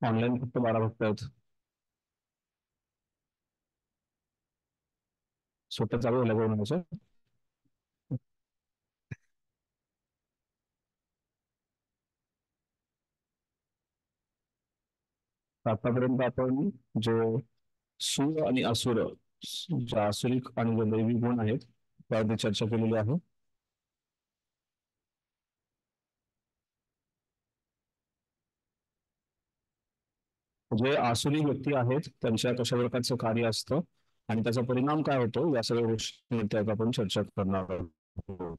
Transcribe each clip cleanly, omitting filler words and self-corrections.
Online फक्त 12 भक्त आहेत. सुट्ट्या चालू झाल्या कोरोनाच्या. आतापर्यंत आपण जे सूर आणि असुर, जे आसुरिक आणि जे दैवी गुण आहेत त्यावरती चर्चा केलेली आहे. जे आसुरी व्यक्ती आहेत त्यांच्या कशा प्रकारचं कार्य असतं आणि त्याचा परिणाम काय होतो या सगळ्या गोष्टी आपण चर्चा करणार आहोत.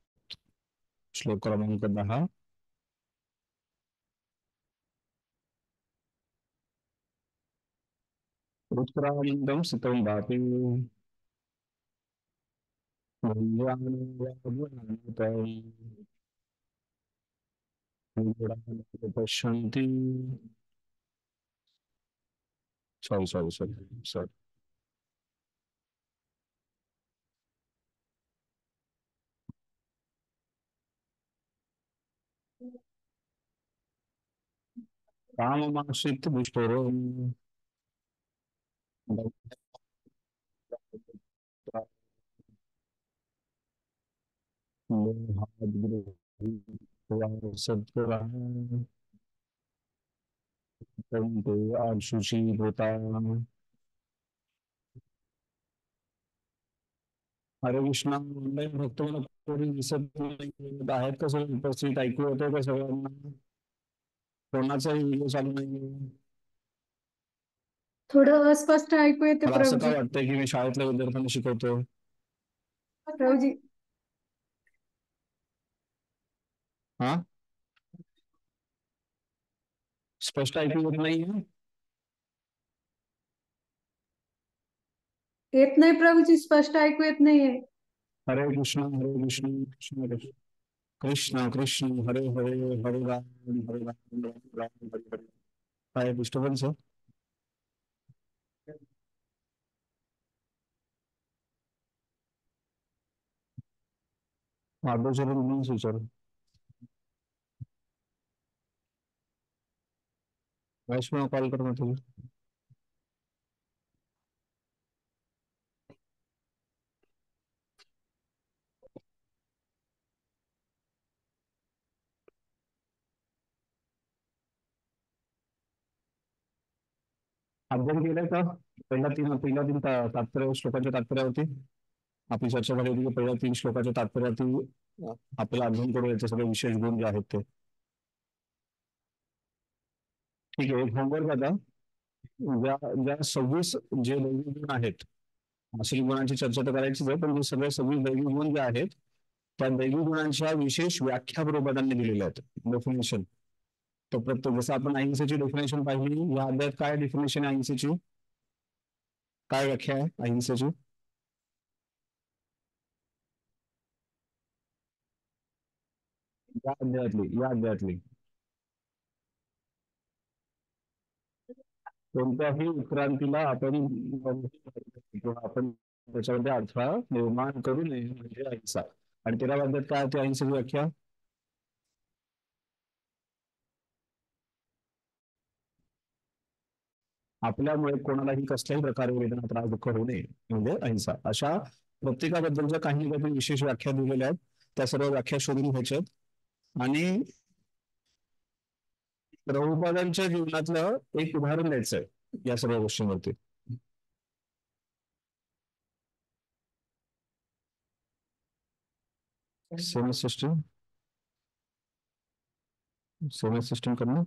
श्लोक क्रमांक 10. उत्तरानंदम सितम वापी पश्यन्ति. Sorry sorry sorry sorry. काममाश्रित्य दुष्टरो सत्पुराः शुचि होता. हरे कृष्णा. ऑनलाईन भक्त मला कोणी दिसत नाही आहेत का? सगळं उपस्थित ऐकू होतं का सगळ्यांना? कोणाचाही व्हिडिओ चालू नाही. थोडं अस्पष्ट ऐकू येते मला असं का प्रभूजी. वाटतंय की मी शाळेतल्या विद्यार्थ्यांना शिकवतो. प्रभूजी, हा, स्पष्ट ऐकू येत नाहीये. येत नाही प्रभूजी, स्पष्ट ऐकू येत नाहीये. हरे कृष्ण हरे कृष्ण कृष्ण कृष्ण कृष्ण कृष्ण हरे हरे हरे राम हरे राम राम राम हरे हरे. काय डिस्टर्बन्स आहे? माधवचरण म्हणूनच विचार. वैष्णव कॉल कर मग तुम्ही. अध्ययन केलंय का? पहिल्या तीन तात्पर्य श्लोकांच्या तात्पर्यावरती आपली चर्चा झाली होती की पहिल्या 3 श्लोकाच्या तात्पर्यावरती आपल्याला अध्ययन करू याचे सगळे विशेष गुण जे आहेत ते. ठीक आहे. एक होमवर्क आता. ज्या ज्या 26 जे दैवी गुण आहेत, अशी गुणांची चर्चा तर करायचीच आहे, पण जे सगळे 26 दैवी गुण जे आहेत त्या दैवी गुणांच्या विशेष व्याख्या प्रबोधांनी दिलेल्या आहेत. डेफिनेशन. तर प्रत्येक जसं आपण अहिंसेची डेफिनेशन पाहिली, या अध्यायात काय डेफिनेशन आहे अहिंसेची? काय व्याख्या आहे अहिंसेची? या अध्यायातली कोणत्याही उत्क्रांतीला आपण किंवा आपण त्याच्यामध्ये अडथळा निर्माण करू नये म्हणजे अहिंसा. आणि 13व्या अध्यायात काय होती अहिंसेची व्याख्या? आपल्यामुळे कोणालाही कसल्याही प्रकारे वेदना त्रास दुःख होऊ नये म्हणजे अहिंसा. अशा प्रत्येकाबद्दलच्या काही ना काही विशेष व्याख्या दिलेल्या आहेत. त्या सर्व व्याख्या शोधून घ्यायच्यात आणि प्रभुपादांच्या जीवनातलं एक उदाहरण द्यायचं आहे या सर्व गोष्टींवरती. Seems system. सेमस सिस्टम करणं.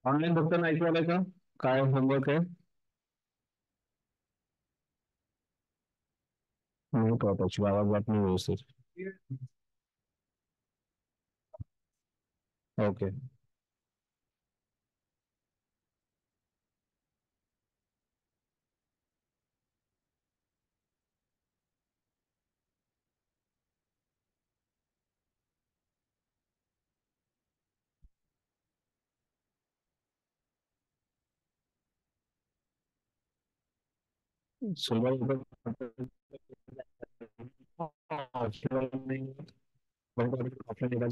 ऑनलाईन फक्त ऐकू आलाय का? काय होमवर्क आहे? नाही पाहताची आवाज जात नाही व्यवस्थित. ओके. सुरुवात आपल्या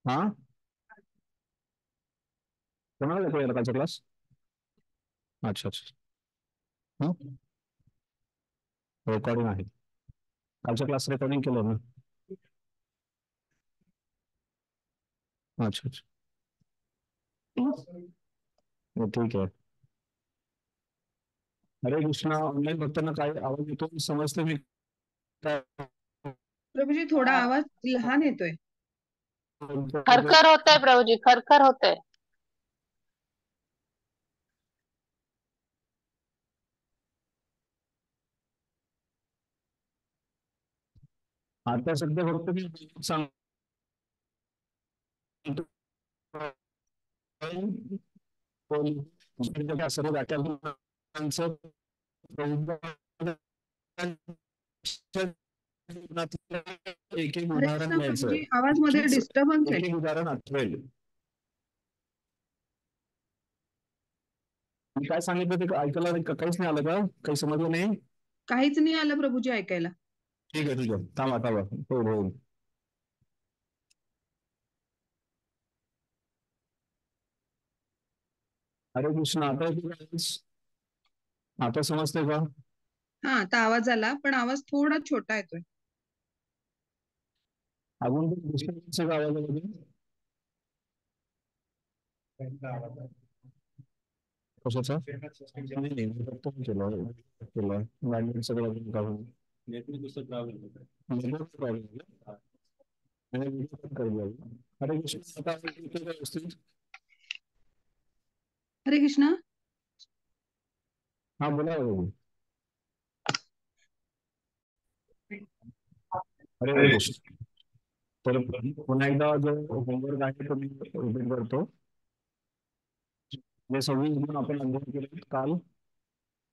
हा कोणाला येतो कालचा क्लास? अच्छा अच्छा. रेकॉर्डिंग आहे. कालचा क्लास रेकॉर्डिंग केलं ना? अच्छा अच्छा. ठीक आहे. हरे कृष्णा. ऑनलाईन भक्तांना काय आवाज येतो समजते मी काय प्रभूजी थोडा आवाज लहान येतोय. खरखर होतंय प्रभूजी, खरखर होतंय. आता सध्या फक्त मी सांगतो सर्व व्याख्यानांचं एक एक हरे उदाहरण कृष्णा घ्यायचं. प्रभूजी आवाज मध्ये डिस्टर्बन्स आहे. एक एक उदाहरण आठवेल. मी काय सांगितलं ते ऐकायला काहीच नाही आलं का? काही समजलं नाही? काहीच नाही आलं प्रभूजी ऐकायला. ठीक आहे ठीक आहे. थांबा थांबा. हो हो. हरे कृष्ण. आता समजतंय का? हा आता आवाज आला पण आवाज थोडा छोटा येतोय. अजून दुसऱ्या आवाजामध्ये कशाचा? नाही नाही मी फक्त केलं सगळं काढून प्रॉब्लेम. हरे कृष्ण. आता व्यवस्थित. हरे कृष्णा. हा बोला. अरे कृष्ण. तर पुन्हा एकदा जो होमवर्क आहे तो मी रिपीट करतो. जे 26 गुण आपण अध्ययन केले काल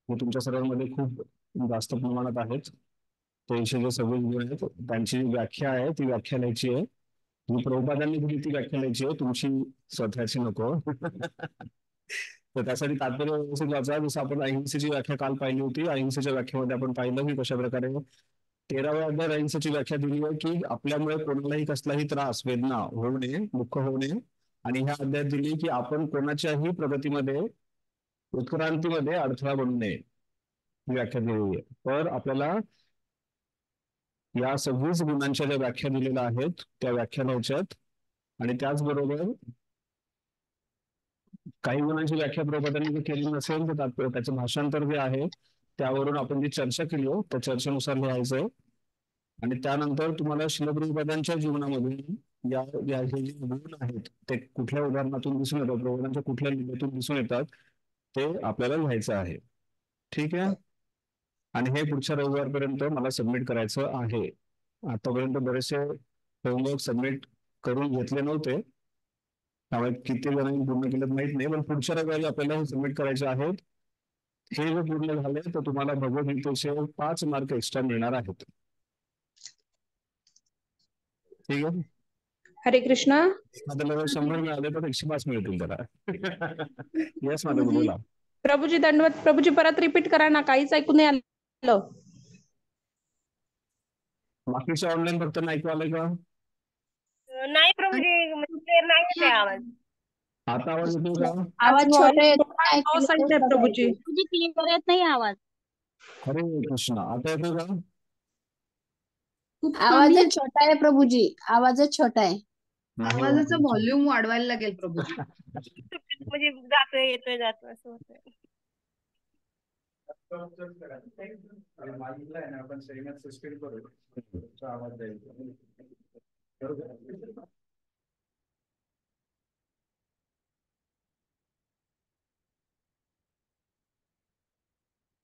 हे तुमच्या सर्वांमध्ये खूप जास्त प्रमाणात आहेत. त्यांचे जे 26 गुण आहेत त्यांची व्याख्या आहे ती व्याख्या लिहायची आहे. तुम्ही प्रभुपादांनी दिली ती व्याख्या लिहायची आहे, तुमची स्वतःची नको. तर त्यासाठी तात्पर्य व्यवस्थित वाचा. जसं आपण अहिंसेची व्याख्या काल पाहिली होती. अहिंसेच्या व्याख्येमध्ये आपण पाहिलं की कशा प्रकारे 13व्या अध्याय अहिंसेची व्याख्या दिली आहे की आपल्यामुळे कोणालाही कसलाही त्रास वेदना होऊ नये, दुःख होऊ नये. आणि ह्या अध्यायात दिली की आपण कोणाच्याही प्रगतीमध्ये उत्क्रांतीमध्ये अडथळा बनू नये ही व्याख्या दिलेली आहे. तर आपल्याला या 26 गुणांच्या ज्या व्याख्या दिलेल्या आहेत त्या व्याख्या लिहायच्यात. आणि त्याचबरोबर काही गुणांची व्याख्या प्रबोधांनी जर केली नसेल तर त्याचं भाषांतर जे आहे त्यावरून आपण जी चर्चा केली हो त्या चर्चेनुसार लिहायचंय. आणि त्यानंतर तुम्हाला शिलप्रभुपादांच्या जीवनामधून या हे जे गुण आहेत ते कुठल्या उदाहरणातून दिसून येतात, प्रबोधांच्या कुठल्या लिहिण्यातून दिसून येतात ते आपल्याला लिहायचं आहे. ठीक आहे. आणि हे पुढच्या रविवारपर्यंत मला सबमिट करायचं आहे. आतापर्यंत बरेचसे होमवर्क सबमिट करून घेतले नव्हते, त्यामुळे किती जणांनी पूर्ण केलं माहित नाही, पण पुढच्या रविवारी आपल्याला हे सबमिट करायचे आहेत. हे जर पूर्ण झाले तर तुम्हाला भगवद्गीतेचे 5 मार्क एक्स्ट्रा मिळणार आहेत. ठीक आहे. हरे कृष्णा. एखाद्याला 100 मिळाले तर 105 मिळतील त्याला. येस मॅडम बोला. प्रभूजी दंडवत. प्रभूजी परत रिपीट करा ना, काहीच ऐकू नाही आलं. बाकीच्या ऑनलाईन भक्तांना ऐकू आलंय का? नाही प्रभूजी, क्लिअर नाही येते आवाज. आता आवाज येतो का? आवाज छोटा आहे प्रभूजी. क्लिअर येत नाही आवाज. हरे कृष्ण. आता येतो का? आवाजच छोटा आहे प्रभूजी, आवाजच छोटा आहे. आवाजाचा व्हॉल्यूम वाढवायला लागेल प्रभूजी. म्हणजे जातोय येतोय जातोय असं होतंय. आपण सस्पेंड करू आवाज जाईल.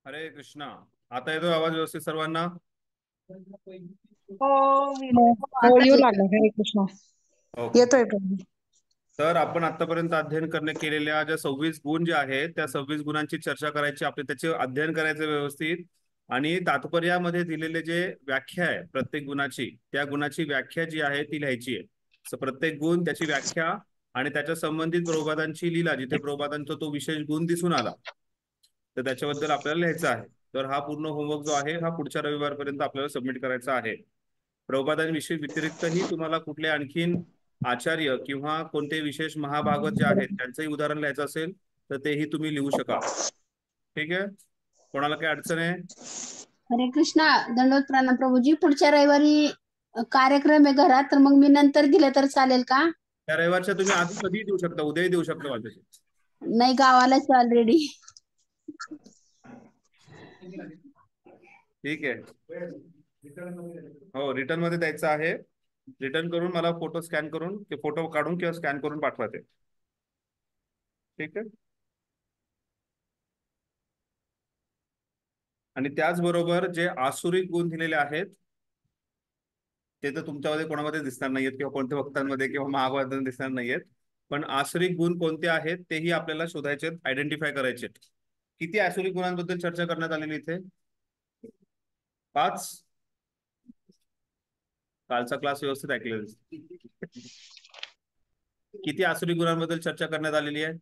हरे कृष्णा. आता येतो आवाज व्यवस्थित सर्वांना? हो येऊ लागला. हरे कृष्णा. येतोय प्रभू. तर आपण आतापर्यंत अध्ययन केलेल्या ज्या 26 गुण जे आहेत त्या 26 गुणांची चर्चा करायची, आपले त्याचे अध्ययन करायचं व्यवस्थित. आणि तात्पर्यामध्ये दिलेले जे व्याख्या आहे प्रत्येक गुणाची, त्या गुणाची व्याख्या जी आहे ती लिहायची आहे. प्रत्येक गुण, त्याची व्याख्या आणि त्याच्या संबंधित प्रभुपादांची लीला, जिथे प्रभुपादांचा तो विशेष गुण दिसून आला तर त्याच्याबद्दल आपल्याला लिहायचं आहे. तर हा पूर्ण होमवर्क जो आहे हा पुढच्या रविवारपर्यंत आपल्याला सबमिट करायचा आहे. प्रभुपादांविषयी व्यतिरिक्तही तुम्हाला कुठले आणखीन आचार्य किंवा कोणते विशेष महाभागवत जे आहेत त्यांचंही उदाहरण लिहायचं असेल तर तेही तुम्ही लिहू शकाल. ठीक आहे, कोणाला काही अडचण आहे? हरे कृष्णा, दंडवत प्रणाम प्रभूजी. पुढच्या रविवारी कार्यक्रम आहे घरात, तर मग मी नंतर दिले तर चालेल का? त्या रविवारच्या तुम्ही आधी कधीही देऊ शकता, उद्याही देऊ शकता माझ्याशी. नाही, गावालाच ऑलरेडी. ठीक आहे, हो रिटर्न मध्ये द्यायचं आहे. रिटर्न करून मला फोटो स्कॅन करून, फोटो काढून किंवा स्कॅन करून पाठवा ते. ठीक आहे. आणि त्याचबरोबर जे आसुरिक गुण दिलेले आहेत ते तर तुमच्यामध्ये कोणामध्ये दिसणार नाहीयेत किंवा कोणत्या वक्तांमध्ये किंवा महाभारतामध्ये दिसणार नाहीयेत. पण आसुरिक गुण कोणते आहेत तेही आपल्याला शोधायचे, आयडेंटिफाय करायचे. किती आसुरिक गुणांबद्दल चर्चा करण्यात आलेली इथे? 5. कालचा क्लास व्यवस्थित ऐकलेला. किती आसुरिक गुणांबद्दल चर्चा करण्यात आलेली आहे?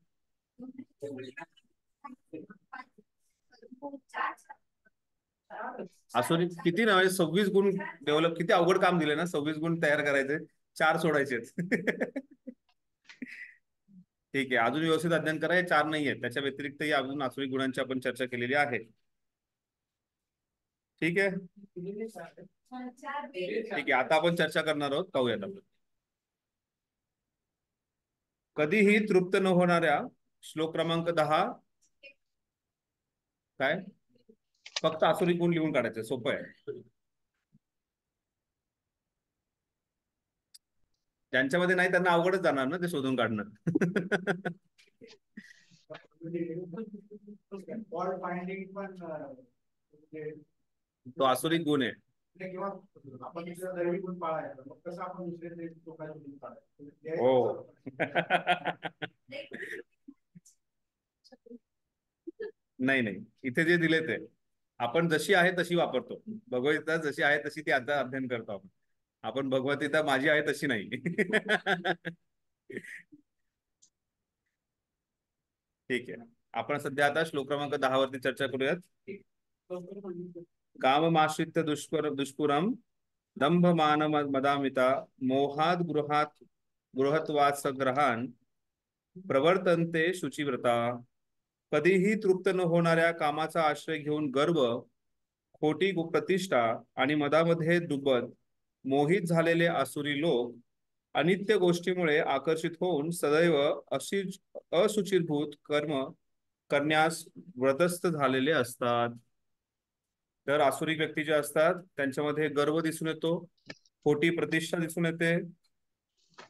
आसुरी किती ना, 26 गुण डेव्हलप. किती अवघड काम दिले ना, 26 गुण तयार करायचे, 4 सोडायचे. ठीक आहे, अजून व्यवस्थित अध्ययन करा. 4 नाही आहेत, त्याच्या व्यतिरिक्तही अजून आसुरी गुणांची आपण चर्चा केलेली आहे. ठीक आहे, ठीक आहे. आता आपण चर्चा करणार आहोत, पाहूयात आपण. कधीही तृप्त न होणाऱ्या, श्लोक क्रमांक 10. काय? फक्त आसुरी गुण लिहून काढायचं, सोपं आहे. ज्यांच्यामध्ये नाही त्यांना अवघडच जाणार ना ते शोधून काढणं. तो आसुरिक गुण आहे. हो. नाही नाही, इथे जे दिले ते आपण जशी आहे तशी वापरतो. भगवद्गीता जशी आहे तशी ती आता अध्ययन करतो आपण भगवद्गीता माझी आहे तशी नाही. ठीक आहे, आपण सध्या आता श्लोक क्रमांक 10 वरती चर्चा करूयात. काममाश्रित्य दुष्पुरम दंभ मान मदामिता मोहात गृहत्वासग्रहान प्रवर्तन्ते शुचिव्रता. कधीही तृप्त न होणाऱ्या कामाचा आश्रय घेऊन गर्व, खोटी प्रतिष्ठा आणि मदामध्ये डुबत मोहित झालेले आसुरी लोक अनित्य गोष्टीमुळे आकर्षित होऊन सदैव असुचिरभूत कर्म करण्यास व्रतस्थ झालेले असतात. तर आसुरी व्यक्ती जे असतात त्यांच्यामध्ये गर्व दिसून येतो, खोटी प्रतिष्ठा दिसून येते,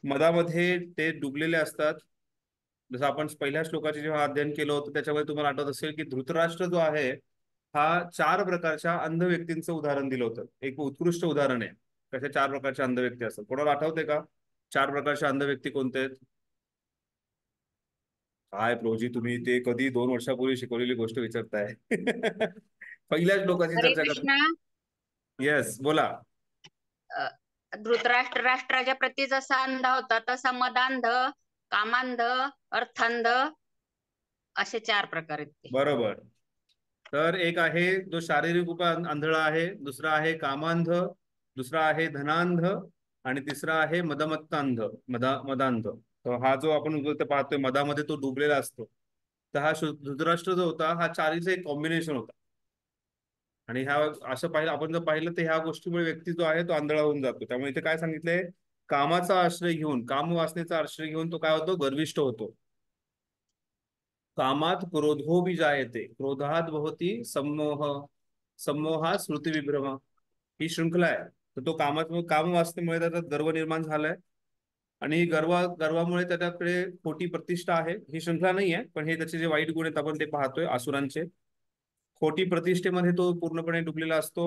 मदामध्ये ते डुबलेले असतात. जसं आपण पहिल्या श्लोकाचे जेव्हा अध्ययन केलं होतं त्याच्यामध्ये तुम्हाला आठवत असेल की धृतराष्ट्र जो आहे हा 4 प्रकारच्या अंध व्यक्तींचं उदाहरण दिलं होतं. एक उत्कृष्ट उदाहरण आहे कशा 4 प्रकारच्या अंध व्यक्ती असतात. कोणाला आठवते का 4 प्रकारच्या अंध व्यक्ती कोणते आहेत? काय प्रोजी, तुम्ही ते कधी 2 वर्षापूर्वी शिकवलेली गोष्ट विचारताय. पहिल्याच श्लोकाची हरे चर्चा कृष्णा. करतो. येस, बोला. धृतराष्ट्र राष्ट्राच्या प्रती जसा अंध होता तसा मदांध, कामांध, अर्थांध असे 4 प्रकार आहेत ते. बरोबर. तर एक आहे जो शारीरिक आंधळा आहे, दुसरा आहे कामांध, दुसरा आहे धनांध आणि तिसरा आहे मदमत्तांध, मदांध. तर हा जो आपण पाहतोय मदामध्ये तो डुबलेला असतो. तर हा धृतराष्ट्र जो होता हा 4चं एक कॉम्बिनेशन होता. आणि ह्या असं पाहिलं आपण जर पाहिलं तर ह्या गोष्टीमुळे व्यक्ती जो आहे तो आंधळा होऊन जातो. त्यामुळे इथे काय सांगितलंय, कामाचा आश्रय घेऊन, काम वासनेचा आश्रय घेऊन तो काय होतो, गर्विष्ठ होतो. कामात क्रोधो जायते, क्रोधात भवती सम्मोहा स्मृती विभ्रम. ही शृंखला आहे. तर तो काम वासनेमुळे त्याचा गर्व निर्माण झालाय आणि गर्वामुळे त्याच्याकडे खोटी प्रतिष्ठा आहे. ही शृंखला नाही आहे, पण हे त्याचे जे वाईट गुण आहेत आपण ते पाहतोय आसुरांचे. खोटी प्रतिष्ठेमध्ये तो पूर्णपणे डुबलेला असतो,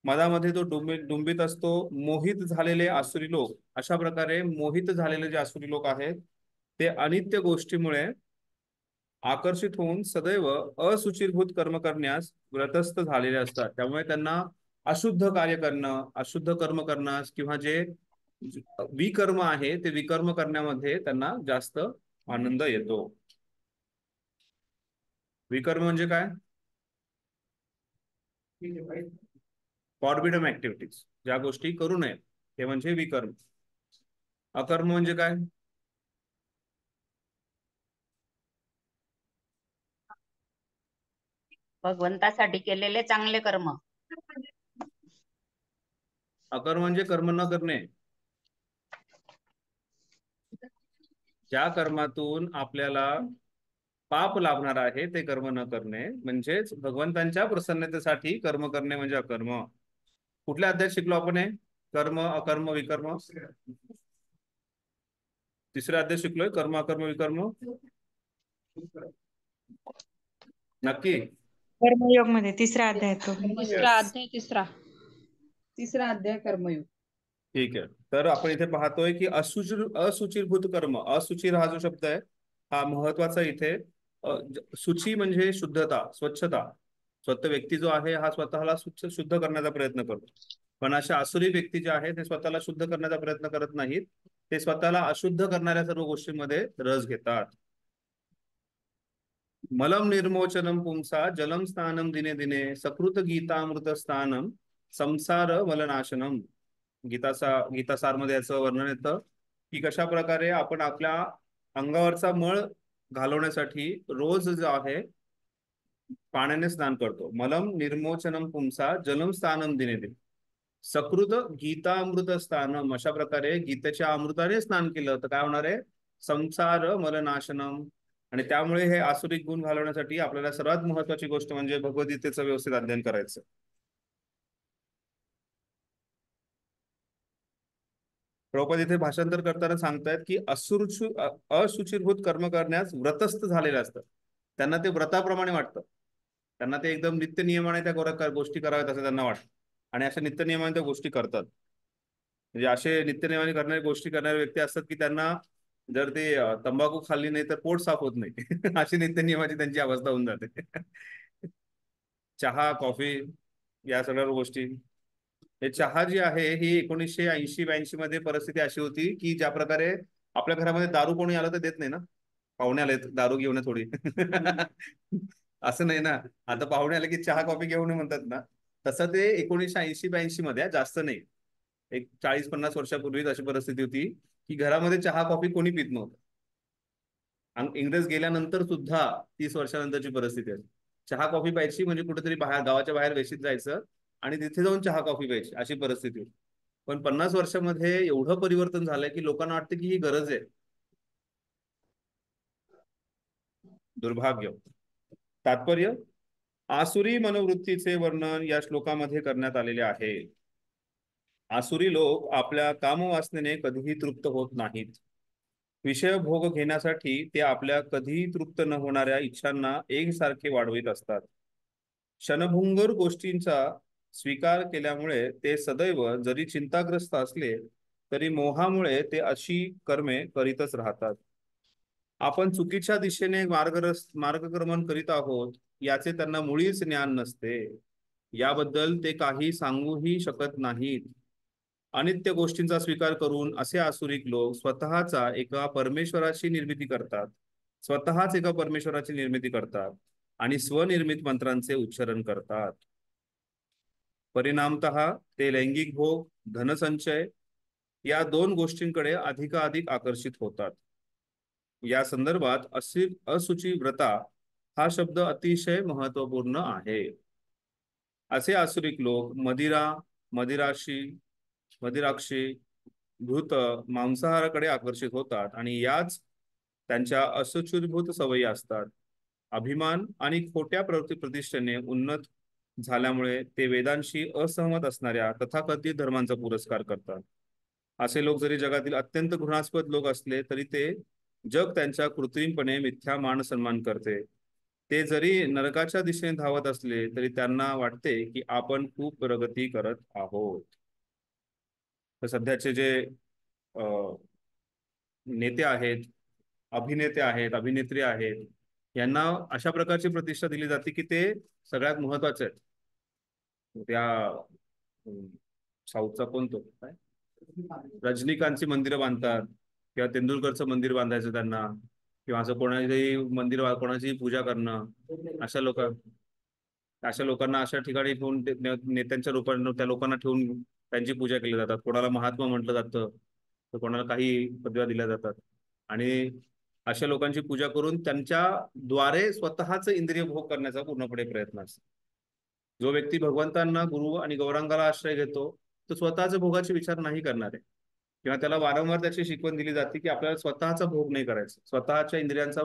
मदामध्ये तो डुंबित असतो. मोहित झालेले आसुरी लोक, अशा प्रकारे मोहित झालेले जे आसुरी लोक आहेत ते अनित्य गोष्टीमुळे आकर्षित होऊन सदैव असुचिरभूत कर्म करण्यास व्रतस्थ झालेले असतात. त्यामुळे त्यांना अशुद्ध कार्य करणं, अशुद्ध कर्म करणं किंवा जे विकर्म आहे ते विकर्म करण्यामध्ये त्यांना जास्त आनंद येतो. विकर्म म्हणजे काय? फॉरबिडन ऍक्टिव्हिटीज, ज्या गोष्टी करू नये ते म्हणजे विकर्म. अकर्म म्हणजे काय? भगवंतासाठी केलेले चांगले कर्म. अकर्म म्हणजे कर्म न करणे. ज्या कर्मातून आपल्याला पाप लाभणार आहे ते कर्म न करणे, म्हणजेच भगवंतांच्या प्रसन्नतेसाठी कर्म करणे म्हणजे अकर्म. कुठल्या अध्यायात शिकलो आपण हे? कर्म, अकर्म, विकर्म. तिसऱ्या अध्याय शिकलोय कर्म, अकर्म, विकर्म. नक्की? कर्मयोग मध्ये तिसरा अध्याय तो. तिसरा अध्याय कर्मयोग. ठीक आहे. तर आपण इथे पाहतोय की असुचिरभूत कर्म, असुचिर हा जो शब्द आहे हा महत्वाचा इथे. शुची म्हणजे शुद्धता, स्वच्छता. स्वतः व्यक्ती जो आहे हा स्वतःला शुद्ध करण्याचा प्रयत्न करतो. पण अशा आसुरी व्यक्ती जे आहेत ते स्वतःला शुद्ध करण्याचा प्रयत्न करत नाहीत. ते स्वतःला अशुद्ध करणाऱ्या सर्व गोष्टींमध्ये रस घेतात. मलम निर्मोचनम पुंसा जलम स्नानम दिने दिने सकृत गीतामृत स्थानम संसार मलनाशनम. गीतासार मध्ये याचं वर्णन येतं की कशा प्रकारे आपण आपल्या अंगावरचा मळ घालवण्यासाठी रोज जो आहे पाण्याने स्नान करतो. मलम निर्मोचनम पुंसा जलम स्थानम दिने दिने सकृत गीतामृत स्थानम. अशा प्रकारे गीतेच्या अमृताने स्नान केलं तर काय होणार आहे? संसार मलनाशनम. आणि त्यामुळे हे आसुरिक गुण घालवण्यासाठी आपल्याला सर्वात महत्वाची गोष्ट म्हणजे भगवद्गीतेचं व्यवस्थित अध्ययन करायचं. प्रभुपाद इथे भाषांतर करताना सांगतायत की अशुचिरभूत कर्म करण्यास व्रतस्थ झालेले असतात. त्यांना ते व्रताप्रमाणे वाटतं. त्यांना ते एकदम नित्य नियमाने त्या गोष्टी कराव्यात असं त्यांना वाटतं. आणि अशा नित्य नियमाने त्या गोष्टी करतात. म्हणजे असे नित्य नियमाने करणारे गोष्टी करणारे व्यक्ती असतात की त्यांना जर ते तंबाखू खाल्ली नाही तर पोट साफ होत नाही. अशी नित्य नियमाची त्यांची अवस्था होऊन जाते. चहा, कॉफी या सगळ्या गोष्टी. हे चहा जी आहे ही 1980-82 मध्ये परिस्थिती अशी होती की ज्या प्रकारे आपल्या घरामध्ये दारू कोणी आलं तर देत नाही ना. पाहुणे आले दारू घेऊन ये थोडी. असं नाही ना. आता पाहुणे आले की चहा कॉफी घेऊन ये म्हणतात ना. तसं ते 1980-82 मध्ये, जास्त नाही, एक 40-50 वर्षापूर्वीच अशी परिस्थिती होती की घरामध्ये चहा कॉफी कोणी पित नव्हतं. आणि इंग्रज गेल्यानंतर सुद्धा 30 वर्षानंतरची परिस्थिती आहे. चहा कॉफी प्यायची म्हणजे कुठेतरी बाहेर, गावाच्या बाहेर वेशीत जायचं आणि तिथे जाऊन चहा कॉफी प्यायची, अशी परिस्थिती होती. पण 50 वर्षामध्ये एवढं परिवर्तन झालंय की लोकांना वाटतं की ही गरज आहे. दुर्भाग्य. तात्पर्य, आसुरी मनोवृत्तीचे वर्णन या श्लोकामध्ये करण्यात आलेले आहे. आसुरी लोक आपल्या कामवासनेने कधीही तृप्त होत नाहीत. विषय भोग घेण्यासाठी ते आपल्या कधीही तृप्त न होणाऱ्या इच्छांना एकसारखे वाढवित असतात. क्षणभंगुर गोष्टींचा स्वीकार केल्यामुळे ते सदैव जरी चिंताग्रस्त असले तरी मोहामुळे ते अशी कर्मे करीतच राहतात. आपण चुकीच्या दिशेने मार्गक्रमण करीत आहोत याचे त्यांना मुळीच ज्ञान नसते. याबद्दल ते काही सांगूही शकत नाहीत. अनित्य गोष्टींचा स्वीकार करून असे आसुरिक लोक स्वतःच एका परमेश्वराची निर्मिती करतात आणि स्वनिर्मित मंत्रांचे उच्चारण करतात. परिणामतः ते लैंगिक भोग, धनसंचय या 2 गोष्टींकडे अधिकाधिक आकर्षित होतात. या संदर्भात असुची व्रता हा शब्द अतिशय महत्वपूर्ण आहे. असे आसुरिक लोक मदिराक्षी, धूत, मांसाहाराकडे आकर्षित होतात आणि याच त्यांच्या असुचिरभूत सवयी असतात. अभिमान आणि खोट्या प्रतिष्ठेने उन्नत झाल्यामुळे ते वेदांशी असहमत असणाऱ्या तथाकथित धर्मांचा पुरस्कार करतात. असे लोक जरी जगातील अत्यंत घृणास्पद लोक असले तरी ते जग त्यांच्या कृत्रिमपणे मिथ्या मान सन्मान करते. ते जरी नरकाच्या दिशेने धावत असले तरी त्यांना वाटते की आपण खूप प्रगती करत आहोत. तर सध्याचे जे नेते आहेत, अभिनेते आहेत, अभिनेत्री आहेत, यांना अशा प्रकारची प्रतिष्ठा दिली जाते की ते सगळ्यात महत्वाचे आहेत. त्या साऊथचा कोणतो काय रजनीकांतची मंदिरं बांधतात किंवा तेंडुलकरचं मंदिर बांधायचं त्यांना, किंवा असं कोणाचंही मंदिर कोणाची पूजा करणं, अशा लोकांना अशा ठिकाणी ठेवून नेत्यांच्या रूपाने त्या लोकांना ठेवून त्यांची पूजा केली जातात. कोणाला महात्मा म्हटलं जातं, तर कोणाला काही पदव्या दिल्या जातात. आणि अशा लोकांची पूजा करून त्यांच्या द्वारे स्वतःच इंद्रिय भोग करण्याचा पूर्णपणे प्रयत्न असतो. जो व्यक्ती भगवंतांना, गुरु आणि गौरांगाला आश्रय घेतो तो स्वतःचे भोगाचे विचार नाही करणार आहे, किंवा त्याला वारंवार त्याची शिकवण दिली जाते की आपल्याला स्वतःचा भोग नाही करायचा, स्वतःच्या इंद्रियांचा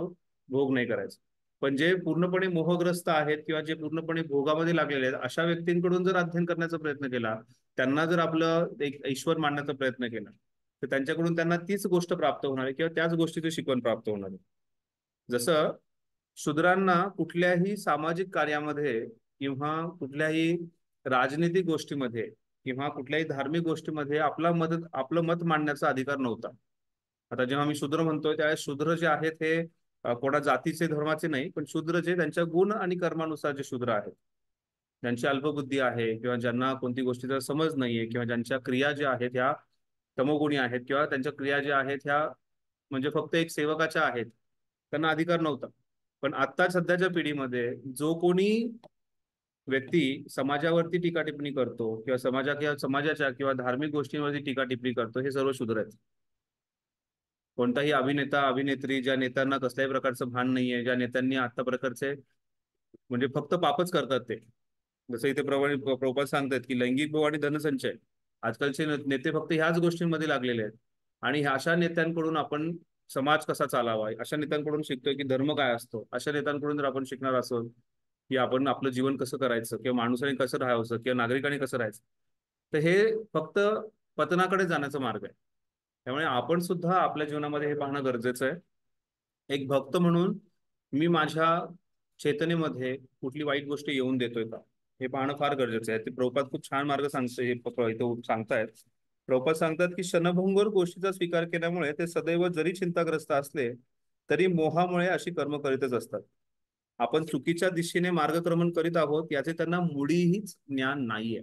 भोग नाही करायचा. पण जे पूर्णपणे मोहग्रस्त आहेत किंवा जे पूर्णपणे भोगामध्ये लागलेले आहेत अशा व्यक्तींकडून जर अध्ययन करण्याचा प्रयत्न केला, त्यांना जर आपलं एक ईश्वर मानण्याचा प्रयत्न केला, तर त्यांच्याकडून त्यांना तीच गोष्ट प्राप्त होणार आहे किंवा त्याच गोष्टीची शिकवण प्राप्त होणार आहे. जसं शूद्रांना कुठल्याही सामाजिक कार्यामध्ये किंवा कुठल्याही राजनीतिक गोष्टीमध्ये किंवा कुठल्याही धार्मिक गोष्टीमध्ये आपलं मत मांडण्याचा अधिकार नव्हता. आता जेव्हा मी शूद्र म्हणतोय त्यावेळेस शूद्र जे आहेत हे कोणा जातीचे धर्माचे नाही, पण शूद्र जे त्यांच्या गुण आणि कर्मानुसार जे शूद्र आहेत, ज्यांची अल्पबुद्धी आहे किंवा ज्यांना कोणती गोष्टीचा समज नाहीये किंवा ज्यांच्या क्रिया ज्या आहेत ह्या तमोगुणी आहेत किंवा त्यांच्या क्रिया ज्या आहेत ह्या म्हणजे फक्त एक सेवकाच्या आहेत, त्यांना अधिकार नव्हता. पण आता सध्याच्या पिढीमध्ये जो कोणी व्यक्ती समाजावरती टीका टिप्पणी करतो किंवा समाजाच्या किंवा धार्मिक गोष्टींवरती टीका टिप्पणी करतो, हे सर्व शूद्र आहेत. कोणताही अभिनेता अभिनेत्री ज्या नेत्यांना कसल्याही प्रकारचं भान नाहीये, ज्या नेत्यांनी आता प्रकारचे म्हणजे फक्त पापच करतात, ते जसं इथे प्रभुपाद सांगतात की लैंगिक भाव आणि धनसंचय, आजकालचे नेते फक्त ह्याच गोष्टींमध्ये लागलेले आहेत. आणि अशा नेत्यांकडून आपण समाज कसा चालावा, अशा नेत्यांकडून शिकतोय की धर्म काय असतो. अशा नेत्यांकडून जर आपण शिकणार असो की आपण आपलं जीवन कसं करायचं किंवा माणसाने कसं राहायचं किंवा नागरिकांनी कसं राहायचं, तर हे फक्त पतनाकडे जाण्याचा मार्ग आहे. त्यामुळे आपण सुद्धा आपल्या जीवनामध्ये हे पाहणं गरजेचं आहे. एक भक्त म्हणून मी माझ्या चेतनेमध्ये कुठली वाईट गोष्ट येऊन देतोय का, हे पाहणं फार गरजेचं आहे. ते प्रभुपाद खूप छान मार्ग सांगतायत. प्रभुपाद सांगतात की क्षणभंगुर गोष्टीचा स्वीकार केल्यामुळे ते सदैव जरी चिंताग्रस्त असले तरी मोहामुळे अशी कर्म करीतच असतात. आपण चुकीच्या दिशेने मार्गक्रमण करीत आहोत याचे त्यांना मुळीच ज्ञान नाहीये.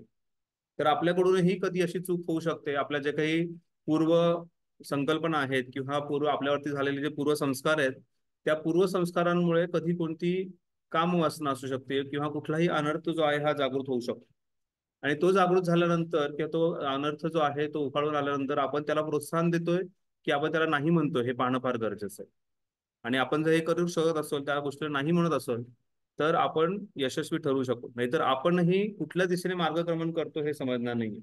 तर आपल्याकडूनही कधी अशी चूक होऊ शकते. आपल्या जे काही पूर्व संकल्पना आहेत किंवा आपल्यावरती झालेले जे पूर्वसंस्कार आहेत, त्या पूर्वसंस्कारांमुळे कधी कोणती कामवासना असू शकते किंवा कुठलाही अनर्थ जो आहे हा जागृत होऊ शकतो. आणि तो जागृत झाल्यानंतर किंवा तो अनर्थ जो आहे तो उफाळून आल्यानंतर आपण त्याला प्रोत्साहन देतोय की आपण त्याला नाही म्हणतोय, हे पाहणं फार गरजेचं आहे. आणि आपण जर हे करू शकत असेल, त्या गोष्टीला नाही म्हणत असेल, तर आपण यशस्वी ठरवू शकतो. नाहीतर आपणही कुठल्या दिशेने मार्गक्रमण करतो हे समजणार नाहीये.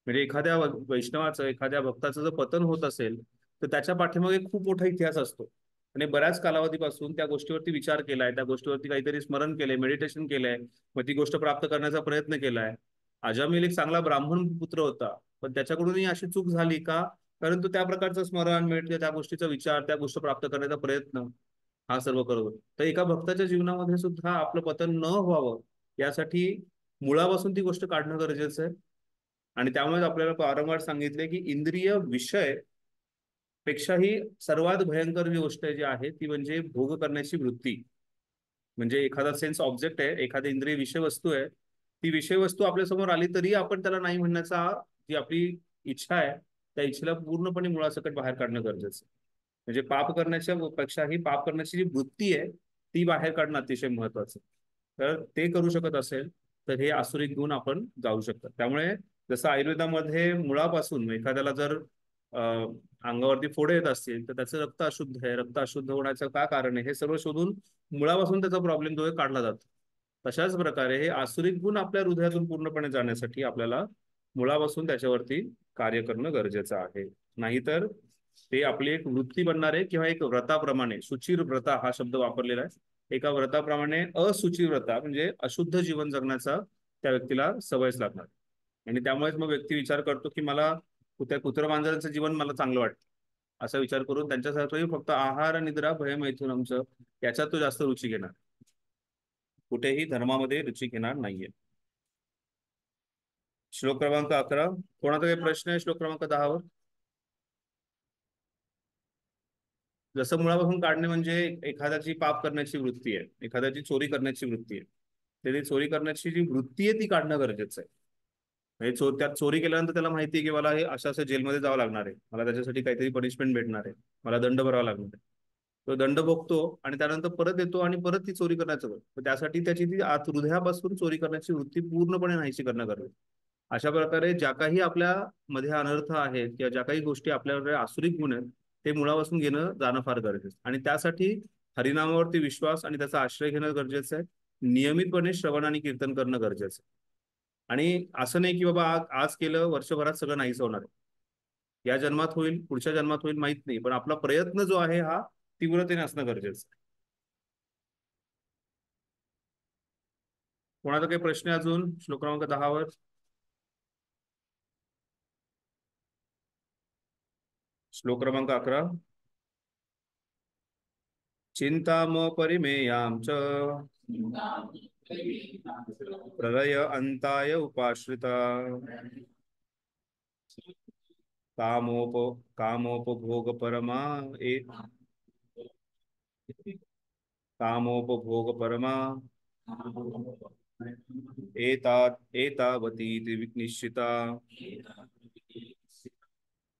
म्हणजे एखाद्या वैष्णवाचं, एखाद्या भक्ताचं जर पतन होत असेल तर त्याच्या पाठीमागे खूप मोठा इतिहास असतो. आणि बऱ्याच कालावधीपासून त्या गोष्टीवरती विचार केलाय, त्या गोष्टीवरती काहीतरी स्मरण केलंय, मेडिटेशन केलंय, मग ती गोष्ट प्राप्त करण्याचा प्रयत्न केलाय. अजामिल एक चांगला ब्राह्मण पुत्र होता, पण त्याच्याकडूनही अशी चूक झाली का, कारण तो त्या प्रकारचं स्मरण मिळते, त्या गोष्टीचा विचार, त्या गोष्ट प्राप्त करण्याचा प्रयत्न हा सर्व करतो. तर एका भक्ताच्या जीवनामध्ये सुद्धा आपलं पतन न व्हावं यासाठी मुळापासून ती गोष्ट काढणं गरजेचं आहे. आणि त्यामुळे आपल्याला वारंवार सांगितले की इंद्रिय विषय पेक्षाही सर्वात भयंकर जी गोष्ट जी आहे ती म्हणजे भोग करण्याची वृत्ती. म्हणजे एखादा सेन्स ऑब्जेक्ट आहे, एखादी इंद्रिय विषय वस्तू आहे, ती विषय वस्तू आपल्या समोर आली तरी आपण त्याला नाही म्हणण्याचा जी आपली इच्छा आहे, त्या इच्छेला पूर्णपणे मुळासकट बाहेर काढणं गरजेचं आहे. म्हणजे पाप करण्याच्या पेक्षाही पाप करण्याची जी वृत्ती आहे ती बाहेर काढणं अतिशय महत्वाचं. तर ते करू शकत असेल तर हे आसुरिक गुण आपण जाऊ शकतात. त्यामुळे जसं आयुर्वेदामध्ये मुळापासून एखाद्याला जर अंगावरती फोडे येत असतील तर त्याचं रक्त अशुद्ध आहे, रक्त अशुद्ध होण्याचं काय कारण आहे हे सर्व शोधून मुळापासून त्याचा प्रॉब्लेम जो आहे काढला जातो. तशाच प्रकारे हे आसुरिक गुण आपल्या हृदयातून पूर्णपणे जाण्यासाठी आपल्याला मुळापासून त्याच्यावरती कार्य करणं गरजेचं आहे. नाहीतर ते आपली एक वृत्ती बनणार आहे किंवा एक व्रताप्रमाणे, सुचिर व्रता हा शब्द वापरलेला आहे, एका व्रताप्रमाणे असुचिर व्रता म्हणजे अशुद्ध जीवन जगण्याचा त्या व्यक्तीला सवयच लागणार. आणि त्यामुळेच मग व्यक्ती विचार करतो की मला त्या कुत्र मांजरांचं जीवन मला चांगलं वाटतं, असा विचार करून त्यांच्यासाठी फक्त आहार निद्रा भयमैथुन आमचं याच्यात तो जास्त रुची घेणार, कुठेही धर्मामध्ये रुची घेणार नाहीये. श्लोक क्रमांक 11. कोणाचा काही प्रश्न आहे श्लोक क्रमांक 10 वर? जसं मुळापासून काढणे म्हणजे एखाद्याची पाप करण्याची वृत्ती आहे, एखाद्याची चोरी करण्याची वृत्ती आहे, त्याची चोरी करण्याची जी वृत्ती आहे ती काढणं गरजेचं आहे. म्हणजे त्यात चोरी केल्यानंतर त्याला माहिती आहे की मला हे असं असं जेलमध्ये जावं लागणार आहे, मला त्याच्यासाठी काहीतरी पनिशमेंट भेटणार आहे, मला दंड भरावा लागणार आहे. तो दंड भोगतो आणि त्यानंतर परत येतो आणि परत ती चोरी करण्याचं करतो. त्यासाठी त्याची ती आत हृदयापासून चोरी करण्याची वृत्ती पूर्णपणे नाहीशी करणं गरजेचं. अशा प्रकारे ज्या काही आपल्या मध्ये अनर्थ आहेत किंवा ज्या काही गोष्टी आपल्याकडे आसुरिक गुण आहेत ते मुळापासून घेणं जाणं फार गरजेचं. आणि त्यासाठी हरिनामावरती विश्वास आणि त्याचा आश्रय घेणं गरजेचं आहे. नियमितपणे श्रवण आणि कीर्तन करणं गरजेचं आहे. आणि असं नाही की बाबा आज केलं वर्षभरात सगळं नाहीच होणार आहे. या जन्मात होईल, पुढच्या जन्मात होईल माहित नाही, पण आपला प्रयत्न जो आहे हा तीव्रतेने असणं गरजेचं आहे. कोणाचा काही प्रश्न अजून श्लोक क्रमांक 10 वर? श्लोक क्रमांक 11. चिंताम परिमेयां च प्रलय अंताय उपाश्रिता कामोपभोग परमा कामोपभोग परमा एतावती निश्चिता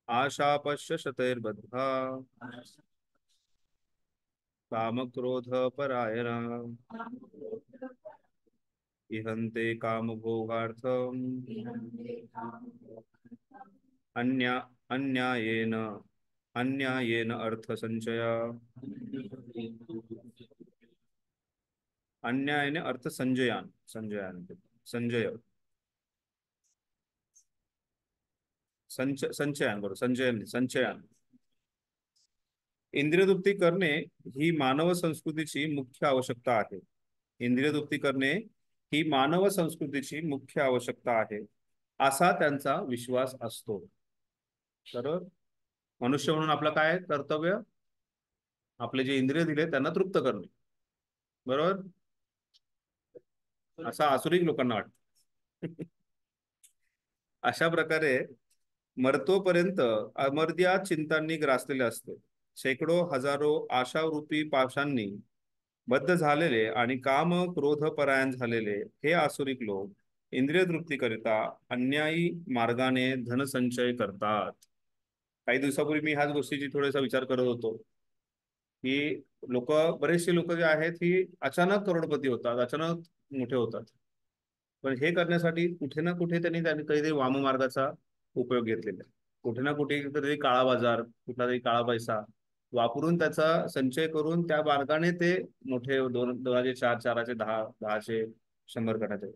आशापश्य शतैर्बद्धा कामक्रोध परायणा इहन्ते कामभोगार्थम अन्यायेन अर्थसंचया अन्यायाने अर्थ संजयान संजय संचयान बरोबर संचयान. इंद्रियतृप्ती करणे ही मानव संस्कृतीची मुख्य आवश्यकता आहे. इंद्रियतृप्ती करणे ही मानव संस्कृतीची मुख्य आवश्यकता आहे असा त्यांचा विश्वास असतो. तर मनुष्य म्हणून आपलं काय कर्तव्य? आपले जे इंद्रिय दिले त्यांना तृप्त करणे, बरोबर? असं आसुरिक लोकांना वाटतं. अशा प्रकारे मरतोपर्यंत अमर्याद चिंतांनी ग्रासलेले असते. शेकडो हजारो आशारूपी पाशांनी बद्ध झालेले आणि काम क्रोध परायण झालेले हे आसुरिक लोक इंद्रिय तृप्तीकरिता अन्यायी मार्गाने धनसंचय करतात. काही दिवसापूर्वी मी ह्याच गोष्टीची थोडासा विचार करत होतो की बरेचसे लोक जे आहेत ही अचानक करोडपती होतात, अचानक मोठे होतात. पण हे करण्यासाठी कुठे ना कुठे त्यांनी काहीतरी वाममार्गाचा उपयोग घेतलेला आहे. कुठे ना कुठे तरी काळा बाजार, कुठला तरी काळा पैसा वापरून त्याचा संचय करून त्या मार्गाने ते मोठे 2,004, 4,000, 10, 10,000, 100 करण्याचे.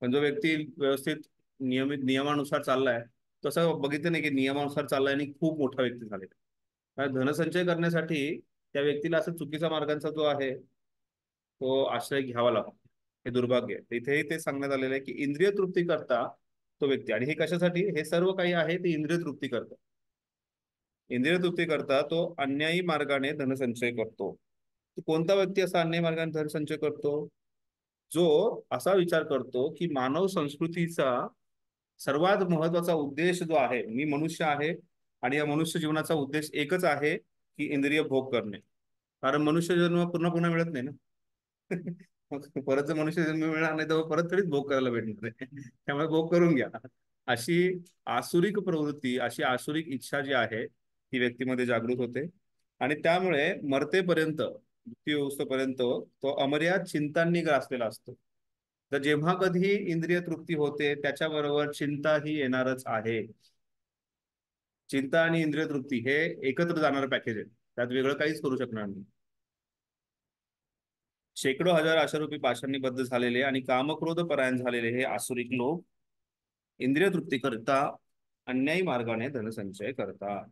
पण जो व्यक्ती व्यवस्थित नियमित नियमानुसार चाललाय तसं बघितलं नाही की नियमानुसार चाललाय आणि खूप मोठा व्यक्ती झालेला. धनसंचय करण्यासाठी त्या व्यक्तीला असं चुकीचा मार्गांचा जो आहे तो आश्रय घ्यावा लागतो. हे दुर्भाग्य आहे. इथेही ते सांगण्यात आलेलं आहे की इंद्रिय तृप्ती करता तो व्यक्ती, आणि हे कशासाठी? हे सर्व काही आहे ते इंद्रिय तृप्ती करतात. इंद्रिय तृप्ती करता तो अन्यायी मार्गाने धनसंचय करतो. कोणता व्यक्ती असा अन्यायी मार्गाने धनसंचय करतो? जो असा विचार करतो की मानव संस्कृतीचा सर्वात महत्वाचा उद्देश जो आहे, मी मनुष्य आहे आणि या मनुष्य जीवनाचा उद्देश एकच आहे की इंद्रिय भोग करणे. कारण मनुष्य जन्म पुन्हा पुन्हा मिळत नाही ना. परत जर मनुष्य जन्म मिळणार नाही तर परत तरीच भोग करायला भेटणार आहे. त्यामुळे भोग करून घ्या, अशी आसुरिक प्रवृत्ती, अशी आसुरिक इच्छा जी आहे ती व्यक्तीमध्ये जागृत होते. आणि त्यामुळे मरतेपर्यंत, मृत्यूपर्यंत तो अमर्याद चिंतांनी ग्रासलेला असतो. तर जेव्हा कधी इंद्रिय तृप्ती होते त्याच्याबरोबर चिंता ही येणारच आहे. चिंता आणि इंद्रिय तृप्ती हे एकत्र जाणारं पॅकेज आहे, त्यात वेगळं काहीच करू शकणार नाही. शेकडो हजार आशारूपी पाशांनी बद्ध झालेले आणि कामक्रोध परायण झालेले हे आसुरिक लोक इंद्रिय तृप्ती करता अन्यायी मार्गाने धनसंचय करतात.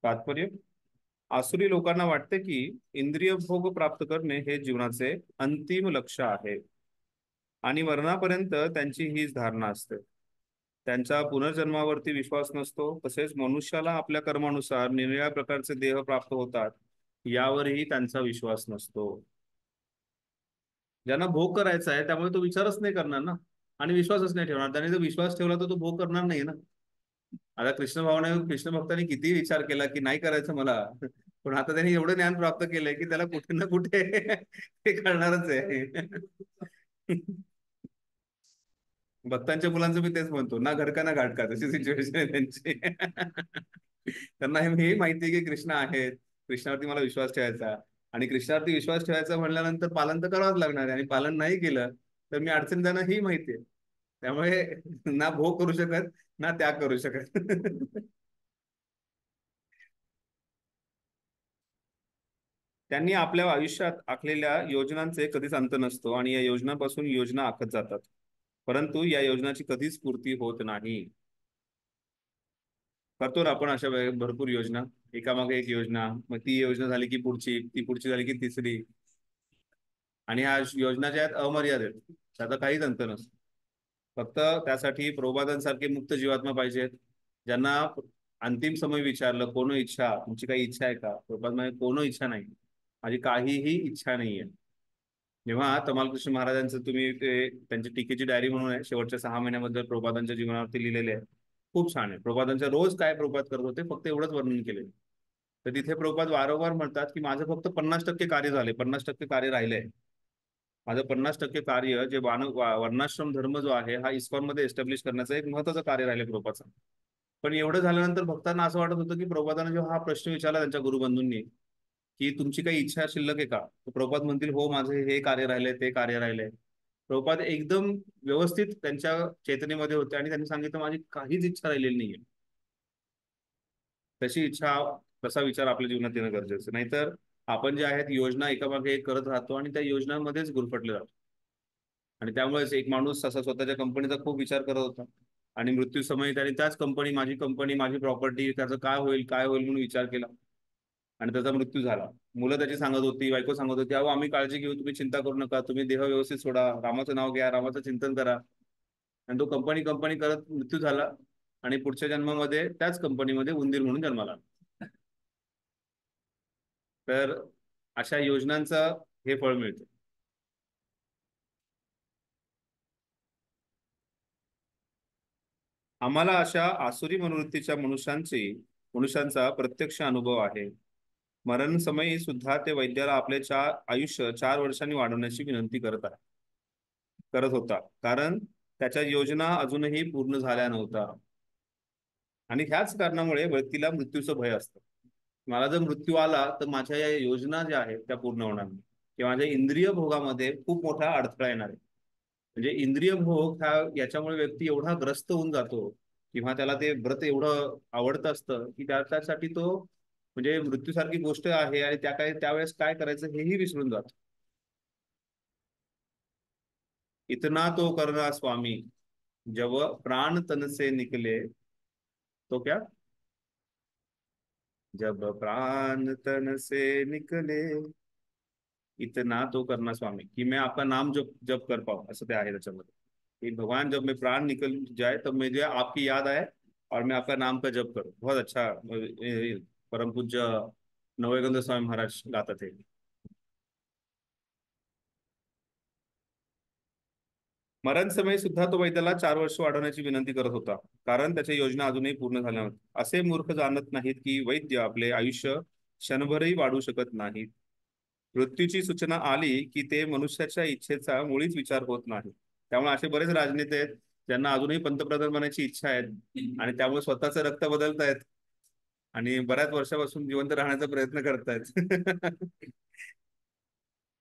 तात्पर्य: आसुरी लोकांना वाटते की इंद्रिय भोग प्राप्त करणे हे जीवनाचे अंतिम लक्ष्य आहे आणि मरणापर्यंत त्यांची हीच धारणा असते. त्यांचा पुनर्जन्मावरती विश्वास नसतो. तसेच मनुष्याला आपल्या कर्मानुसार निरनिराळ्या प्रकारचे देह प्राप्त होतात यावरही त्यांचा विश्वास नसतो. ज्यांना भोग करायचा आहे त्यामुळे तो विचारच नाही करणार ना, आणि विश्वासच नाही ठेवणार. त्याने जर विश्वास ठेवला तर तो भोग करणार नाही ना. आता कृष्ण भक्तांनी किती विचार केला की नाही करायचं मला, पण आता त्यांनी एवढं ज्ञान प्राप्त केलंय की त्याला कुठे ना कुठे ते करणारच आहे. भक्तांच्या मुलांचं मी तेच म्हणतो, ना घर का ना घाट का, तशी सिच्युएशन आहे त्यांची. त्यांना हे माहिती आहे की कृष्ण आहेत, कृष्णावरती मला विश्वास ठेवायचा, आणि कृष्णावरती विश्वास ठेवायचा म्हणल्यानंतर पालन तर करावंच लागणार आहे, आणि पालन नाही केलं तर मी अडचण त्यांना ही माहिती आहे. त्यामुळे ना भोग करू शकत ना त्याग करू शकत. त्यांनी आपल्या आयुष्यात आखलेल्या योजनांचे कधीच अंत नसतो, आणि या योजनांपासून योजना आखत जातात, परंतु या योजनाची कधीच पूर्ती होत नाही. करतो ना आपण अशा भरपूर योजना, एकामागे एक योजना, मग ती योजना झाली की पुढची, ती पुढची झाली की तिसरी, आणि ह्या योजना ज्या आहेत अमर्यादित, त्याचा काहीच अंत नसतो. फक्त त्यासाठी प्रभुपादांसारखे मुक्त जीवात्मा पाहिजेत, ज्यांना अंतिम समय विचारलं कोण इच्छा, तुमची काही इच्छा आहे का, प्रभुपाद म्हणजे कोण इच्छा नाही, माझी काहीही इच्छा नाहीये. जेव्हा तमालकृष्ण महाराजांचं तुम्ही ते त्यांची टीकेची डायरी म्हणून आहे, शेवटच्या 6 महिन्यामध्ये प्रभुपादांच्या जीवनावरती लिहिलेले आहे, खूप छान आहे. प्रभुपादांच्या रोज काय प्रभुपाद करत होते फक्त एवढंच वर्णन केले. तर तिथे प्रभुपाद वारंवार म्हणतात की माझं फक्त 50% कार्य झाले, 50% कार्य राहिलंय. माझं 50% कार्य जे वर्णाश्रम धर्म जो आहे हा इस्कॉनमध्ये एस्टॅब्लिश करण्याचं एक महत्त्वाचं कार्य राहिले प्रभुपादचं. पण एवढं झाल्यानंतर भक्तांना असं वाटत होतं की प्रभुपादांना जेव्हा हा प्रश्न विचारला त्यांच्या गुरुबंधूंनी की तुमची काही इच्छा शिल्लक आहे का, तर प्रभुपाद म्हणतील हो माझे हे कार्य राहिलंय, ते कार्य राहिलंय. प्रभुपाद एकदम व्यवस्थित त्यांच्या चेतनेमध्ये होते, आणि त्यांनी सांगितलं माझी काहीच इच्छा राहिलेली नाहीये. तशी इच्छा, तसा विचार आपल्या जीवनात येणं गरजेचं, नाहीतर आपण जे आहेत योजना एकामागे एक करत राहतो आणि त्या योजनांमध्येच गुरफटले जातो. आणि त्यामुळेच एक माणूस असा स्वतःच्या कंपनीचा खूप विचार करत होता, आणि मृत्यू समयी त्याने त्याच कंपनी माझी प्रॉपर्टी त्याचं काय होईल म्हणून विचार केला, आणि त्याचा मृत्यू झाला. मुलं त्याची सांगत होती, बायको सांगत होती, अहो आम्ही काळजी घेऊ, तुम्ही चिंता करू नका, तुम्ही देह व्यवस्थित सोडा, रामाचं नाव घ्या, रामाचं चिंतन करा. आणि तो कंपनी कंपनी करत मृत्यू झाला, आणि पुढच्या जन्मामध्ये त्याच कंपनीमध्ये उंदीर म्हणून जन्माला. तर अशा योजनांचं हे फळ मिळतं. आम्हाला अशा आसुरी मनोवृत्तीच्या मनुष्यांचा प्रत्यक्ष अनुभव आहे. मरण समयी सुद्धा ते वैद्याला आपले आयुष्य 4 वर्षांनी वाढवण्याची विनंती करत होता, कारण त्याच्या योजना अजूनही पूर्ण झाल्या नव्हत्या. आणि ह्याच कारणामुळे व्यक्तीला मृत्यूचं भय असतं. मला जर मृत्यू आला तर माझ्या या योजना ज्या आहेत त्या पूर्ण होणार नाही, किंवा माझ्या इंद्रिय भोगामध्ये खूप मोठा अडथळा येणार आहे. म्हणजे इंद्रिय भोग याच्यामुळे व्यक्ती एवढा ग्रस्त होऊन जातो, किंवा त्याला ते व्रत एवढं आवडतं असतं की त्यासाठी तो म्हणजे मृत्यूसारखी गोष्ट आहे, आणि त्यावेळेस काय करायचं हेही विसरून जातो. इतना तो करना स्वामी जब प्राण तन से निकले, तो क्या, जब प्राण तन से निकले इतना तो करना स्वामी, कि मैं आपका नाम जप कर पाऊं, असं ते आहे त्याच्यामध्ये, कि भगवान जब मैं प्राण निकल जाए तब मुझे आपकी याद आए और मैं आपका नाम का जप करूं. बहुत अच्छा परम पूज्य नवोगंध स्वामी महाराज गातात है. मरण समयी सुद्धा तो वैद्याला 4 वर्ष वाढवण्याची विनंती करत होता, कारण त्याच्या योजना अजूनही पूर्ण झाल्या नव्हत्या. असे मूर्ख जाणत नाहीत की वैद्य आपले आयुष्य क्षणभरही वाढवू शकत नाहीत. मृत्यूची सूचना आली की ते मनुष्याच्या इच्छेचा मुळीच विचार होत नाही. त्यामुळे असे बरेच राजनेते आहेत ज्यांना अजूनही पंतप्रधान बनायची इच्छा आहे, आणि त्यामुळे स्वतःचं रक्त बदलतायत आणि बऱ्याच वर्षापासून जिवंत राहण्याचा प्रयत्न करतायत.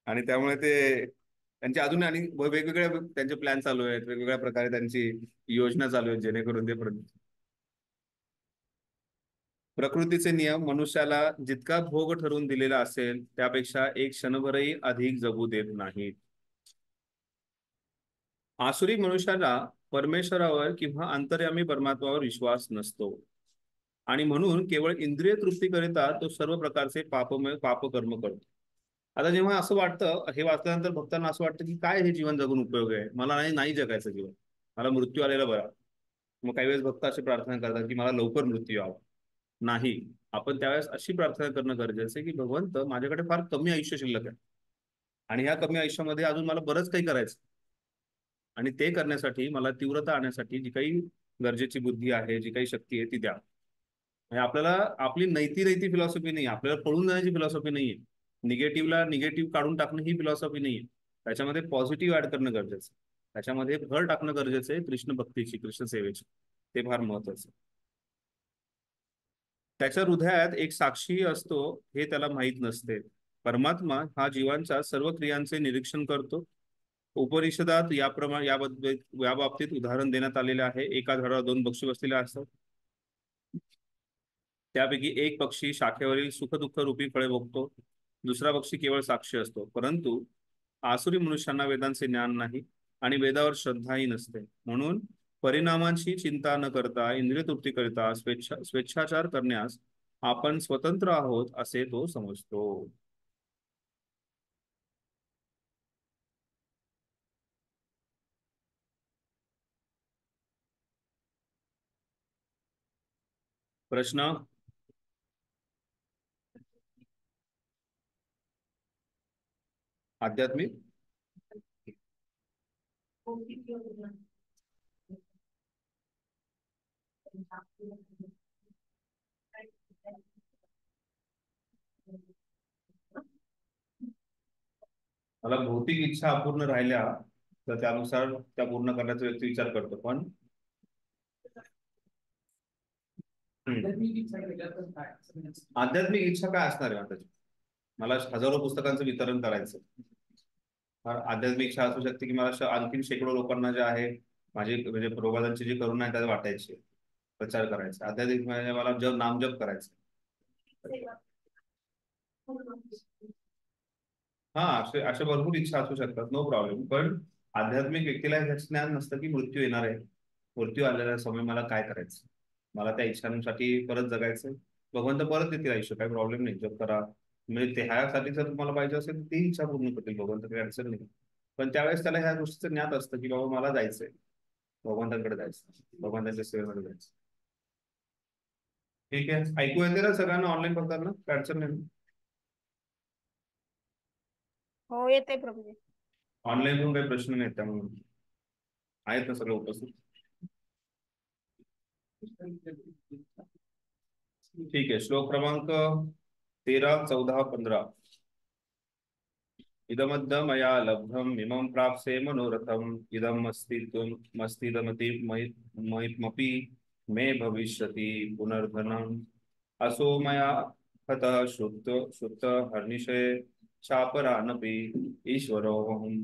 आणि त्यामुळे ते त्यांचे अजून आणि वेगवेगळ्या त्यांचे प्लॅन चालू आहेत, वेगवेगळ्या प्रकारे त्यांची योजना चालू आहेत, जेणेकरून ते प्रकृतीचे नियम मनुष्याला जितका भोग ठरवून दिलेला असेल त्यापेक्षा एक क्षणभरही अधिक जगू देत नाहीत. आसुरी मनुष्याला परमेश्वरावर किंवा अंतर्यामी परमात्मावर विश्वास नसतो, आणि म्हणून केवळ इंद्रिय तृप्तीकरिता तो सर्व प्रकारचे पापकर्म करतो. आता जेव्हा असं वाटतं, हे वाचल्यानंतर भक्तांना असं वाटतं की काय हे जीवन जगून उपयोग आहे, मला नाही जगायचं जीवन, मला मृत्यू आलेला बरा. मग काही वेळेस भक्त अशी प्रार्थना करतात की मला लवकर मृत्यू यावा. नाही, आपण त्यावेळेस अशी प्रार्थना करणं गरजेचं आहे की भगवंत माझ्याकडे फार कमी आयुष्य शिल्लक आहे, आणि ह्या कमी आयुष्यामध्ये अजून मला बरंच काही करायचं, आणि ते करण्यासाठी मला तीव्रता आणण्यासाठी जी काही गरजेची बुद्धी आहे, जी काही शक्ती आहे ती द्या. म्हणजे आपल्याला आपली नैती फिलॉसॉफी नाही, आपल्याला पळून जाण्याची फिलॉसॉफी नाहीये. निगेटिव्हला निगेटिव्ह काढून टाकणं ही फिलॉसॉफी नाहीये. त्याच्यामध्ये पॉझिटिव्ह ऍड करणं गरजेचं, त्याच्यामध्ये भर टाकणं गरजेचं आहे कृष्ण भक्तीची, कृष्ण सेवेची. ते फार महत्वाचं. त्याच्या हृदयात एक साक्षी असतो हे त्याला माहीत नसते. परमात्मा हा जीवांच्या सर्व क्रियांचे निरीक्षण करतो. उपनिषदात याप्रमाणे या बाबतीत उदाहरण देण्यात आलेले आहे. एका झाडावर 2 पक्षी बसलेले असतात. त्यापैकी एक पक्षी शाखेवरील सुखदुःख रूपी फळे भोगतो, दुसरा पक्षी केवळ साक्षी असतो. परंतु आसुरी मनुष्यांना वेदांचे ज्ञान नाही आणि वेदावर श्रद्धाही नसते. म्हणून परिणामांची चिंता न करता इंद्रिय तृप्ती करिता स्वेच्छाचार करण्यास आपण स्वतंत्र आहोत असे तो समजतो. प्रश्न? आध्यात्मिक मला भौतिक इच्छा अपूर्ण राहिल्या तर त्यानुसार त्या पूर्ण करण्याचा व्यक्ती विचार करतो. पण आध्यात्मिक इच्छा काय असणार आहे? आता मला हजारो पुस्तकांचं वितरण करायचं, आध्यात्मिक इच्छा असू शकते की मला आणखीन शेकडो लोकांना जे आहे माझी म्हणजे प्रबोधांची जी करुणा आहे त्याला वाटायची, प्रचार करायचा. आध्यात्मिक म्हणजे मला नामजप करायचं. हा, असे भरपूर इच्छा असू शकतात, नो प्रॉब्लेम. पण आध्यात्मिक व्यक्तीला ह्याचं ज्ञान नसतं की मृत्यू येणार आहे, मृत्यू आलेल्या समय मला काय करायचं, मला त्या इच्छांसाठी परत जगायचं. भगवंत परत देतील आयुष्य, काही प्रॉब्लेम नाही, जप करा. म्हणजे ते ह्यासाठी जर तुम्हाला पाहिजे असेल तर ती इच्छा पूर्ण करतील भगवंत, काही अडचण नाही. पण त्यावेळेस त्याला ह्या गोष्टीचं ज्ञात असतं की बाबा मला जायचंय, भगवंतांकडे जायचं, भगवंतांच्या सेवेमध्ये जायचं. ठीक आहे, ऐकू येते ना सगळ्यांना? ऑनलाईन बघताना काही अडचण नाही? हो येते प्रभूजी. ऑनलाईन पण काही प्रश्न नाहीत त्यामुळे आहेत ना सगळं उपस्थित? ठीक आहे. श्लोक क्रमांक 13, 14, 15. इदमद्य मया लब्धम इमं प्राप्से मनोरथम इदम मस्तिदमति मपि मे भविष्यति पुनर्धनम असो मया हतः श्रुत हर्निशे चापरानपि ईश्वरोऽहं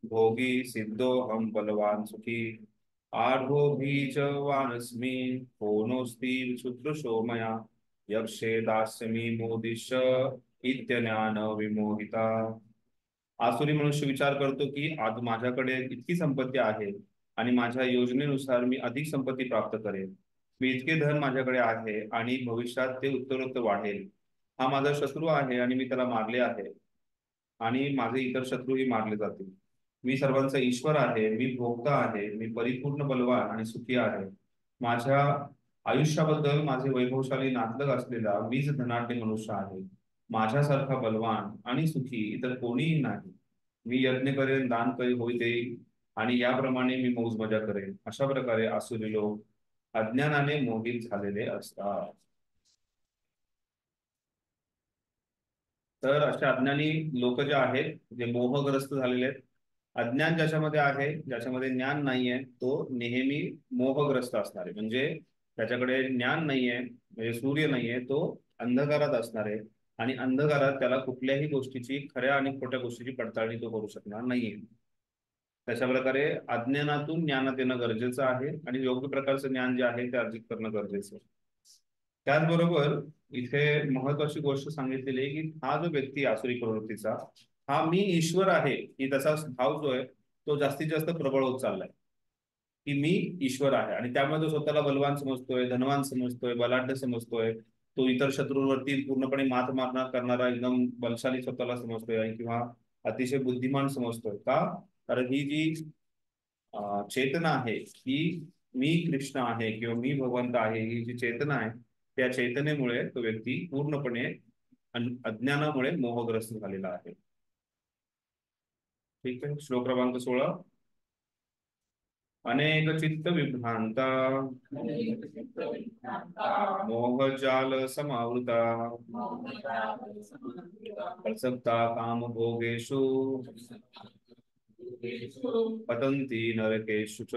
भोगी सिद्धोऽहं बलवान सुखी आढो बीजवानस्मि होनोऽस्ति सुदृशो मया यक्षे दास्यमि मोदिश इत्यज्ञान विमोहिता. आसुरी मनुष्य विचार करतो की आज माझ्याकडे इतकी संपत्ती आहे आणि माझ्या योजनेनुसार मी अधिक संपत्ती प्राप्त करेन. मी इतके धन माझ्याकडे आहे आणि भविष्यात ते उत्तरोत्तर वाढेल. हा माझा शत्रू आहे आणि मी त्याला मारले आहे आणि माझे इतर शत्रूही मारले जातील. मी सर्वांचा ईश्वर आहे, मी भोक्ता आहे, मी परिपूर्ण बलवान आणि सुखी आहे. माझ्या आयुष्याबद्दल माझे वैभवशाली नातलग असलेला मीच धनाढ्य मनुष्य आहे. माझ्यासारखा बलवान आणि सुखी इतर कोणीही नाही. मी यज्ञ करेन, दान होई देईल आणि याप्रमाणे मी मौज मजा करेन. अशा प्रकारे आसुरी लोक अज्ञानाने मोहित झालेले असतात. तर अशा अज्ञानी लोक जे आहेत, जे मोहग्रस्त झालेले आहेत, अज्ञान ज्याच्यामध्ये आहे, ज्याच्यामध्ये ज्ञान नाहीये, तो नेहमी मोहग्रस्त असणार आहे. म्हणजे त्याच्याकडे ज्ञान नाहीये, म्हणजे सूर्य नाहीये, तो अंधकारात असणार आहे आणि अंधकारात त्याला कुठल्याही गोष्टीची, खऱ्या आणि खोट्या गोष्टीची पडताळणी तो करू शकणार नाहीये. तशा प्रकारे अज्ञानातून ज्ञानात येणं गरजेचं आहे आणि योग्य प्रकारचं ज्ञान जे आहे ते अर्जित करणं गरजेचं आहे. त्याचबरोबर इथे महत्वाची गोष्ट सांगितलेली आहे की हा जो व्यक्ती आसुरी प्रवृत्तीचा, हा मी ईश्वर आहे की त्याचा भाव जो आहे तो जास्तीत जास्त प्रबळ होत चाललाय की मी ईश्वर आहे. आणि त्यामुळे तो स्वतःला बलवान समजतोय, धनवान समजतोय, बलाढ्य समजतोय. तो इतर शत्रूंवरती पूर्णपणे मात करणारा एकदम बलशाली स्वतःला समजतोय किंवा अतिशय बुद्धिमान समजतोय. का? कारण ही जी चेतना आहे की मी कृष्ण आहे किंवा मी भगवंत आहे, ही जी चेतना आहे, त्या चेतनेमुळे तो व्यक्ती पूर्णपणे अज्ञानामुळे मोहग्रस्त झालेला आहे. ठीक आहे. श्लोक क्रमांक 16. अनेक चित्त विभ्रांता मोहजाल समावृता प्रसक्ता काम भोगेषु पतंती नरकेषु च.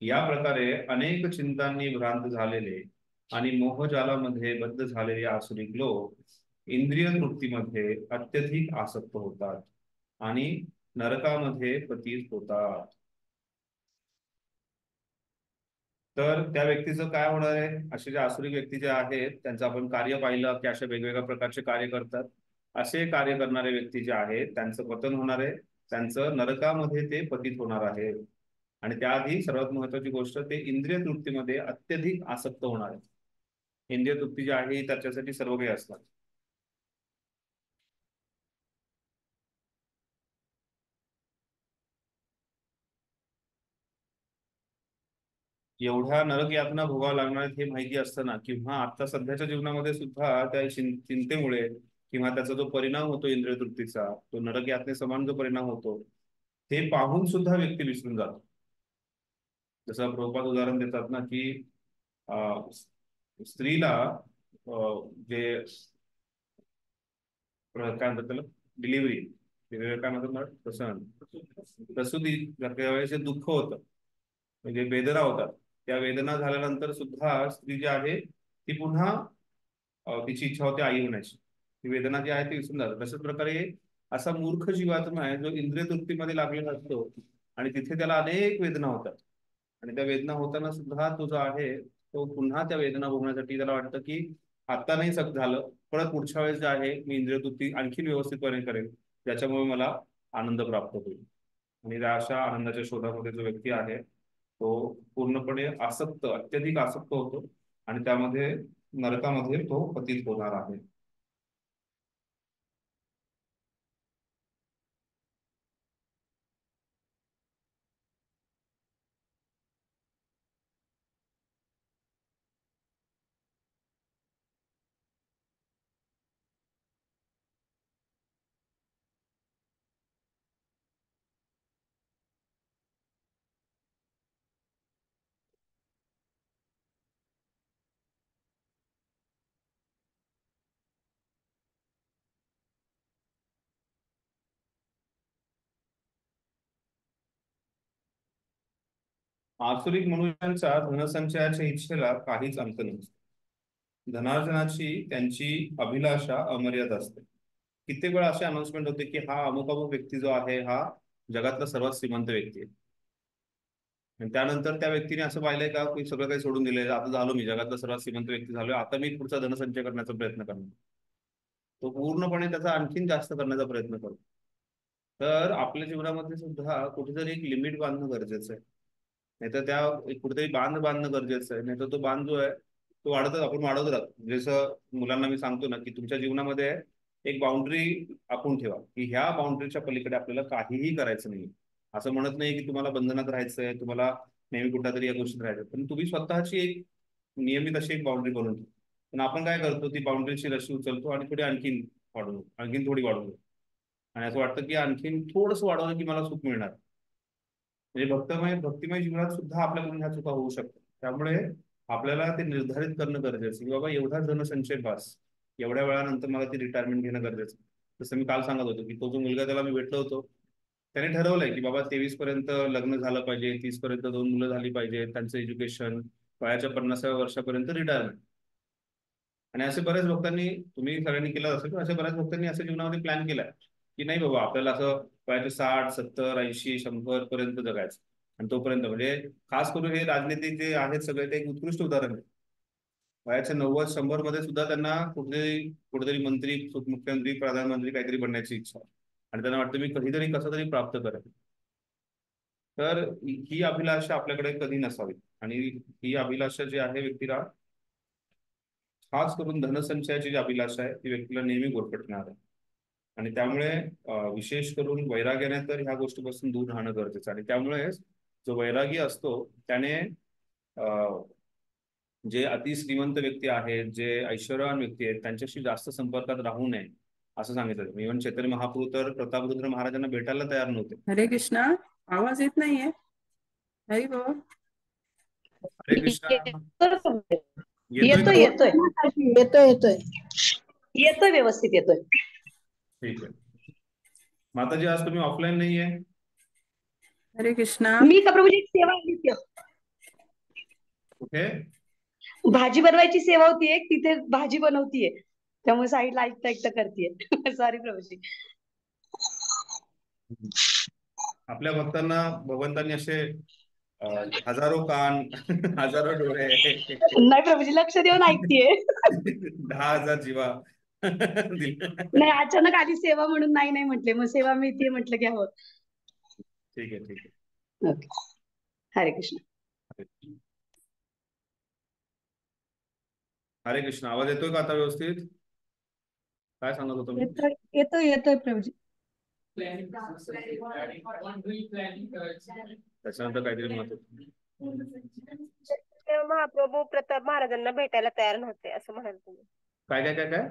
या प्रकारे अनेक चिंतांनी भ्रांत झालेले आणि मोहजालामध्ये बद्ध झालेले आसुरिक लोक इंद्रिय तृप्तीमध्ये अत्यधिक आसक्त होतात आणि नरकामध्ये पतित होतात. तर त्या व्यक्तीचं काय होणार आहे? असे जे आसुरिक व्यक्ती जे आहेत त्यांचं आपण कार्य पाहिलं की अशा वेगवेगळ्या प्रकारचे कार्य करतात. असे कार्य करणारे व्यक्ती जे आहेत त्यांचं पतन होणार आहे, त्यांचं नरकामध्ये ते पतित होणार आहे. आणि त्याआधी सर्वात महत्वाची गोष्ट, ते इंद्रिय तृप्तीमध्ये अत्यधिक आसक्त होणार आहे. इंद्रिय तृप्ती जी आहे त्याच्यासाठी सर्व काही असतात. एवढ्या नरक यातना भोगावं लागणार आहेत हे माहिती असताना किंवा आता सध्याच्या जीवनामध्ये सुद्धा त्या चिंतेमुळे किंवा त्याचा जो परिणाम होतो इंद्रिय तृप्तीचा, तो नरक यातने समान जो परिणाम होतो ते पाहून सुद्धा व्यक्ती विसरून जातो. जसं प्रभुपाद उदाहरण देतात ना की स्त्रीला जे काय म्हणतात त्याला, डिलिव्हरी काय म्हणतात ना, प्रसूती वेळेस जे दुःख होतं म्हणजे वेदना होतात, त्या वेदना झाल्यानंतर सुद्धा स्त्री जी आहे ती पुन्हा तिची इच्छा होते आई होण्याची, ती वेदना जी आहे ती विसरून जातात. तशाच प्रकारे असा मूर्ख जीवात्मा आहे जो इंद्रिय तृप्तीमध्ये लागलेला असतो आणि तिथे त्याला अनेक वेदना होतात आणि त्या वेदना होताना सुद्धा तो जो आहे तो पुन्हा त्या वेदना भोगण्यासाठी त्याला वाटतं की आता नाही झालं, परत पुढच्या वेळेस जे आहे मी इंद्रिय तृप्ती आणखी व्यवस्थितपणे करेल ज्याच्यामुळे मला आनंद प्राप्त होईल. आणि त्या अशा आनंदाच्या शोधामध्ये जो व्यक्ती आहे तो पूर्णपणे आसक्त, अत्यधिक आसक्त होतो आणि त्यामध्ये नरकामध्ये तो पतित होणार आहे. आसुरिक मनुष्यांचा धनसंचयाच्या इच्छेला काहीच अंत नसतो. धनार्जनाची त्यांची अभिलाषा अमर्याद असते. कित्येक वेळा असे अनाउन्समेंट होते की हा अमुक अमुक व्यक्ती जो आहे हा जगातला सर्वात श्रीमंत व्यक्ती आहे. आणि त्यानंतर त्या व्यक्तीने असं पाहिलंय का की सगळं काही सोडून दिलंय, आता झालो मी जगातला सर्वात श्रीमंत व्यक्ती झालोय, आता मी पुढचा धनसंचय करण्याचा प्रयत्न करणार. तो पूर्णपणे त्याचा आणखीन जास्त करण्याचा प्रयत्न करतो. तर आपल्या जीवनामध्ये सुद्धा कुठेतरी एक लिमिट बांधणं गरजेचं आहे, नाहीतर त्या कुठेतरी बांधणं गरजेचं आहे. नाहीतर तो बांध जो आहे तो आपण वाढवत राहतो. जसं मुलांना मी सांगतो ना की तुमच्या जीवनामध्ये एक बाउंड्री आखून ठेवा की ह्या बाउंड्रीच्या पलीकडे आपल्याला काहीही करायचं नाही. असं म्हणत नाही की तुम्हाला बंधनात राहायचंय, तुम्हाला नेहमी कुठल्या तरी या गोष्टीत राहायचं, पण तुम्ही स्वतःची एक नियमित अशी एक बाउंड्री बनवून ठेवा. पण आपण काय करतो, ती बाउंड्रीची रशी उचलतो आणि थोडी आणखीन थोडी वाढवतो आणि असं वाटतं की आणखीन थोडंसं वाढवलं की मला सुख मिळणार. म्हणजे भक्तिमय जीवनात सुद्धा आपल्याकडून ह्या चुका होऊ शकतात. त्यामुळे आपल्याला ते निर्धारित करणं गरजेचं की बाबा एवढा धनसंचय बस, एवढ्या वेळानंतर मला ती रिटायरमेंट घेणं गरजेचं. जसं मी काल सांगत होतो की तो जो मुलगा त्याला मी भेटलो होतो त्याने ठरवलंय की बाबा 23 पर्यंत लग्न झालं पाहिजे, 30 पर्यंत 2 मुलं झाली पाहिजे, त्यांचं एज्युकेशन, वयाच्या 50व्या वर्षापर्यंत रिटायरमेंट. आणि असे बऱ्याच भक्तांनी, तुम्ही सगळ्यांनी केलं असेल, असे बऱ्याच भक्तांनी अशा जीवनामध्ये प्लॅन केलाय की नाही बाबा आपल्याला असं वयाचे 60, 70, 80, 100 पर्यंत जगायचं. आणि तोपर्यंत म्हणजे खास करून हे राजनीतिक जे आहेत सगळे ते एक उत्कृष्ट उदाहरण आहे. वयाच्या 90, 100 मध्ये सुद्धा त्यांना कुठेतरी मंत्री, मुख्यमंत्री, प्रधानमंत्री काहीतरी बनण्याची इच्छा आणि त्यांना वाटतं मी कधीतरी कसं तरी प्राप्त करेल. तर ही अभिलाषा आपल्याकडे कधी नसावी. आणि ही अभिलाषा जी आहे व्यक्तीला, खास करून धनसंचयाची जी अभिलाषा आहे ती व्यक्तीला नेहमी गोरफटणार आहे. आणि त्यामुळे विशेष करून वैराग्याने तर ह्या गोष्टीपासून दूर राहणं गरजेचं. आणि त्यामुळे जो वैरागी असतो त्याने जे अति श्रीमंत व्यक्ती आहेत, जे ऐश्वर्यवान व्यक्ती आहेत त्यांच्याशी जास्त संपर्कात राहू नये. असं सांगितलं. इव्हन चैतन्य महाप्रभू तर प्रतापरुद्र महाराजांना भेटायला तयार नव्हते. हरे कृष्णा. आवाज येत नाहीये. हरी बोल. हरे कृष्णा. येतोय येतोय का? येतोय येतोय येतोय येतोय व्यवस्थित येतोय. ठीक आहे. माताजी आज तुम्ही ऑफलाईन नाहीये? हरे कृष्णा. मी का प्रभूजी एक सेवा आली होती. कुठे? भाजी बनवायची सेवा होती एक, तिथे भाजी बनवतीये, त्यामुळे साईडला ऐकता ऐकता करतेय. सॉरी प्रभूजी. आपल्या भक्तांना भगवंतांनी असे हजारो कान हजारो डोळे नाही प्रभूजी, लक्ष देऊन ऐकतेय. 10,000 जीवा दिले. नाही, अचानक आली सेवा म्हणून नाही नाही म्हटले, मग सेवा मिळते म्हटलं की हो. ठीक आहे ठीक आहे. ओके. हरे कृष्ण. हरे कृष्ण. आवाज येतोय का आता व्यवस्थित? काय सांगत होतो मी? येतोय येतोय प्रभूजी. त्याच्यानंतर काहीतरी मत होतं. महाप्रभू प्रताप महाराजांना भेटायला तयार नव्हते असं म्हणाल तुम्ही? काय काय काय काय?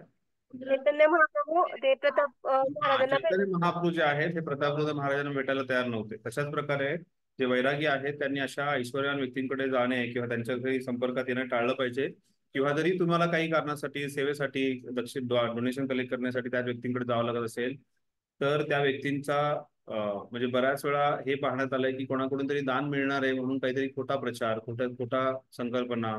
चैतन्य महाप्रभू ते प्रताप महाराजांना चैतन्य महाप्रभू जे आहेत हे प्रतापरुद्र महाराजांना भेटायला तयार नव्हते. तशाच प्रकारे जे वैरागी आहेत त्यांनी अशा ऐश्वर्यवान व्यक्तींकडे जाणे किंवा त्यांच्या घरी संपर्कात येणं टाळलं पाहिजे. किंवा जरी तुम्हाला काही कारणासाठी सेवेसाठी डोनेशन कलेक्ट करण्यासाठी त्या व्यक्तींकडे जावं लागत असेल तर त्या व्यक्तींचा म्हणजे बऱ्याच वेळा हे पाहण्यात आलंय की कोणाकडून तरी दान मिळणार आहे म्हणून काहीतरी खोटा प्रचार, खोटा संकल्पना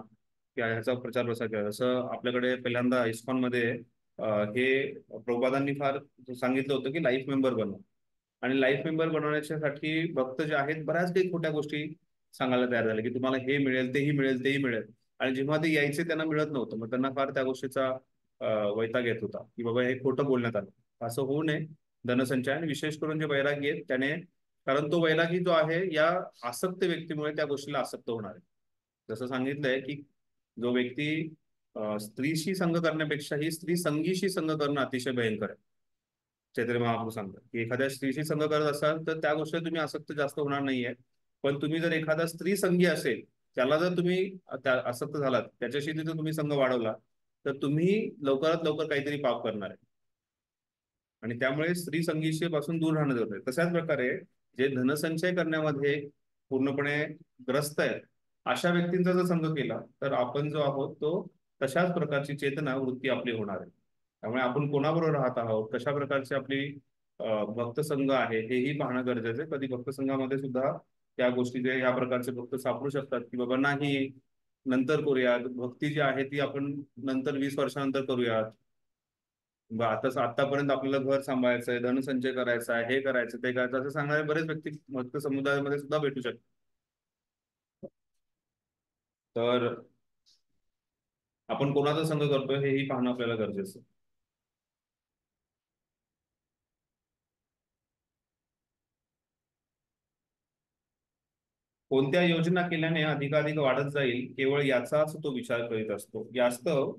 किंवा ह्याचा प्रचार प्रसार केला. जसं आपल्याकडे पहिल्यांदा इस्कॉनमध्ये हे प्रभुपादांनी फार सांगितलं होतं की लाईफ मेंबर बनवा. आणि लाईफ मेंबर बनवण्यासाठी भक्त जे आहेत बऱ्याच काही खोट्या गोष्टी सांगायला तयार झाले की तुम्हाला हे मिळेल, तेही मिळेल, तेही मिळेल. आणि जेव्हा ते यायचे त्यांना मिळत नव्हतं, मग त्यांना फार त्या गोष्टीचा वैताग येत होता की बाबा हे खोटं बोलण्यात आलं. असं होऊ नये. धनसंचय आणि विशेष करून जे वैरागी आहेत त्याने, कारण तो वैरागी जो आहे या आसक्त व्यक्तीमुळे त्या गोष्टीला आसक्त होणार आहे. जसं सांगितलंय की जो व्यक्ती स्त्रीशी संग करण्यापेक्षाही स्त्री संगीशी संग करणं अतिशय भयंकर आहे. चैतन्य महाप्रभू सांगतात की एखाद्या स्त्रीशी संग करत असाल तर त्या गोष्टीत तुम्ही आसक्त जास्त होणार नाहीये. पण तुम्ही जर एखादा स्त्री संगी असेल त्याला जर तुम्ही आसक्त झालात, त्याच्याशी जर तुम्ही संघ वाढवला तर तुम्ही लवकरात लवकर काहीतरी पाप करणार आहे. आणि त्यामुळे स्त्री संगीशी पासून दूर राहणं जरुरी आहे. तशाच प्रकारे जे धनसंचय करण्यामध्ये पूर्णपणे ग्रस्त आहेत अशा व्यक्तींचा जर संघ केला तर आपण जो आहोत तो तशाच प्रकारची चेतना वृत्ती आपली होणार आहे. त्यामुळे आपण कोणाबरोबर राहत आहोत, कशा प्रकारची आपली भक्त संघ आहे हेही पाहणं गरजेचं आहे. कधी भक्त संघामध्ये सुद्धा त्या गोष्टी जे या प्रकारचे भक्त सापडू शकतात की बाबा नाही नंतर करूयात, भक्ती जी आहे ती आपण नंतर 20 वर्षानंतर करूयात, आतापर्यंत आपल्याला घर सांभाळायचंय, धनसंचय करायचा आहे, हे करायचं ते करायचं असं सांगणारे बरेच व्यक्ती भक्त समुदायामध्ये सुद्धा भेटू शकतात. तर आपण कोणाचा संघ करतोय हेही पाहणं आपल्याला गरजेचं आहे. कोणत्या योजना केल्याने अधिकाधिक वाढत जाईल केवळ याचाच तो विचार करीत असतो. यास्तव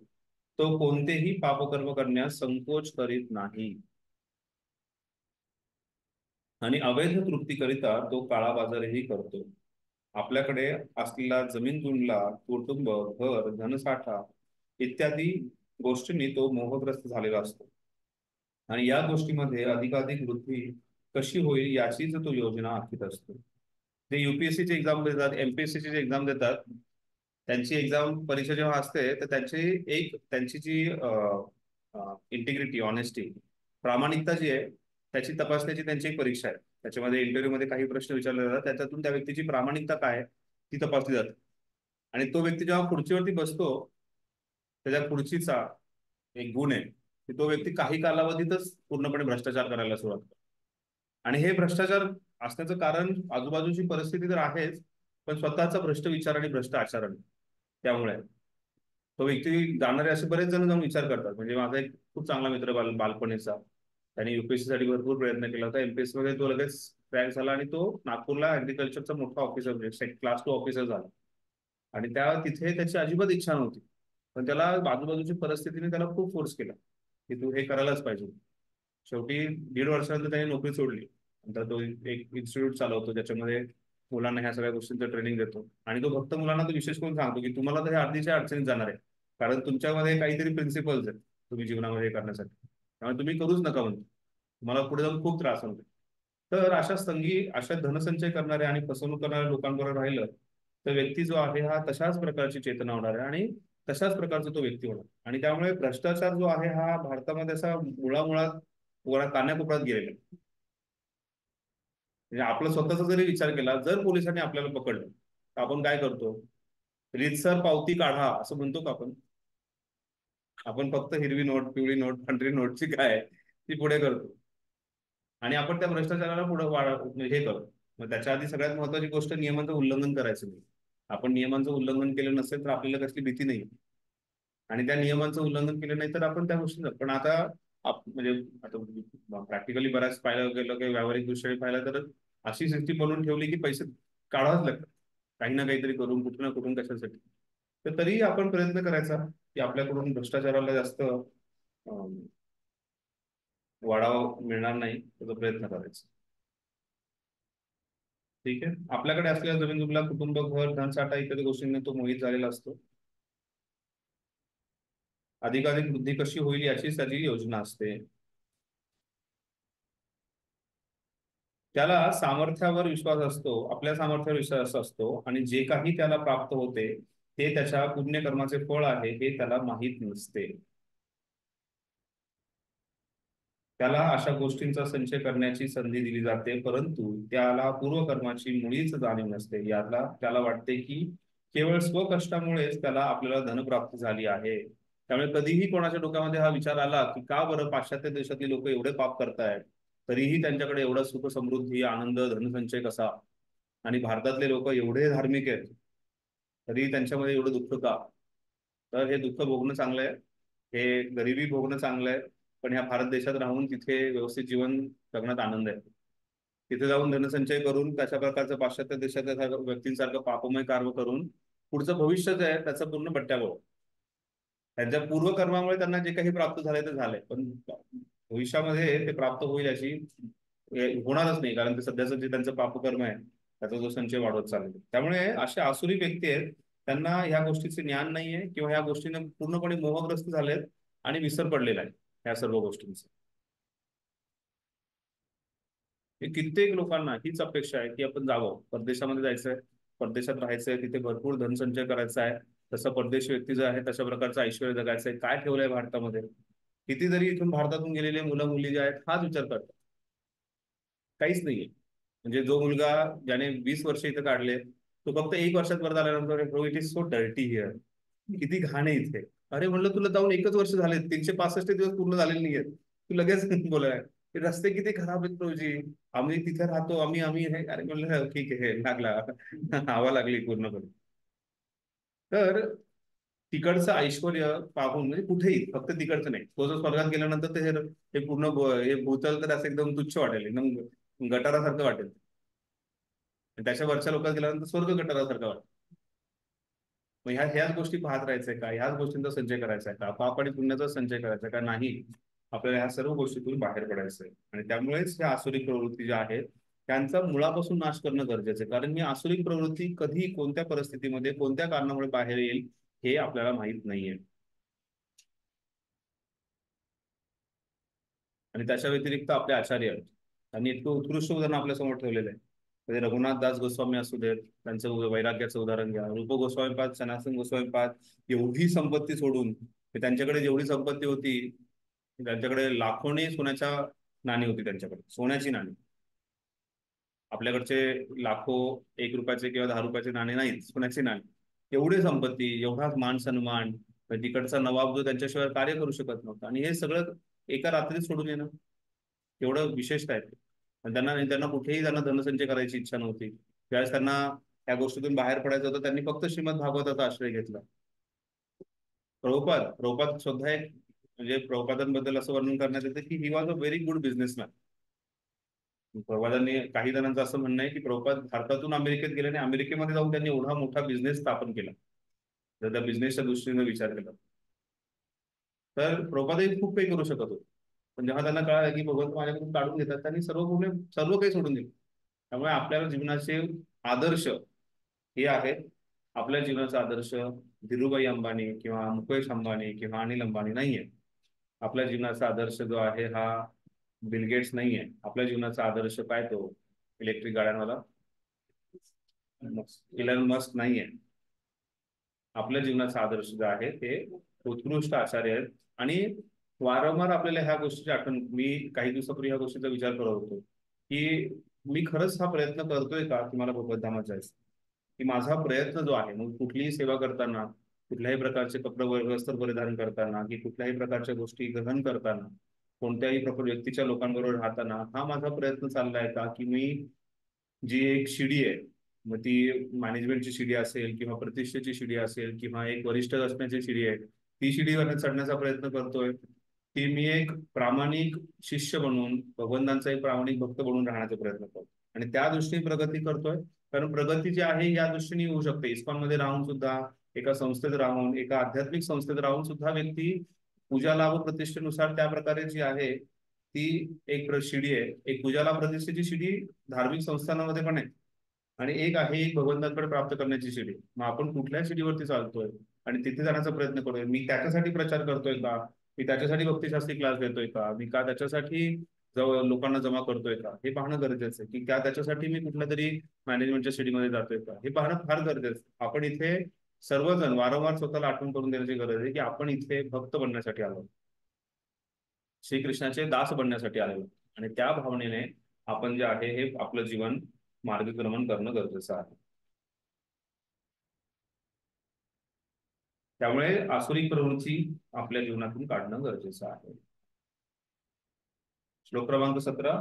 तो कोणतेही पापकर्म करण्यास संकोच करीत नाही आणि अवैध तृप्तीकरिता तो काळा बाजारही करतो. आपल्याकडे असलेला जमीन जुमला, कुटुंब, घर, धनसाठा इत्यादी गोष्टींनी तो मोहग्रस्त झालेला असतो आणि या गोष्टीमध्ये अधिकाधिक वृद्धी कशी होईल याचीच तो योजना आखीत असतो. जे युपीएससीची एक्झाम देतात, एमपीएससीची जे एक्झाम देतात, त्यांची एक्झाम परीक्षा जेव्हा असते तर त्यांची जी इंटिग्रिटी, ऑनेस्टी, प्रामाणिकता जी आहे त्याची तपासण्याची त्यांची एक परीक्षा आहे. त्याच्यामध्ये इंटरव्ह्यूमध्ये काही प्रश्न विचारले जातात, त्याच्यातून त्या व्यक्तीची प्रामाणिकता काय ती तपासली जाते. आणि तो व्यक्ती जेव्हा खुर्चीवरती बसतो त्याच्या खुर्चीचा एक गुण आहे की तो व्यक्ती काही कालावधीतच पूर्णपणे भ्रष्टाचार करायला सुरुवात करतो. आणि हे भ्रष्टाचार असण्याचं कारण आजूबाजूची परिस्थिती तर आहेच, पण स्वतःचा भ्रष्ट विचार आणि भ्रष्ट आचरण. त्यामुळे तो व्यक्ती जाणारे असे बरेच जण जाऊन विचार करतात. म्हणजे माझा एक खूप चांगला मित्र बालपणीचा, त्याने युपीएससी साठी भरपूर प्रयत्न केला होता. एमपीएससी मध्ये तो लगेच क्रॅक झाला आणि तो नागपूरला ऍग्रिकल्चरचा मोठा ऑफिसर, क्लास 2 ऑफिसर झाला. आणि तिथे त्याची अजिबात इच्छा नव्हती, पण त्याला आजूबाजूची परिस्थितीने त्याला खूप फोर्स केला की तू हे करायलाच पाहिजे. शेवटी 1.5 वर्षानंतर त्याने नोकरी सोडली. नंतर तो एक इन्स्टिट्यूट चालवतो ज्याच्यामध्ये मुलांना ह्या सगळ्या गोष्टींचं ट्रेनिंग देतो. आणि तो फक्त मुलांना तो विशेष करून सांगतो की तुम्हाला तर हे अर्धीच्या अडचणीत जाणार आहे, कारण तुमच्यामध्ये काहीतरी प्रिन्सिपल्स आहेत तुम्ही जीवनामध्ये करण्यासाठी. त्यामुळे तुम्ही करूच नका म्हणतो, तुम्हाला पुढे जाऊन खूप त्रास होतो. तर अशा धनसंचय करणाऱ्या आणि फसवणूक करणाऱ्या लोकांबरोबर राहिलं तर व्यक्ती जो आहे हा तशाच प्रकारची चेतना होणार आहे आणि तशाच प्रकारचा तो व्यक्ती होणार. आणि त्यामुळे भ्रष्टाचार जो आहे हा भारतामध्ये असा मुळामुळात कान्याकोपऱ्यात गेलेला आहे. म्हणजे आपला स्वतःचा जरी विचार केला, जर पोलिसांनी आपल्याला पकडलं तर आपण काय करतो? रीतसर पावती काढा असं म्हणतो का आपण? आपण फक्त हिरवी नोट, पिवळी नोट, पांढरी नोटची काय ती पुढे करतो आणि आपण त्या भ्रष्टाचाराला पुढे हे करतो. मग त्याच्या आधी सगळ्यात महत्वाची गोष्ट नियमांचं उल्लंघन करायचं नाही. आपण नियमांचं उल्लंघन केलं नसेल तर आपल्याला कसली भीती नाही, आणि त्या नियमांचं उल्लंघन केलं नाही तर आपण त्या गोष्टी. पण आता म्हणजे आता प्रॅक्टिकली बऱ्याच पाहिलं गेलं की व्यावहारिक दृष्टीने पाहिलं तर अशी सिस्टीम बनवून ठेवली की पैसे काढावेच लागतात काही ना काहीतरी करून, कुठं ना कुठून, कशासाठी. तर तरीही आपण प्रयत्न करायचा की आपल्याकडून भ्रष्टाचाराला जास्त वाढावा मिळणार नाही त्याचा प्रयत्न करायचा. ठीक आहे. आपल्याकडे असलेल्या जमीन जुमला, कुटुंब, घर, धनसाठा इत्यादी गोष्टींनी तो मोहित झालेला असतो. अधिकाधिक वृद्धी कशी होईल याची त्याची योजना असते. त्याला सामर्थ्यावर विश्वास असतो, आपल्या सामर्थ्यावर विश्वास असतो आणि जे काही त्याला प्राप्त होते ते त्याच्या पुण्यकर्माचे फळ आहे हे त्याला माहीत नसते. त्याला अशा गोष्टींचा संचय करण्याची संधी दिली जाते, परंतु त्याला पूर्वकर्माची मुळीच जाणीव नसते. त्याला वाटते की केवळ स्वकष्टामुळेच त्याला आपल्याला धनप्राप्ती झाली आहे. त्यामुळे कधीही कोणाच्या डोक्यामध्ये हा विचार आला की का बरं पाश्चात्य देशातली लोक एवढे पाप करतायत तरीही त्यांच्याकडे एवढा सुख, समृद्धी, आनंद, धनसंचय कसा, आणि भारतातले लोक एवढे धार्मिक आहेत तरी त्यांच्यामध्ये एवढं दुःख का? तर हे दुःख भोगणं चांगलं आहे, हे गरिबी भोगणं चांगलं आहे, पण ह्या भारत देशात राहून तिथे व्यवस्थित जीवन जगण्यात आनंद आहे. तिथे जाऊन धनसंचय करून तशा प्रकारचं पाश्चात्य देशातल्या व्यक्तींसारखं पापमय कार्य करून पुढचं भविष्य जे आहे त्याचं पूर्ण बट्ट्याबोळ. त्यांच्या पूर्वकर्मामुळे त्यांना जे काही प्राप्त झालंय ते झालंय, पण भविष्यामध्ये ते प्राप्त होईल अशी होणारच नाही, कारण ते सध्याचं जे त्यांचं पापकर्म आहे त्याचा जो संचय वाढवत चाललेला. त्यामुळे असे आसुरी व्यक्ती आहेत, त्यांना ह्या गोष्टीचे ज्ञान नाहीये किंवा ह्या गोष्टीने पूर्णपणे मोहग्रस्त झालेत आणि विसर पडलेला आहे ह्या सर्व गोष्टींचा. कित्येक लोकांना हीच अपेक्षा आहे की आपण जावं, परदेशामध्ये जायचंय, परदेशात राहायचंय, तिथे भरपूर धनसंचय करायचा आहे, तसं परदेशी व्यक्ती जो आहे तशा प्रकारचं ऐश्वर्य जगायचंय. काय ठेवलंय भारतामध्ये? किती जरी इथून भारतातून गेलेले मुलं मुली जे आहेत हाच विचार करतात, काहीच नाहीये. म्हणजे जो मुलगा ज्याने 20 वर्ष इथे काढले तो फक्त 1 वर्षात परत आल्यानंतर it is so dirty here, किती घाण आहे इथे. अरे म्हणलं तुला जाऊन 1च वर्ष झाले, 365 दिवस पूर्ण झालेले नाहीयेत, तू लगेच बोलाय रस्ते किती खराब आहेत प्रभूजी, आम्ही तिथे राहतो, आम्ही हे. अरे म्हणलं ठीक आहे, लागला हवा लागली पूर्णपणे. तर तिकडचं ऐश्वर पाहून, म्हणजे कुठेही, फक्त तिकडचं नाही, तो जर स्वर्गात गेल्यानंतर ते हे पूर्ण हे भूतल तर असं एकदम तुच्छ वाटेल, एकदम गटारासारखं वाटेल. त्याच्या वरच्या लोकांना गेल्यानंतर स्वर्ग गटारासारखं वाटेल. मग ह्याच गोष्टी पाहत राहायचंय का? ह्याच गोष्टींचा संचय करायचा आहे का? पाप आणि पुण्याचा संचय करायचा का? नाही, आपल्याला ह्या सर्व गोष्टीतून बाहेर पडायचं आहे. आणि त्यामुळेच ह्या आसुरिक प्रवृत्ती ज्या आहेत त्यांचा मुळापासून नाश करणं गरजेचं आहे, कारण ही आसुरिक प्रवृत्ती कधी, कोणत्या परिस्थितीमध्ये, कोणत्या कारणामुळे बाहेर येईल हे आपल्याला माहित नाहीये. आणि त्याच्या व्यतिरिक्त आपले आचार्य त्यांनी इतकं उत्कृष्ट उदाहरण आपल्या समोर ठेवलेलं आहे. म्हणजे रघुनाथ दास गोस्वामी असू देत, त्यांचं वैराग्याचं उदाहरण घ्या, रूप गोस्वामीपाद, सनातन गोस्वामीपाद, एवढी संपत्ती सोडून, त्यांच्याकडे जेवढी संपत्ती होती, त्यांच्याकडे लाखोनी सोन्याच्या नाणी होती, त्यांच्याकडे सोन्याची नाणी. आपल्याकडचे लाखो 1 रुपयाचे किंवा 10 रुपयाचे नाणे नाहीत, सोन्याची नाणी. एवढी संपत्ती, एवढा मान सन्मान, तिकडचा नवाब जो त्यांच्याशिवाय कार्य करू शकत नव्हता, आणि हे सगळं एका रात्रीत सोडून येणं एवढं विशेषता आहे. त्यांना कुठेही धनसंचय करायची इच्छा नव्हती. त्यावेळेस त्यांना या गोष्टीतून बाहेर पडायचं होतं, त्यांनी फक्त श्रीमद भागवताचा आश्रय घेतला. प्रभुपाद सुद्धा एक, म्हणजे प्रभुपादांबद्दल असं वर्णन करण्यात येतं की he was a very good businessman. प्रभुपादांनी, काही जणांचं असं म्हणणं आहे की प्रभुपाद भारतातून अमेरिकेत गेले आणि अमेरिकेमध्ये जाऊन त्यांनी एवढा मोठा बिझनेस स्थापन केला. जर त्या बिझनेसच्या दृष्टीने विचार केला तर प्रभुपादही खूप काही करू शकत होते, पण जेव्हा त्यांना कळालं की भगवंत माझ्याकडून काढून घेतात, त्यांनी सर्व काही सोडून दिलं. त्यामुळे आपल्याला जीवनाचे आदर्श हे आहेत. आपल्या जीवनाचा आदर्श धीरूभाई अंबानी किंवा मुकेश अंबानी किंवा अनिल अंबानी नाहीये. आपल्या जीवनाचा आदर्श जो आहे हा बिल गेट्स नाहीये. आपल्या जीवनाचा आदर्श काय, तो इलेक्ट्रिक गाड्यांवाला इलॉन मस्क नाहीये. आपल्या जीवनाचा आदर्श जो आहे ते उत्कृष्ट आचार्य आहेत. आणि वारंवार आपल्याला ह्या गोष्टीची आठवण, मी काही दिवसापूर्वी ह्या गोष्टीचा विचार करत होतो की मी खरंच हा प्रयत्न करतोय का की मला भगवद्धामात जायचं, की माझा प्रयत्न जो आहे, मग कुठलीही सेवा करताना, कुठल्याही प्रकारचे वस्त्र परिधान करताना, की कुठल्याही प्रकारच्या गोष्टी ग्रहण करताना, कोणत्याही व्यक्तीच्या लोकांबरोबर राहताना, हा माझा प्रयत्न चाललाय का की मी जी एक शिडी आहे, मग ती मॅनेजमेंटची शिडी असेल किंवा प्रतिष्ठेची शिडी असेल किंवा एक वरिष्ठ असण्याची शिडी आहे, ती शिडीवर चढण्याचा प्रयत्न करतोय, ती मी एक प्रामाणिक शिष्य बनून भगवंतांचा एक प्रामाणिक भक्त बनून राहण्याचा प्रयत्न करतो आणि त्या दृष्टीने प्रगती करतोय. कारण प्रगती जी आहे या दृष्टीने होऊ शकते. इस्कॉन मध्ये राहून सुद्धा, एका संस्थेत राहून, एका आध्यात्मिक संस्थेत राहून सुद्धा व्यक्ती पूजा लाभ प्रतिष्ठेनुसार त्या प्रकारे जी आहे ती एक शिडी आहे. एक पूजा लाभ प्रतिष्ठेची शिडी धार्मिक संस्थानामध्ये पण आहे आणि एक आहे एक भगवंतांकडे प्राप्त करण्याची शिडी. मग आपण कुठल्या शिडीवरती चालतोय आणि तिथे जाण्याचा प्रयत्न करतोय. मी त्याच्यासाठी प्रचार करतोय का, मी त्याच्यासाठी भक्तिशास्त्री क्लास देतोय का, मी का त्याच्यासाठी लोकांना जमा करतोय का, हे पाहणं गरजेचं आहे. की त्याच्यासाठी मी कुठल्या तरी मॅनेजमेंटच्या शिडीमध्ये जातोय का, हे पाहणं फार गरजेचं आहे. आपण इथे सर्वजण वारंवार स्वतःला आठवण करून देण्याची गरज आहे की आपण इथे भक्त बनण्यासाठी आलो, श्रीकृष्णाचे दास बनण्यासाठी आलेलो आणि त्या भावनेने आपण जे आहे हे आपलं जीवन मार्गक्रमण करणं गरजेचं आहे. त्यामुळे आसुरिक प्रवृत्ती आपल्या जीवनातून काढणं गरजेचं आहे. श्लोक क्रमांक 17.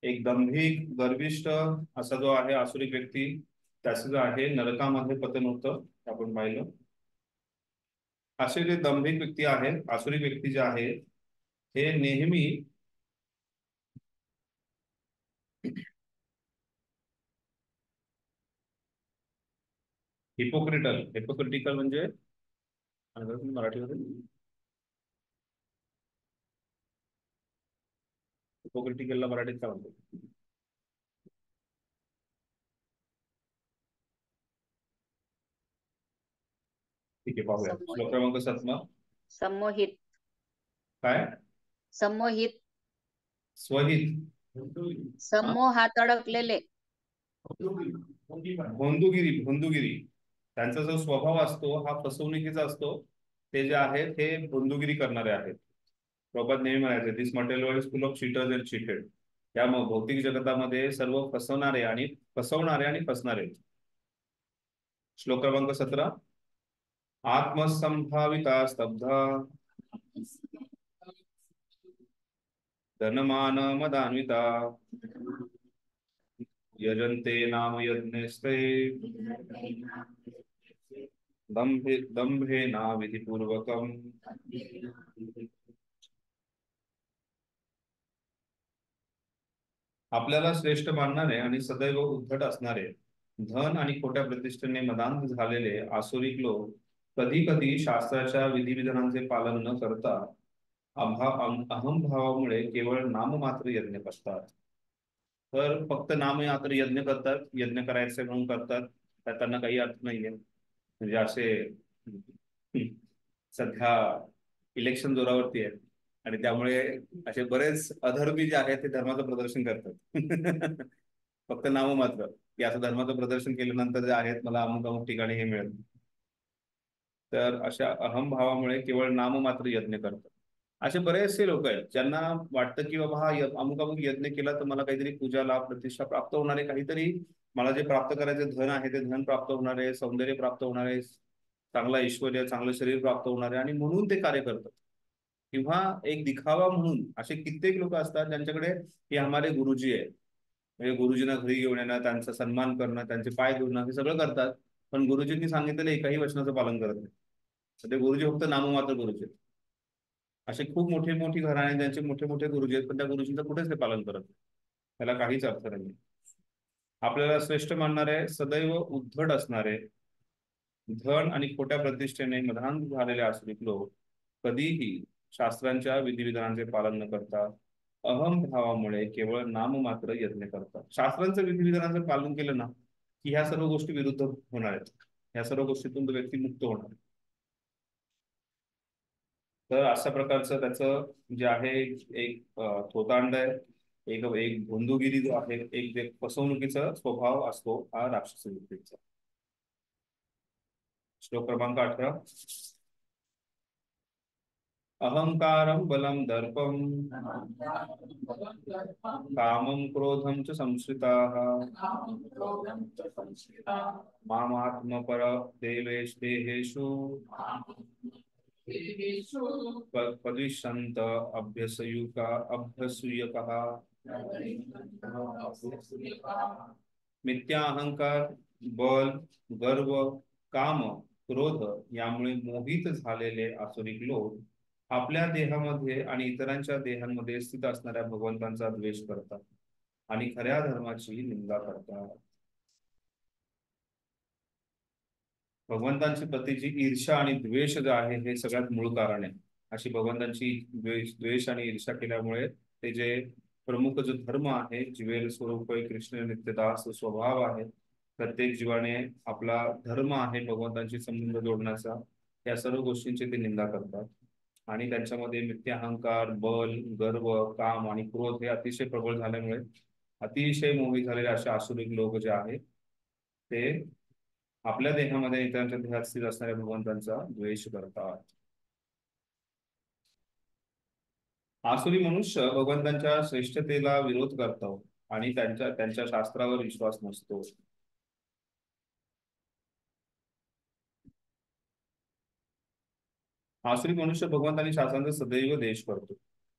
एक दंभिक गर्विष्ठ असा जो आहे आसुरिक व्यक्ती, त्याचं जो आहे नरकामध्ये पतन होतं, आपण पाहिलं. असे जे दंभिक व्यक्ती आहेत, आसुरिक व्यक्ती जे आहेत, हे नेहमी हिपोक्रिटिकल म्हणजे मराठीमध्ये हिपोक्रिटिकलला मराठीत काय म्हणतो? ठीक आहे, पाहूया. श्लोक क्रमांक 17. संमोहित. काय? संमोहित. स्वहित. समूहात अडकलेले. भोंदूगिरी. त्यांचा जो स्वभाव असतो हा फसवणुकीचा असतो. ते जे आहेत हे भोंदूगिरी करणारे आहेत. प्रभात नेहमी म्हणायचे, this material world is full of cheaters and cheated. या भौतिक जगतामध्ये सर्व फसवणारे आणि फसणारे. श्लोक क्रमांक 17. आत्मसंभाविता स्तब्धा धनमान मदान्विता यजन्ते नाम यज्ञस्ते दंभेना विधिपूर्वकम्. आपल्याला श्रेष्ठ मानणारे आणि सदैव उद्धट असणारे, धन आणि खोट्या प्रतिष्ठेने मदांध झालेले आसुरिक लोक कधी कधी शास्त्राच्या विधिविधानांचे पालन न करता अहंभावामुळे केवळ नाममात्र यज्ञ करतात. तर फक्त नाममात्र यज्ञ करतात, यज्ञ करायचे म्हणून करतात, त्यात त्यांना काही अर्थ नाहीये. म्हणजे असे सध्या इलेक्शन जोरावरती आहे आणि त्यामुळे असे बरेच अधर्मी जे आहेत ते धर्माचं प्रदर्शन करतात. फक्त नाममात्र की असं धर्माचं प्रदर्शन केल्यानंतर जे आहेत मला अमुक ठिकाणी हे मिळेल. तर अशा अहंभावामुळे केवळ नाममात्र यज्ञ करतात. असे बरेचसे लोक आहेत ज्यांना वाटतं की बाबा हा अमुक यज्ञ केला तर मला काहीतरी पूजा लाभ प्रतिष्ठा प्राप्त होणार आहे, काहीतरी मला जे प्राप्त करायचे धन आहे ते धन प्राप्त होणार आहे, सौंदर्य प्राप्त होणार आहे, चांगला ऐश्वर्य, चांगलं शरीर प्राप्त होणार आहे आणि म्हणून ते कार्य करतात. किंवा एक दिखावा म्हणून असे कित्येक लोक असतात ज्यांच्याकडे हे हमारे गुरुजी आहे, म्हणजे गुरुजींना घरी घेऊन येणं, त्यांचा सन्मान करणं, त्यांचे पाय धुणं, हे सगळं करतात. पण गुरुजींनी सांगितलेलं एकाही वचनाचं पालन करत नाही. ते गुरुजी फक्त नाममात्र गुरुजी आहेत. असे खूप मोठी घराणे ज्यांचे मोठे गुरुजी आहेत, पण त्या गुरुजींचं कुठेच ते पालन करत नाही. त्याला काहीच अर्थ नाही. आपल्याला श्रेष्ठ मानणारे, सदैव उद्धट असणारे, धन आणि खोट्या प्रतिष्ठेने मदांध झालेले आसुरिक लोक कधीही शास्त्रांच्या विधिविधानांचे पालन न करता अहम भावामुळे केवळ नाममात्र यत्न करतात. शास्त्रांचं विधिविधानाचं पालन केलं ना की ह्या सर्व गोष्टी विरुद्ध होणार आहेत. ह्या सर्व गोष्टीतून तो व्यक्ती मुक्त होणार आहे. तर अशा प्रकारचं त्याचं जे आहे एक थोतांड आहे, एक एक भोंदूगिरी जो आहे, एक फसवणुकीचा स्वभाव असतो हा राक्षसी वृत्तीचा. श्लोक क्रमांक 18. अहंकारं बलं दर्पं कामं क्रोधं च संश्रिताः मामात्मपरदेवेषु पदिष्यन्त अभ्यसूयकः. मिथ्या अहंकार, बल, गर्व, काम, क्रोध यामुळे मोहित झालेले आसुरिक लोक आपल्या देहामध्ये आणि इतरांच्या देहांमध्ये स्थित असणाऱ्या भगवंतांचा द्वेष करतात आणि खऱ्या धर्माची निंदा करतात. भगवंतांची प्रतीची ईर्षा आणि द्वेष जे आहे हे सगळ्यात मूळ कारण आहे. अशी भगवंतांची द्वेष आणि ईर्षा केल्यामुळे ते जे प्रमुख जो धर्म आहे, जीवेल स्वरूप कृष्ण नित्यदास स्वभाव आहे, प्रत्येक जीवाने आपला धर्म आहे भगवंतांशी संबंध जोडण्याचा, या सर्व गोष्टींची ते निंदा करतात. आणि त्यांच्यामध्ये मिथ्या अहंकार, बल, गर्व, काम आणि क्रोध हे अतिशय प्रबळ झाल्यामुळे अतिशय मोहित झालेले असे आसुरिक लोक जे आहेत ते आपल्या देहामध्ये इतरांच्या देहात स्थित असणाऱ्या भगवंतांचा द्वेष करतात. आसुरी मनुष्य भगवंतांच्या श्रेष्ठतेला विरोध करतो आणि त्यांच्या शास्त्रावर विश्वास नसतो. आसुरी मनुष्य भगवंत आणि शास्त्रांचा सदैव द्वेष करतो.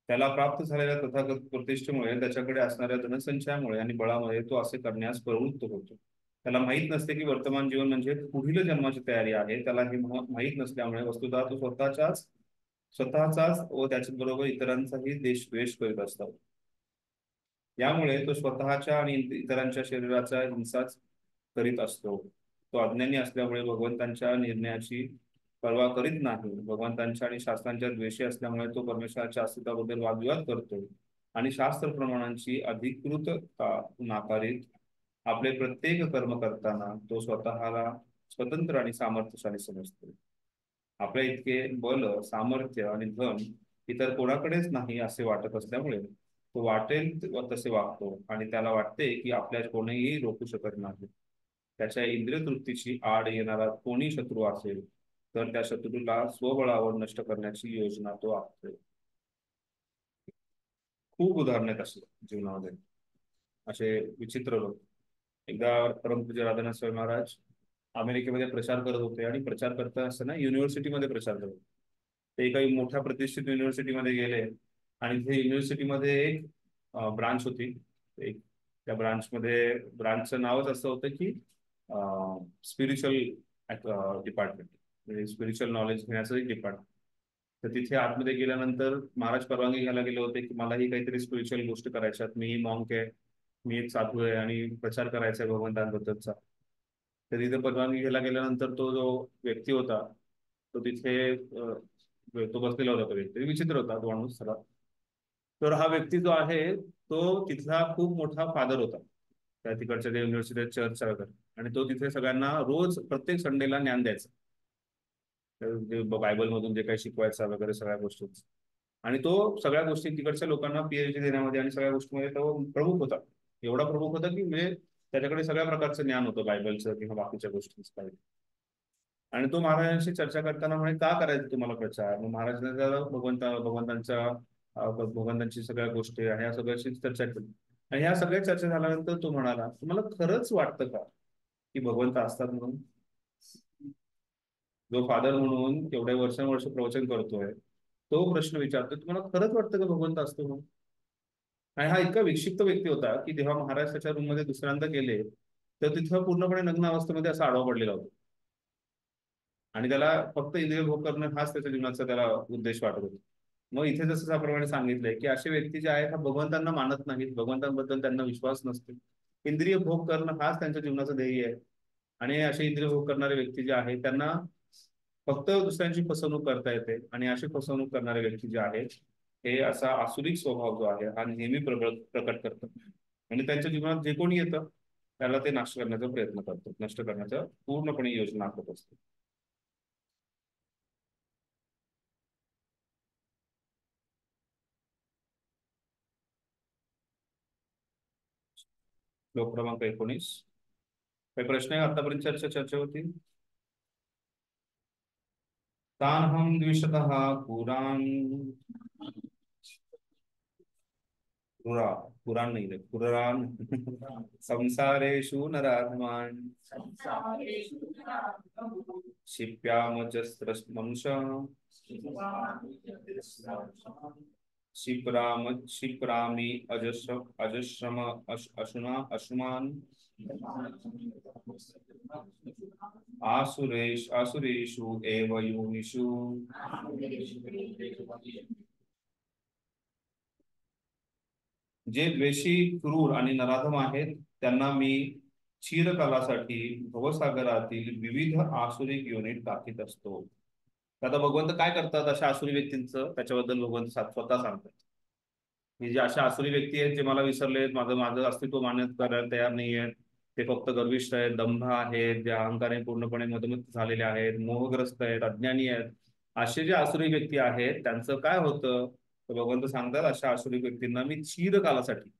त्याला प्राप्त झालेल्या तथागत प्रतिष्ठेमुळे, त्याच्याकडे असणाऱ्या धनसंचयामुळे आणि बळामुळे तो असे करण्यास प्रवृत्त होतो. त्याला माहित नसते की वर्तमान जीवन म्हणजे पुढील जन्माची तयारी आहे. त्याला हे माहित नसल्यामुळे वस्तुतः तो स्वतःचाच व त्याच्याबरोबर इतरांचाही द्वेष करीत असतो. यामुळे तो स्वतःच्या आणि इतरांच्या शरीराचा हिंसाच करीत असतो. तो अज्ञानी असल्यामुळे भगवंतांच्या निर्णयाची पर्वा करीत नाही. भगवंतांच्या आणि शास्त्रांच्या द्वेषी असल्यामुळे तो परमेश्वराच्या अस्तित्वाबद्दल वादविवाद करतो आणि शास्त्र प्रमाणांची अधिकृतता नाकारीत आपले प्रत्येक कर्म करताना तो स्वतःला स्वतंत्र आणि सामर्थ्यशाली समजतो. आपल्या इतके बल, सामर्थ्य आणि धन इतर कोणाकडेच नाही असे वाटत असल्यामुळे तो वाटेल तसे वागतो आणि त्याला वाटते की आपल्या कोणीही रोखू शकत नाही. त्याच्या इंद्रिय तृप्तीची आड येणारा कोणी शत्रू असेल तर त्या शत्रूला स्वबळावर नष्ट करण्याची योजना तो आखतो. खूप उदाहरण आहेत असे जीवनामध्ये, असे विचित्र लोक. एकदा परमपूज्य राधानाथ स्वामी महाराज अमेरिकेमध्ये प्रचार करत होते आणि प्रचार करता असताना युनिव्हर्सिटीमध्ये प्रचार करत होते. ते काही मोठ्या प्रतिष्ठित युनिव्हर्सिटीमध्ये गेले आणि ते युनिव्हर्सिटीमध्ये एक ब्रांच होती. एक त्या ब्रांचचं नावच असं होतं की स्पिरिच्युअल डिपार्टमेंट, म्हणजे स्पिरिच्युअल नॉलेज घेण्याचं एक डिपार्टमेंट. तर तिथे आतमध्ये गेल्यानंतर महाराज परवानगी घ्यायला गेले होते की मलाही काहीतरी स्पिरिच्युअल गोष्ट करायच्यात, मीही मॉन्क आहे, मी एक साधू आहे आणि प्रचार करायचा आहे भगवंतांबद्दलचा. तर तिथे परवानगी घ्यायला गेल्यानंतर तो जो व्यक्ती होता तो तिथे तो बसलेला होता. तो व्यक्ती विचित्र होता, तो माणूस सगळा. तर हा व्यक्ती जो आहे तो तिथला खूप मोठा फादर होता त्या तिकडच्या युनिव्हर्सिटी चर्चचा, आणि तो तिथे सगळ्यांना रोज प्रत्येक संडेला ज्ञान द्यायचा, बायबल मधून जे काही शिकवायचा वगैरे सगळ्या गोष्टी. आणि तो सगळ्या गोष्टी तिकडच्या लोकांना पीएचडी देण्यामध्ये आणि सगळ्या गोष्टीमध्ये तो प्रमुख होता. एवढा प्रमुख होता की म्हणजे त्याच्याकडे सगळ्या प्रकारचं ज्ञान होतं, बायबलचं किंवा बाकीच्या गोष्टींचं काही. आणि तो महाराजांशी चर्चा करताना म्हणे का करायचं तुम्हाला प्रचार. मग महाराजांना भगवंतांची सगळ्या गोष्टी आणि ह्या सगळ्याशी चर्चा केली. आणि ह्या सगळ्या चर्चा झाल्यानंतर तो म्हणाला, तुम्हाला खरंच वाटतं का की भगवंत असतात म्हणून? जो फादर म्हणून एवढ्या वर्षानुवर्ष प्रवचन करतोय तो प्रश्न विचारतोय, तुम्हाला खरंच वाटतं का भगवंत असतो म्हणून? आणि हा इतका विक्षिप्त व्यक्ती होता की जेव्हा महाराज त्याच्या रूम मध्ये दुसऱ्यांदा गेले तर तिथं पूर्णपणे नग्न अवस्थेमध्ये असा आडवा पडलेला होता आणि त्याला फक्त इंद्रिय भोग करणं हाच त्याच्या जीवनाचा त्याला उद्देश वाटत होता. मग इथे जसं त्याप्रमाणे सांगितलंय की असे व्यक्ती जे आहेत हा भगवंतांना मानत नाहीत, भगवंतांबद्दल त्यांना विश्वास नसतो, इंद्रिय भोग करणं हाच त्यांच्या जीवनाचं ध्येय आहे. आणि असे इंद्रिय भोग करणारे व्यक्ती जे आहेत त्यांना फक्त दुसऱ्यांची फसवणूक करता येते. आणि अशी फसवणूक करणारे व्यक्ती जे आहेत हे असा आसुरिक स्वभाव जो आहे हा नेहमी प्रकट करतं आणि त्यांच्या जीवनात जे कोणी येतं त्याला ते नाश करण्याचा प्रयत्न करतात, नष्ट करण्याचा पूर्णपणे योजना आखत असतात. श्लोक क्रमांक 19. काही प्रश्न आहे आतापर्यंत चर्चेवरती? तानहं द्विषतः पुराण पुराण नहीं रे पुराण संसारेषु नराधमान् क्षिप्यामजस्र मनुष्य क्षिप्रामि अजस्रम अशुमान् आसुरेषु एव योनिषु जे द्वेषी, क्रूर आणि नराधम आहेत त्यांना मी चिरकालासाठी भवसागरातील विविध आसुरिक योनीत टाकीत असतो. आता भगवंत काय करतात अशा आसुरी व्यक्तींचं, त्याच्याबद्दल भगवंत स्वतः सांगतात की जे अशा आसुरी व्यक्ती आहेत जे मला विसरले, माझं अस्तित्व मान्य करायला तयार नाही आहेत, ते फक्त गर्विष्ठ आहेत, दंभ आहेत, जे अहंकाराने पूर्णपणे मदमस्त झालेले आहेत, मोहग्रस्त आहेत, अज्ञानी आहेत, असे जे आसुरी व्यक्ती आहेत त्यांचं काय होतं तर भगवंत सांगतात अशा आसुरी व्यक्तींना मी चिरकालासाठी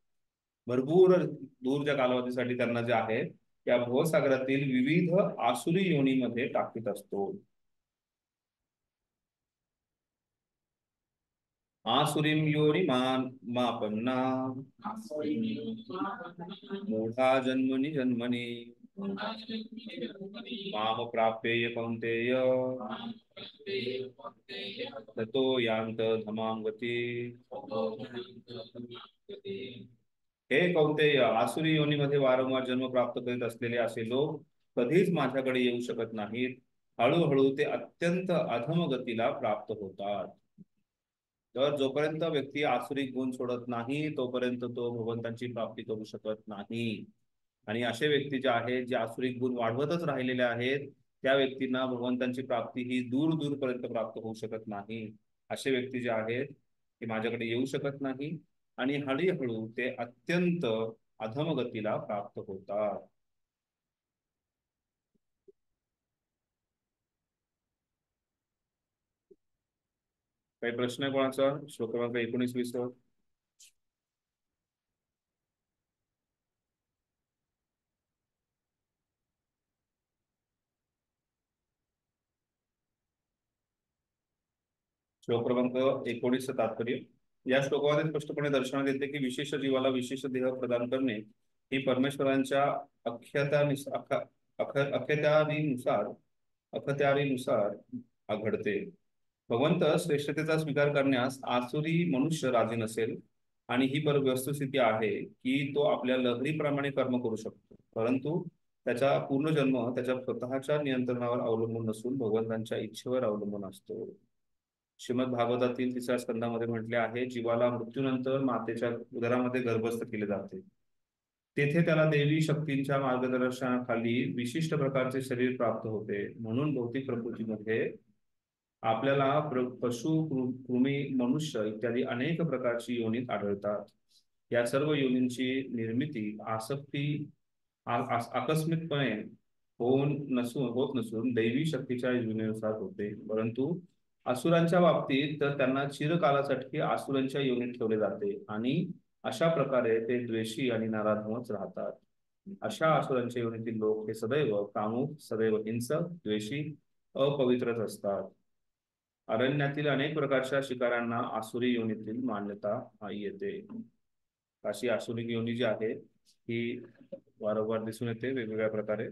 भरपूर दूरच्या कालावधीसाठी त्यांना जे आहे त्या भवसागरातील विविध आसुरी योनीमध्ये टाकीत असतो. आसुरीं योनिमापन्ना मूढा जन्मनि जन्मनि माम प्राप्येय कौन्तेय ततो यान्त धमां गती. हे कौन्तेय, आसुरी योनीमध्ये वारंवार जन्म प्राप्त करीत असलेले असे लोक कधीच माझ्याकडे येऊ शकत नाहीत. हळूहळू ते अत्यंत अधम गतीला प्राप्त होतात. तर जोपर्यंत व्यक्ती आसुरिक गुण सोडत नाही तोपर्यंत तो भगवंतांची प्राप्ती करू शकत नाही. आणि असे व्यक्ती जे आहेत जे आसुरिक गुण वाढवतच राहिलेले आहेत त्या व्यक्तींना भगवंतांची प्राप्ती ही दूर दूरपर्यंत प्राप्त होऊ शकत नाही. असे व्यक्ती जे आहेत ते माझ्याकडे येऊ शकत नाही आणि हळूहळू ते अत्यंत अधम गतीला प्राप्त होतात. काही प्रश्न आहे कोणाचा? श्लोक क्रमांक 19-20 वर. श्लोक क्रमांक 19 तात्पर्य. या श्लोकामध्ये स्पष्टपणे दर्शनात येते की विशेष जीवाला विशेष देह प्रदान करणे ही परमेश्वरांच्या अखत्यारीनुसार घडते. भगवंत श्रेष्ठतेचा स्वीकार करण्यास आसुरी मनुष्य राजी नसेल आणि ही वस्तुस्थिती आहे की तो आपल्या लहरीप्रमाणे कर्म करू शकतो, परंतु त्याचा पूर्ण जन्म त्याच्या स्वतःच्या नियंत्रणावर अवलंबून नसून भगवंतांच्या इच्छेवर अवलंबून असतो. श्रीमद भागवतातील 3ऱ्या स्कंदामध्ये म्हटले आहे, जीवाला मृत्यूनंतर मातेच्या उदरामध्ये गर्भस्थ केले जाते. तेथे त्याला देवी शक्तींच्या मार्गदर्शनाखाली विशिष्ट प्रकारचे शरीर प्राप्त होते. म्हणून भौतिक प्रकृतीमध्ये आपल्याला पशु, कृमी, मनुष्य इत्यादी अनेक प्रकारची योनीत आढळतात. या सर्व योनींची निर्मिती आकस्मिकपणे होत नसून दैवी शक्तीच्या योनीनुसार होते. परंतु असुरांच्या बाबतीत तर त्यांना चिरकालासाठी असुरांच्या योनीत ठेवले जाते आणि अशा प्रकारे ते द्वेषी आणि नराधमच राहतात. अशा असुरांच्या योनीतील लोक हे सदैव कामुक, सदैव हिंसक, द्वेषी, अपवित्रच असतात. अरण्यातील अनेक प्रकारच्या शिकाऱ्यांना आसुरी योनीतील मान्यता येते. अशी आसुरी योनी जी आहे ही वारंवार दिसून येते वेगवेगळ्या प्रकारे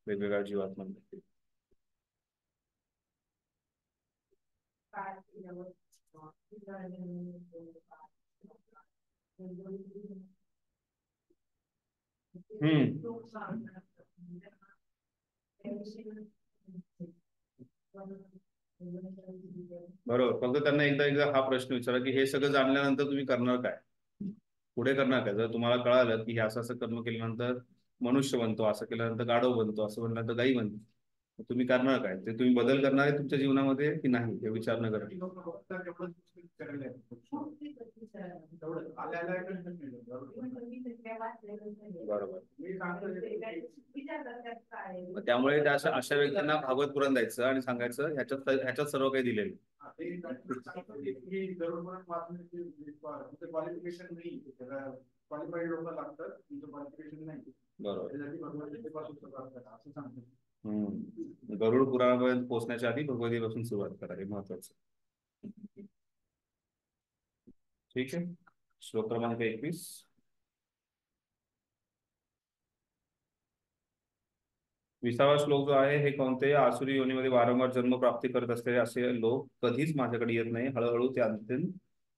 वेगवेगळ्या जीवात्म्यांमध्ये. बरोबर. फक्त त्यांना एकदा हा प्रश्न विचारा की हे सगळं जाणल्यानंतर तुम्ही करणार काय, पुढे करणार काय? जर तुम्हाला कळालं की हे असं कर्म केल्यानंतर मनुष्य बनतो, असं केल्यानंतर गाढव बनतो, असं बनल्यानंतर गाई बनतो, तुम्ही करणार काय? ते तुम्ही बदल करणार आहे तुमच्या जीवनामध्ये की नाही हे विचार न करा. बरोबर. त्यामुळे त्या अशा व्यक्तींना भागवत पुराण द्यायचं आणि सांगायचं ह्याच्यात सर्व काही दिलेलं. गरुड पुराणापर्यंत पोहोचण्याच्या आधी भगवद्गीतेपासून सुरुवात करा, हे महत्वाचं. ठीक आहे. श्लोक क्रमांक 21. विसावा श्लोक जो आहे, हे कोणते आसुरी योनीमध्ये वारंवार जन्म प्राप्ती करत असलेले असे लोक कधीच माझ्याकडे येत नाही. हळूहळू ते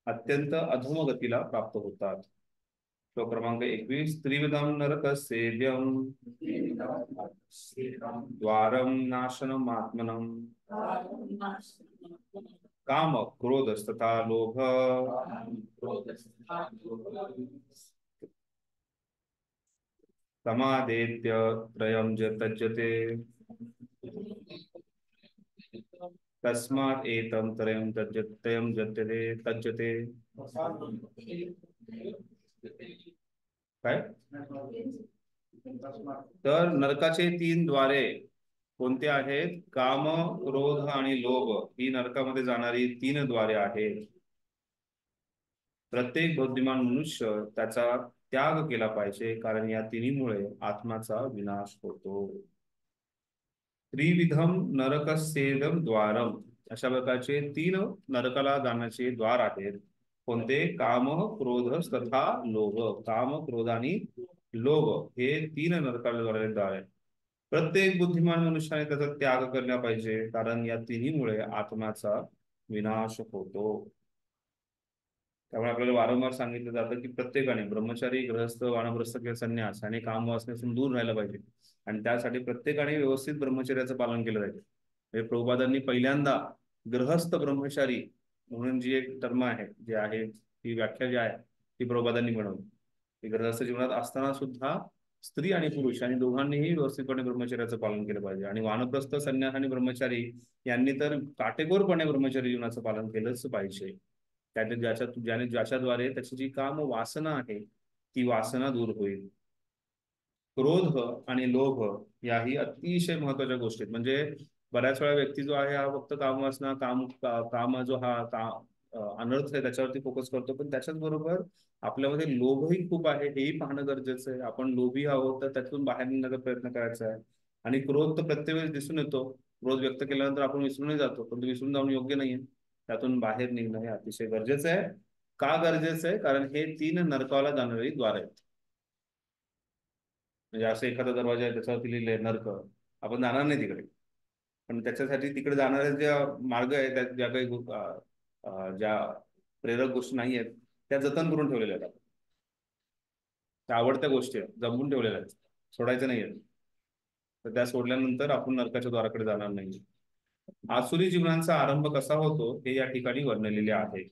अत्यंत अधोमगतीला प्राप्त होतात. श्लोक क्रमांक 21. त्रिविधम नरकस्येद्यं द्वारं नाशनम् आत्मनं काम क्रोधस्तथा लोभ समादेत्य त्रयं तज्जते तस्मात् एतं त्रयं तज्जते. काय? तर नरकाचे 3 द्वारे कोणते आहेत? काम, क्रोध आणि लोभ ही नरकामध्ये जाणारी 3 द्वारे आहेत. प्रत्येक बुद्धिमान मनुष्य त्याचा त्याग केला पाहिजे, कारण या तिन्हीमुळे आत्माचा विनाश होतो. त्रिविधम नरकस्येदम द्वारम, अशा प्रकारचे 3 नरकाला जाण्याचे द्वार आहेत. कोणते? काम, क्रोध तथा लोभ. काम, क्रोध आणि लोभ हे 3 नरकाला जाणारे द्वार आहेत. प्रत्येक बुद्धिमान मनुष्याने त्याचा त्याग केला पाहिजे, कारण या तिन्हीमुळे आत्म्याचा विनाश होतो. त्यामुळे आपल्याला वारंवार सांगितलं जातं की प्रत्येकाने ब्रह्मचारी, गृहस्थ, वानप्रस्थ किंवा संन्यास आणि काम वासनेपासून दूर राहायला पाहिजे. आणि त्यासाठी प्रत्येकाने व्यवस्थित ब्रह्मचर्याचं पालन केलं पाहिजे. म्हणजे प्रभुपादांनी पहिल्यांदा गृहस्थ ब्रह्मचारी म्हणून जी एक टर्म आहे, जी आहे ती व्याख्या जी आहे ती प्रभुपादांनी बनवली. गृहस्थ जीवनात असताना सुद्धा स्त्री आणि पुरुष आणि दोघांनीही व्यवस्थितपणे ब्रह्मचर्याचं पालन केलं पाहिजे. आणि वानप्रस्थ, संन्यास आणि ब्रह्मचारी यांनी तर काटेकोरपणे ब्रह्मचर्य जीवनाचं पालन केलंच पाहिजे. ज्याच्याद्वारे त्याची जी काम वासना आहे ती वासना दूर होईल. क्रोध आणि लोभ याही अतिशय महत्वाच्या गोष्टी आहेत. म्हणजे बऱ्याच वेळा व्यक्ती जो आहे हा फक्त कामवासना, काम जो हा अनर्थ आहे त्याच्यावरती फोकस करतो, पण त्याच्याच बरोबर आपल्यामध्ये लोभही खूप आहे, हेही पाहणं गरजेचं आहे. आपण लोभी आहोत तर त्यातून बाहेर निघण्याचा प्रयत्न करायचा आहे. आणि क्रोध तर प्रत्येक वेळेस दिसून येतो. क्रोध व्यक्त केल्यानंतर आपण विसरूनही जातो, पण तो विसरून जाऊन योग्य नाहीये. त्यातून बाहेर निघणं हे अतिशय गरजेचं आहे. का गरजेचं आहे? कारण हे 3 नरकाला जाणारी द्वार आहेत. म्हणजे असं एखादा दरवाजा आहे त्याच्यावरती लिहिलंय नरक, आपण जाणार नाही तिकडे, पण त्याच्यासाठी तिकडे जाणारे ज्या मार्ग आहेत, त्यात ज्या काही ज्या प्रेरक गोष्टी नाही आहेत त्या जतन करून ठेवलेल्या आहेत. त्या आवडत्या गोष्टी आहेत, जमवून ठेवलेल्या आहेत, सोडायचं नाही आहेत. तर त्या सोडल्यानंतर आपण नरकाच्या द्वाराकडे जाणार नाही. आसुरी जीवनाचा आरंभ कसा होतो हे या ठिकाणी वर्णलेले आहे.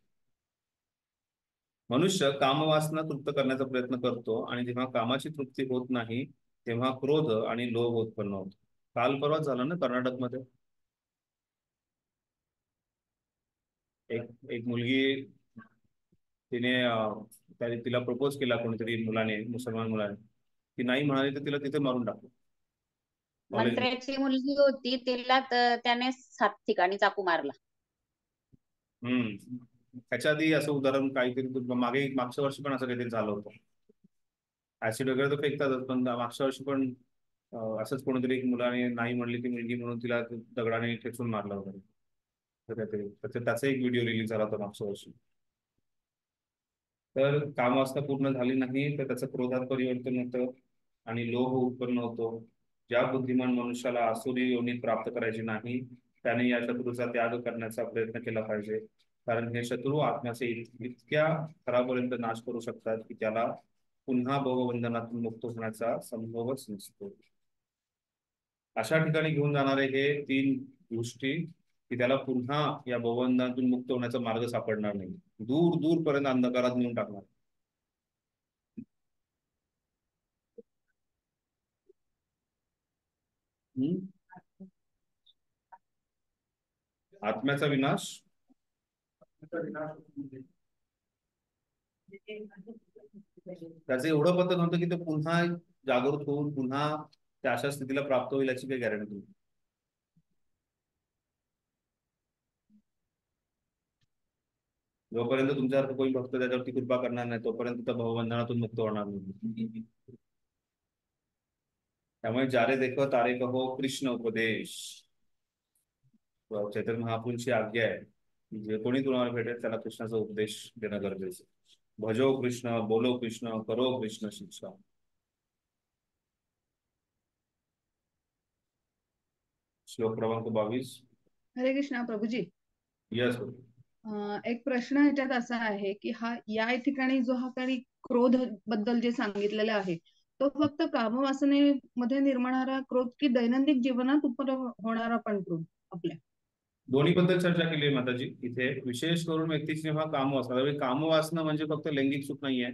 मनुष्य कामवासना तृप्त करण्याचा प्रयत्न करतो आणि जेव्हा कामाची तृप्ती होत नाही तेव्हा क्रोध आणि लोभ उत्पन्न होतो. काल परवा झालं ना कर्नाटकमध्ये, एक मुलगी, तिला प्रपोज केला कोणीतरी मुलाने, मुसलमान मुलाने. ती नाही म्हणाली तर तिला तिथे मारून टाकलं. मंत्र्याची मुलगी होती, तिला त्याने 7 ठिकाणी चाकू मारला. त्याच्या आधी असं उदाहरण काहीतरी मागच्या वर्षी पण असं काहीतरी झालं होतं. ऍसिड वगैरे तर फेकतातच, पण मागच्या वर्षी पण असंच कोणीतरी एक मुलाने नाही म्हणली ती मुलगी म्हणून तिला दगडाने ठेचून मारलं वगैरे काहीतरी. त्याचा एक व्हिडिओ रिलीज झाला होता मागच्या वर्षी. तर कामवासना पूर्ण झाली नाही तर त्याचं क्रोधात परिवर्तन होतं आणि लोभ उत्पन्न होतो. ज्या बुद्धिमान मनुष्याला आसुरी योनी प्राप्त करायची नाही त्याने या शत्रूचा त्याग करण्याचा प्रयत्न केला पाहिजे, कारण हे शत्रू आत्म्याचे इतक्या थरापर्यंत नाश करू शकतात की त्याला पुन्हा भवबंधनातून मुक्त होण्याचा संभवच नसतो. अशा ठिकाणी घेऊन जाणारे हे 3 गोष्टी की त्याला पुन्हा या भवबंधनातून मुक्त होण्याचा मार्ग सापडणार नाही, दूर दूर पर्यंत अंधकारात नेऊन टाकणार. आत्म्याचा विनाश त्याचं एवढं पद्धत नव्हतं की तो पुन्हा जागृत होऊन पुन्हा त्या अशा स्थितीला प्राप्त होईल याची काही गॅरंटी नाही. जोपर्यंत तुमच्यासारखं कोणी भक्त त्याच्यावरती कृपा करणार नाही तोपर्यंत त्या भवबंधनातून मुक्त होणार नाही. त्यामुळे जारे देखो तारे कहो कृष्ण उपदेश. चैतन्य महाप्रभूंची आज्ञा आहे की जे कोणी तुम्हाला भेटेल त्याला कृष्णाचा उपदेश देणं गरजेचं. भजो कृष्ण, बोलो कृष्ण, करो कृष्ण शिक्षा. श्लोक क्रमांक 22. हरे कृष्णा प्रभूजी. यस. एक प्रश्न ह्याच्यात असा आहे की या ठिकाणी जो काही क्रोध बद्दल जे सांगितलेलं आहे तो फक्त कामवासनेमध्ये निर्माणारा क्रोध की दैनंदिन जीवनात होणारा पण क्रोध आपल्या? दोन्ही बद्दल चर्चा केली आहे माताजी. इथे विशेष करून व्यक्तीची जेव्हा कामवासना, कामवासना म्हणजे फक्त लैंगिक सुख नाहीये.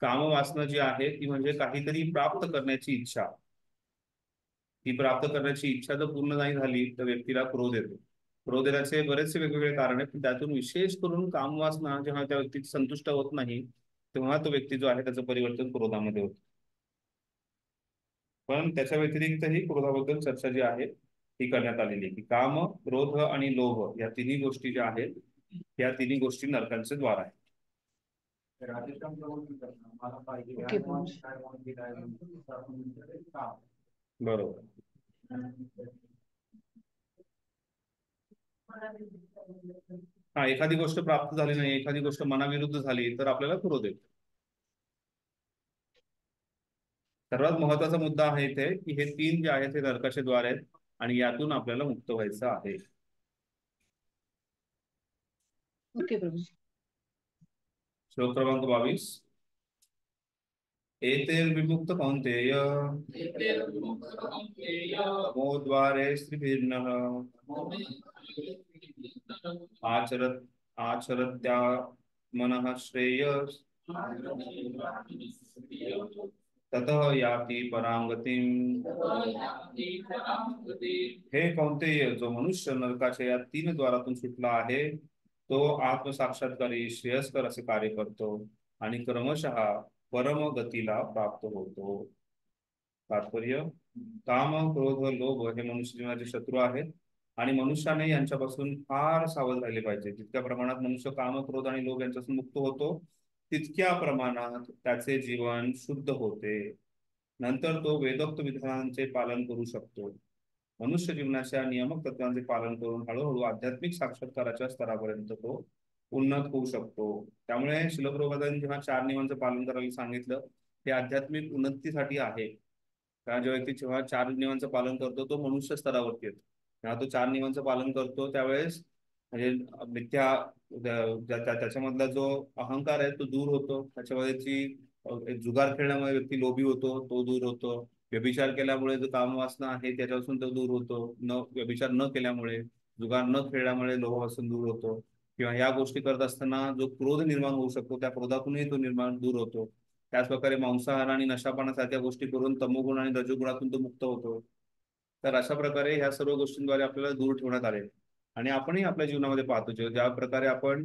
कामवासना जी आहे ती म्हणजे काहीतरी प्राप्त करण्याची इच्छा. ती प्राप्त करण्याची इच्छा जर पूर्ण नाही झाली तर व्यक्तीला क्रोध येतो. क्रोध येण्याचे बरेचसे वेगवेगळे कारण आहेत, त्यातून विशेष करून कामवासना जेव्हा त्या व्यक्ती संतुष्ट होत नाही तेव्हा तो व्यक्ती जो आहे त्याचं परिवर्तन क्रोधामध्ये होतं. पण त्याच्या व्यतिरिक्तही क्रोधाबद्दल चर्चा जी आहे ती करण्यात आलेली आहे की काम, क्रोध आणि लोभ या तिन्ही गोष्टी ज्या आहेत या तिन्ही गोष्टी नरकांचे द्वार आहे. बरोबर. हा, एखादी गोष्ट प्राप्त झाली नाही, एखादी गोष्ट मनाविरुद्ध झाली तर आपल्याला क्रोध येतो. सर्वात महत्वाचा मुद्दा आहे इथे की हे तीन जे आहेत हे नरकाचे द्वार आहेत आणि यातून आपल्याला मुक्त व्हायचं आहे. ओके प्रभू. श्लोक क्रमांक 22. एतैर्विमुक्त कौन्तेय तमोद्वारे स्त्रिभिर्नः आचरत्या मनः श्रेयस् ततः याति परां गतिम्. हे कौन्तेय, जो मनुष्य नरकाच्या या तीन द्वारातून सुटला आहे तो आत्मसाक्षात्कारी श्रेयस्कर असे कार्य करतो आणि क्रमशः परमगतीला प्राप्त होतो. तात्पर्य, काम, क्रोध, लोभ हे मनुष्य जीवनाचे शत्रू आहेत आणि मनुष्याने यांच्यापासून फार सावध राहिले पाहिजे. जितक्या प्रमाणात मनुष्य काम, क्रोध आणि लोभ यांच्यापासून मुक्त होतो तितक्या प्रमाणात त्याचे जीवन शुद्ध होते. नंतर तो वेदोक्त विधानांचे पालन करू शकतो. मनुष्य जीवनाच्या नियमक तत्वांचे पालन करून हळूहळू आध्यात्मिक साक्षात्काराच्या स्तरापर्यंत तो उन्नत होऊ शकतो. त्यामुळे श्रील प्रभुपादांनी जेव्हा 4 नियमांचं पालन करायला सांगितलं ते आध्यात्मिक उन्नतीसाठी आहे. कारण जो व्यक्ती जेव्हा 4 नियमांचं पालन करतो तो मनुष्य स्तरावरती येतो. जेव्हा तो 4 नियमांचं पालन करतो त्यावेळेस म्हणजे मिथ्या त्याच्यामधला जो अहंकार आहे तो दूर होतो. त्याच्यामध्ये जुगार खेळण्यामुळे व्यक्ती लोभी होतो, तो दूर होतो. व्यभिचार केल्यामुळे जो कामवासना आहे त्याच्यापासून तो दूर होतो. व्यभिचार न केल्यामुळे, जुगार न खेळल्यामुळे लोभापासून दूर होतो. किंवा या गोष्टी करत असताना जो क्रोध निर्माण होऊ शकतो त्या क्रोधातूनही तो निर्माण दूर होतो. त्याच प्रकारे मांसाहार आणि नशापानासारख्या गोष्टी करून तमोगुण आणि रजोगुणातून तो मुक्त होतो. तर अशा प्रकारे ह्या सर्व गोष्टींद्वारे आपल्याला दूर ठेवण्यात आले. आणि आपणही आपल्या जीवनामध्ये पाहतो ज्या प्रकारे आपण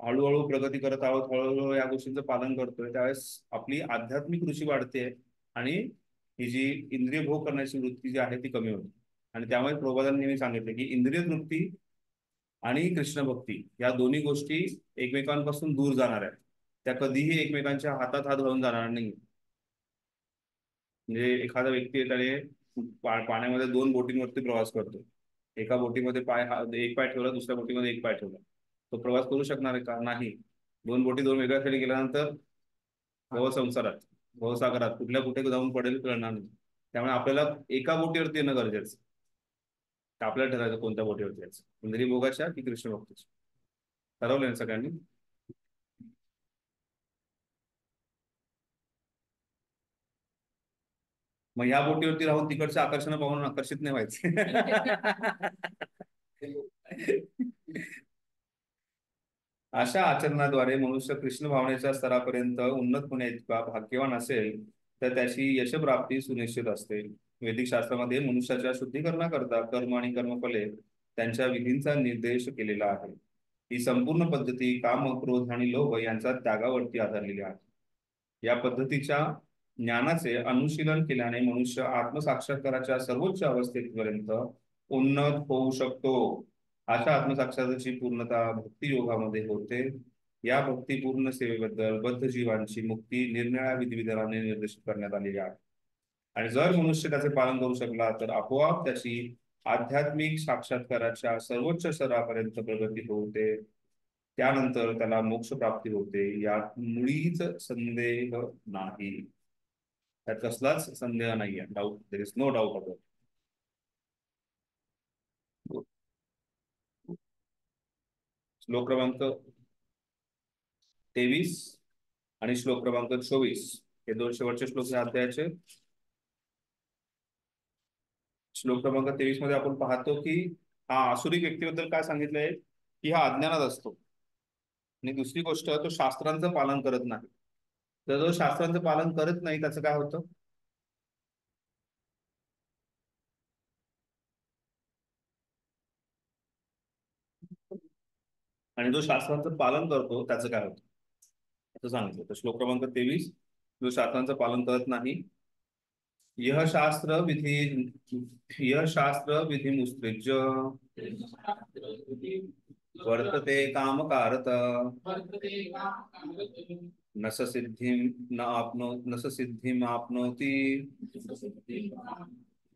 हळूहळू प्रगती करत आहोत, हळूहळू या गोष्टींचं पालन करतोय त्यावेळेस आपली आध्यात्मिक रुची वाढते आणि ही जी इंद्रिय भोग करण्याची वृत्ती जी आहे ती कमी होते. आणि त्यामुळे प्रभुपादांनी नेहमी सांगितले की इंद्रिय तृप्ती आणि कृष्ण भक्ती या दोन्ही गोष्टी एकमेकांपासून दूर जाणार आहेत. त्या कधीही एकमेकांच्या हातात हात घालून जाणार नाही. म्हणजे एखादा व्यक्ती त्याने पाण्यामध्ये 2 बोटींवरती प्रवास करतो. एका बोटीमध्ये एक पाय ठेवला, दुसऱ्या बोटीमध्ये एक पाय ठेवला, तो प्रवास करू शकणार आहे का? नाही. 2 बोटी 2 वेगळ्या खाली गेल्यानंतर भवसंसारात, भवसागरात कुठल्या कुठे जाऊन पडेल कळणार नाही. त्यामुळे आपल्याला एका बोटीवरती येणं गरजेचं. आपल्याला ठरायचं कोणत्या बोटीवरती यायचं, इंद्रिय भोगाच्या की कृष्ण भक्तीच्या. ठरवलं ना सगळ्यांनी? मग ह्या बोटीवरती राहून तिकडच्या आकर्षण पाहून आकर्षित नाही व्हायचे. अशा आचरणाद्वारे मनुष्य कृष्ण भावनेच्या स्तरापर्यंत उन्नत होण्याइतका भाग्यवान असेल तर त्याची यशप्राप्ती सुनिश्चित असते. वैदिक शास्त्रामध्ये मनुष्याच्या शुद्धीकरणाकरता कर्म आणि कर्मफले त्यांच्या विधींचा निर्देश केलेला आहे. ही संपूर्ण पद्धती काम, क्रोध आणि लोभ यांचा त्यागावरती आधारलेली आहे. या पद्धतीच्या ज्ञानाचे अनुशीलन केल्याने मनुष्य आत्मसाक्षात्काराच्या सर्वोच्च अवस्थेपर्यंत उन्नत होऊ शकतो. अशा आत्मसाक्षात्काराची पूर्णता भक्ती योगामध्ये होते. या भक्तीपूर्ण सेवेबद्दल बद्ध जीवांची मुक्ती निरनिराळ्या विधिविधानाने निर्देशित करण्यात आलेली आहे. आणि जर मनुष्य त्याचे पालन करू शकला तर आपोआप त्याची आध्यात्मिक साक्षात्काराच्या सर्वोच्च स्तरापर्यंत प्रगती होते. त्यानंतर त्याला मोक्ष प्राप्ती होते. यात मुळीच संदेह नाही. त्यात कसलाच संदेह नाहीये. Doubt, there is no doubt about. श्लोक क्रमांक 23 आणि श्लोक क्रमांक 24 हे दोन शेवटचे श्लोक या अध्यायाचे. श्लोक क्रमांक 23 मध्ये आपण पाहतो की हा आसुरिक व्यक्तीबद्दल काय सांगितलंय की हा अज्ञानात असतो. आणि दुसरी गोष्ट, तो शास्त्रांचं पालन करत नाही. तर जो शास्त्रांचं पालन करत नाही त्याचं काय होतं? आणि जो शास्त्रांचं पालन करतो त्याचं काय होतं असं सांगितलं. तर श्लोक क्रमांक 23, जो शास्त्रांचं पालन करत नाही, यह शास्त्र विधिमुत्सृज्य वर्तते कामकारत न स सिद्धिम आपनोति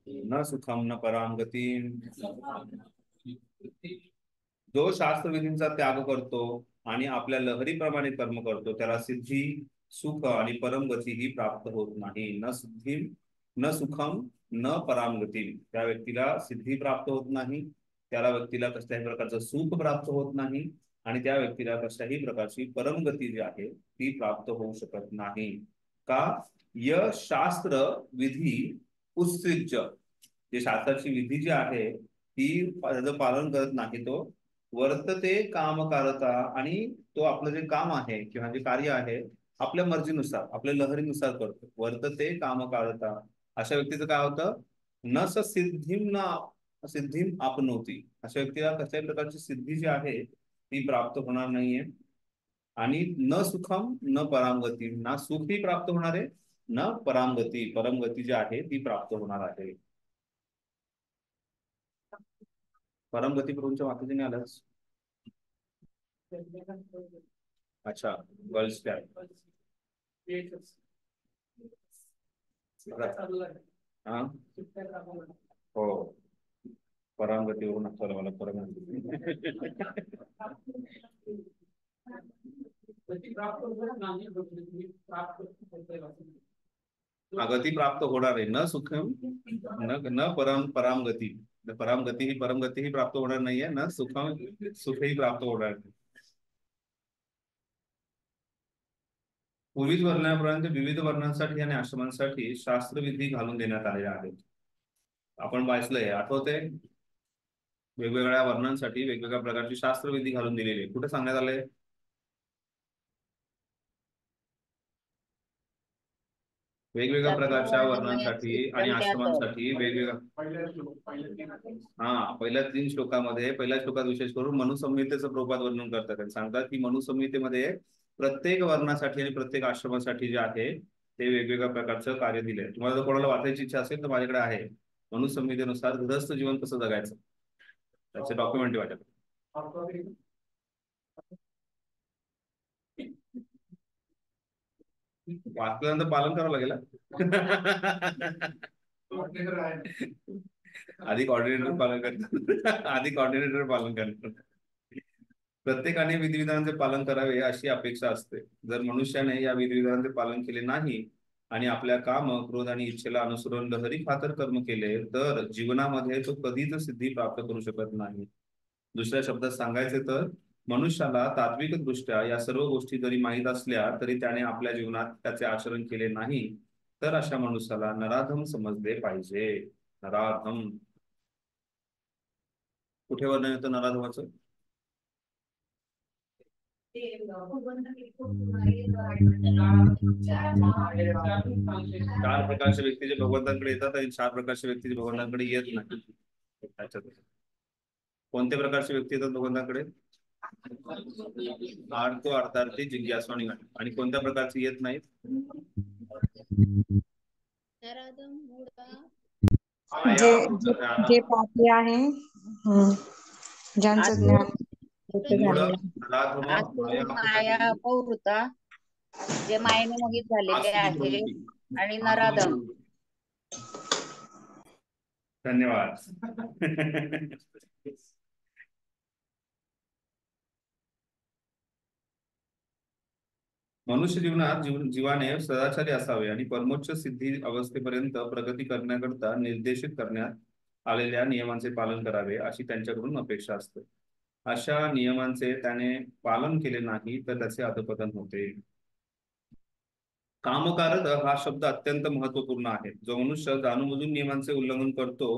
न सुखम न पराम गतिम. जो शास्त्र विधींचा त्याग करतो आणि आपल्या लहरीप्रमाणे कर्म करतो त्याला सिद्धी, सुख आणि परमगती ही प्राप्त होत नाही. न सुखम न परामगती. त्या व्यक्तीला सिद्धी प्राप्त होत नाही, त्याला व्यक्तीला कसल्याही प्रकारचं सुख प्राप्त होत नाही आणि त्या व्यक्तीला कशाही प्रकारची परमगती जी आहे ती प्राप्त होऊ शकत नाही. का? य शास्त्र विधी उत्सृज्य. जे शास्त्राची विधी जी आहे ती त्याचं पालन करत नाही तो वर्तते कामकारता. आणि तो आपलं जे काम आहे किंवा जे कार्य आहे आपल्या मर्जीनुसार, आपल्या लहरीनुसार करतो. वर्तते कामकारता. अशा व्यक्तीचं काय होतं? न स सिद्धिम आपनोती. अशा व्यक्तीला कसल्याही प्रकारची सिद्धी जी आहे ती प्राप्त होणार नाहीये. आणि न सुखम न परामगती. ना सुखही प्राप्त होणार आहे न परामगती, परमगती जी आहे ती प्राप्त होणार आहे. परमगती पूर्वीच्या वाक्याने आलंच. अच्छा, गर्ल्स काय हा हो, परामगतीवरून आठवलं मला. परमगती गती प्राप्त होणार आहे. न सुखम न परामगती. परामगती ही प्राप्त होणार नाहीये. न सुखम सुखही प्राप्त होणार नाही. पूर्वीच वर्णापर्यंत विविध वर्णांसाठी आणि आश्रमांसाठी शास्त्रविधी घालून देण्यात आलेल्या आहेत. आपण वाचलंय, आठवते? वेगवेगळ्या वर्णांसाठी वेगवेगळ्या प्रकारची शास्त्रविधी घालून दिलेली आहे. कुठे सांगण्यात आलंय? वेगवेगळ्या प्रकारच्या वर्णांसाठी आणि आश्रमांसाठी वेगवेगळ्या. पहिल्या 3 श्लोकामध्ये, पहिल्या श्लोकात विशेष करून मनुसंहितेचं प्रभुपाद वर्णन करतात आणि सांगतात की मनुसंहितेमध्ये प्रत्येक वर्णासाठी आणि प्रत्येक आश्रमासाठी जे आहे ते वेगवेगळ्या प्रकारचं कार्य दिलंय. तुम्हाला जर कोणाला वाचायची इच्छा असेल तर माझ्याकडे आहे. मनुसंहितेनुसार गृहस्थ जीवन कसं जगायचं त्याचे डॉक्युमेंट माझ्याकडे. वाचल्यानंतर पालन करावं लागेल. आधी कॉर्डिनेटर पालन करतात. प्रत्येकाने विधिविधानांचे पालन करावे अशी अपेक्षा असते. जर मनुष्याने या विधिविधानांचे पालन केले नाही आणि आपल्या काम, क्रोध आणि इच्छेला अनुसरून लहरी खातर कर्म केले तर जीवनामध्ये तो कधीच सिद्धी प्राप्त करू शकत नाही. दुसऱ्या शब्दात सांगायचे तर मनुष्याला तात्विक दृष्ट्या या सर्व गोष्टी जरी माहीत असल्या तरी त्याने आपल्या जीवनात त्याचे आचरण केले नाही तर अशा मनुष्याला नराधम समजले पाहिजे. नराधम. कुठे वर्णन येतं नराधमाचं? 4 प्रकारच्या व्यक्ती जे भगवंतांकडे येतात आणि 4 प्रकारच्या व्यक्ती जे भगवंतांकडे येत नाही. कोणत्या प्रकारचे व्यक्ती येतात भगवंतांकडे? अर्थ अर्थार्थी जिज्ञासू आणि कोणत्या प्रकारची येत नाहीत? जे जे जे पापी आहे, ज्यांचं ज्ञान होतं झालेलं आहे. माया अपवृत्ता, जे मायेने मोहित झालेले आहे, आणि नराधम. धन्यवाद. मनुष्य जीवनात जीवाने सदाचारी असावे आणि परमोच्च सिद्धी अवस्थेपर्यंत प्रगती करण्याकरता निर्देशित करण्यात आलेल्या नियमांचे पालन करावे अशी त्यांच्याकडून अपेक्षा असते. अशा नियमांचे त्याने पालन केले नाही तर त्याचे अधपतन होते. कामकारक हा शब्द अत्यंत महत्वपूर्ण आहे. जो मनुष्य जाणूनबुजून नियमांचे उल्लंघन करतो